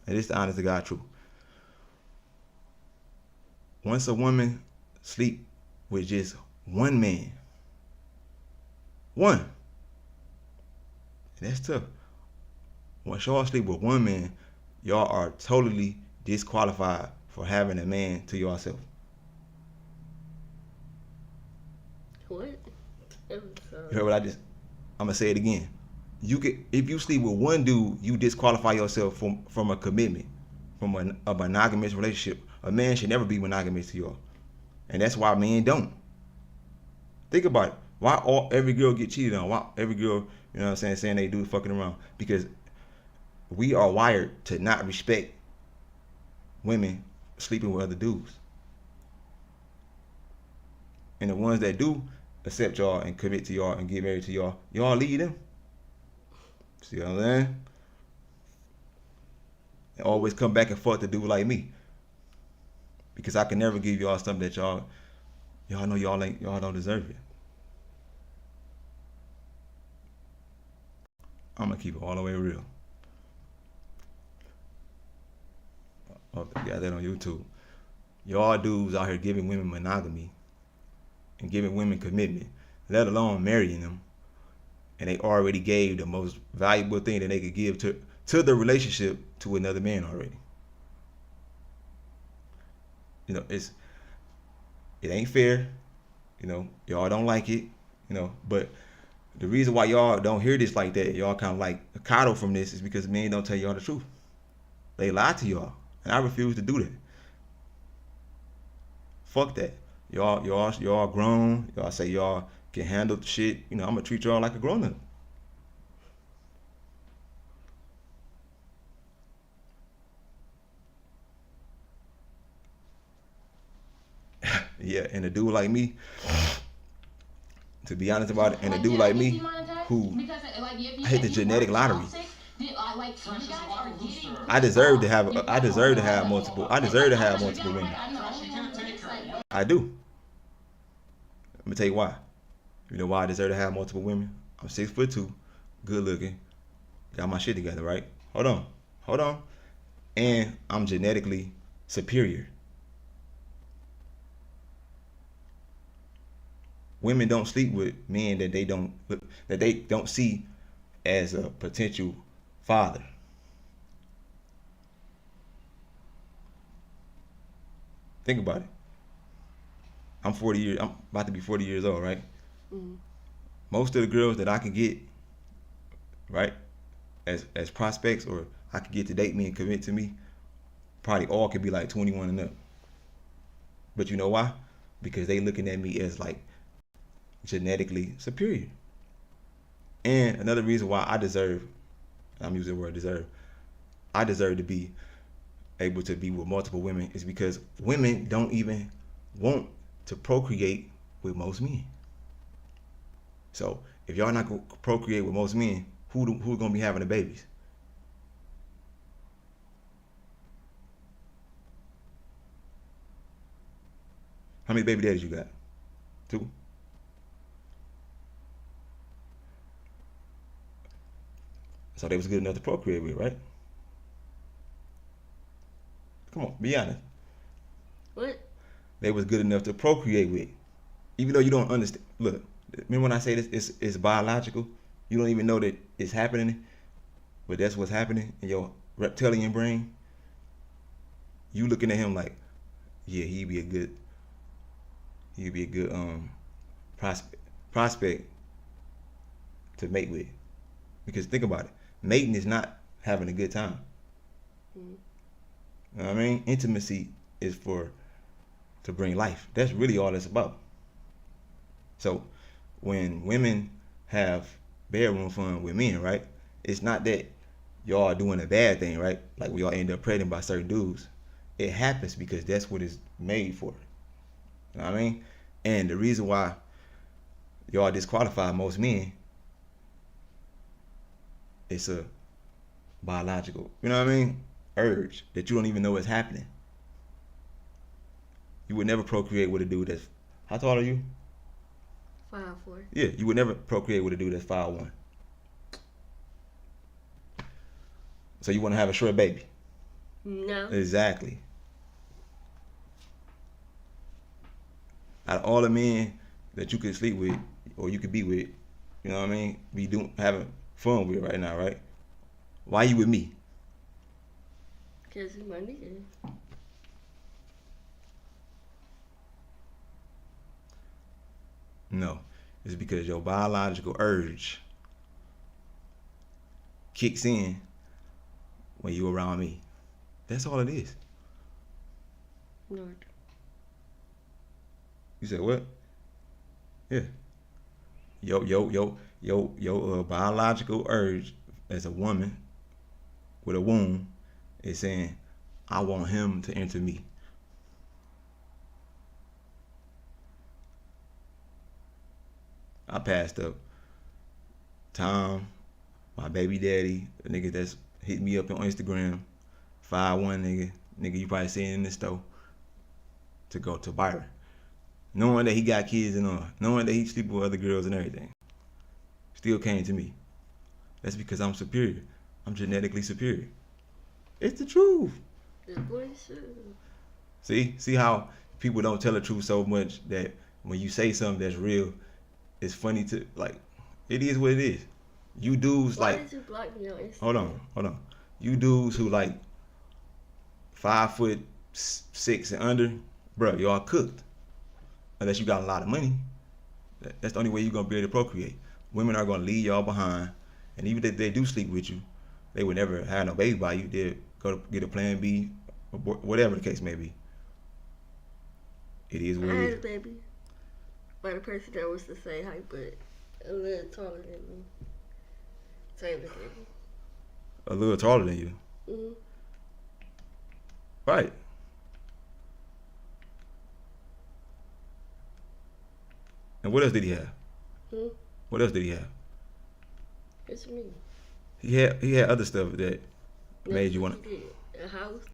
And it's the honest to God truth. Once a woman sleep with just one man, one, and that's tough. Once y'all sleep with one man, y'all are totally disqualified for having a man to yourself. What? You heard what I'm gonna say it again. If you sleep with one dude, you disqualify yourself from a commitment, from a monogamous relationship. A man should never be monogamous to y'all. And that's why men don't. Think about it. Why every girl get cheated on? Why every girl, you know what I'm saying they do fucking around? Because we are wired to not respect women sleeping with other dudes. And the ones that do accept y'all and commit to y'all and get married to y'all, y'all lead them. See what I'm saying? And always come back and fuck the dude like me. Because I can never give y'all something that y'all know y'all don't deserve it. I'm gonna keep it all the way real. Oh, you got that on YouTube. Y'all dudes out here giving women monogamy and giving women commitment, let alone marrying them, and they already gave the most valuable thing that they could give to the relationship to another man already. You know, it ain't fair. You know, y'all don't like it. You know, but the reason why y'all don't hear this like that, y'all kind of like coddle from this, is because men don't tell y'all the truth. They lie to y'all, and I refuse to do that. Fuck that. Y'all grown. Y'all say y'all can handle the shit. You know, I'm gonna treat y'all like a grown up. Yeah, and a dude like me, to be honest about it, and a dude like me who hit the genetic lottery. I deserve to have multiple women. I do. Let me tell you why. You know why I deserve to have multiple women? I'm 6'2", good looking, got my shit together, right? Hold on. And I'm genetically superior. Women don't sleep with men that they don't see as a potential father. Think about it. I'm about to be 40 years old, right? Mm-hmm. Most of the girls that I can get, right, as prospects, or I could get to date me and commit to me, probably all could be like 21 and up. But you know why? Because they looking at me as like genetically superior. And another reason why I deserve, I'm using the word deserve, I deserve to be able to be with multiple women is because women don't even want to procreate with most men. So if y'all not gonna procreate with most men, who gonna be having the babies? How many baby daddies you got? 2? So they was good enough to procreate with, right? Come on, be honest. What? They was good enough to procreate with. Even though you don't understand. Look, remember when I say this, it's biological? You don't even know that it's happening, but that's what's happening in your reptilian brain. You looking at him like, yeah, he'd be a good prospect to mate with. Because think about it. Mating is not having a good time. Mm-hmm. You know what I mean? Intimacy is to bring life. That's really all it's about. So when women have bedroom fun with men, right? It's not that y'all are doing a bad thing, right? Like we all end up pregnant by certain dudes. It happens because that's what it's made for. You know what I mean? And the reason why y'all disqualify most men, it's a biological, you know what I mean, urge that you don't even know is happening. You would never procreate with a dude that's, how tall are you? 5'4". Yeah, you would never procreate with a dude that's 5'1". So you want to have a short baby? No. Exactly. Out of all the men that you could sleep with or you could be with, you know what I mean, be having fun with right now, right? Why you with me? Because it's my nigga. No, it's because your biological urge kicks in when you around me. That's all it is. Lord. You said what? Yeah. Your biological urge as a woman with a womb is saying, I want him to enter me. I passed up Tom, my baby daddy, the nigga that's hit me up on Instagram, 5'1" nigga you probably seen in the store, to go to Myron. Knowing that he got kids and all, knowing that he sleep with other girls and everything, still came to me. That's because I'm superior. I'm genetically superior. It's the truth. The boy should. See how people don't tell the truth so much that when you say something that's real, it's funny to, like, it is what it is. You dudes Why like, did you block me on Instagram? hold on. You dudes who like 5'6" and under, bro, y'all cooked. Unless you got a lot of money. That's the only way you're gonna be able to procreate. Women are gonna leave y'all behind, and even if they do sleep with you, they would never have no baby by you. They'll go to get a plan B, or whatever the case may be. It is what I it had is. a baby by the person that was the same height, but a little taller than me. Same as me. A little taller than you. Mm-hmm. Right. And what else did he have? What else did he have? It's me. He had other stuff that made you want to. A house.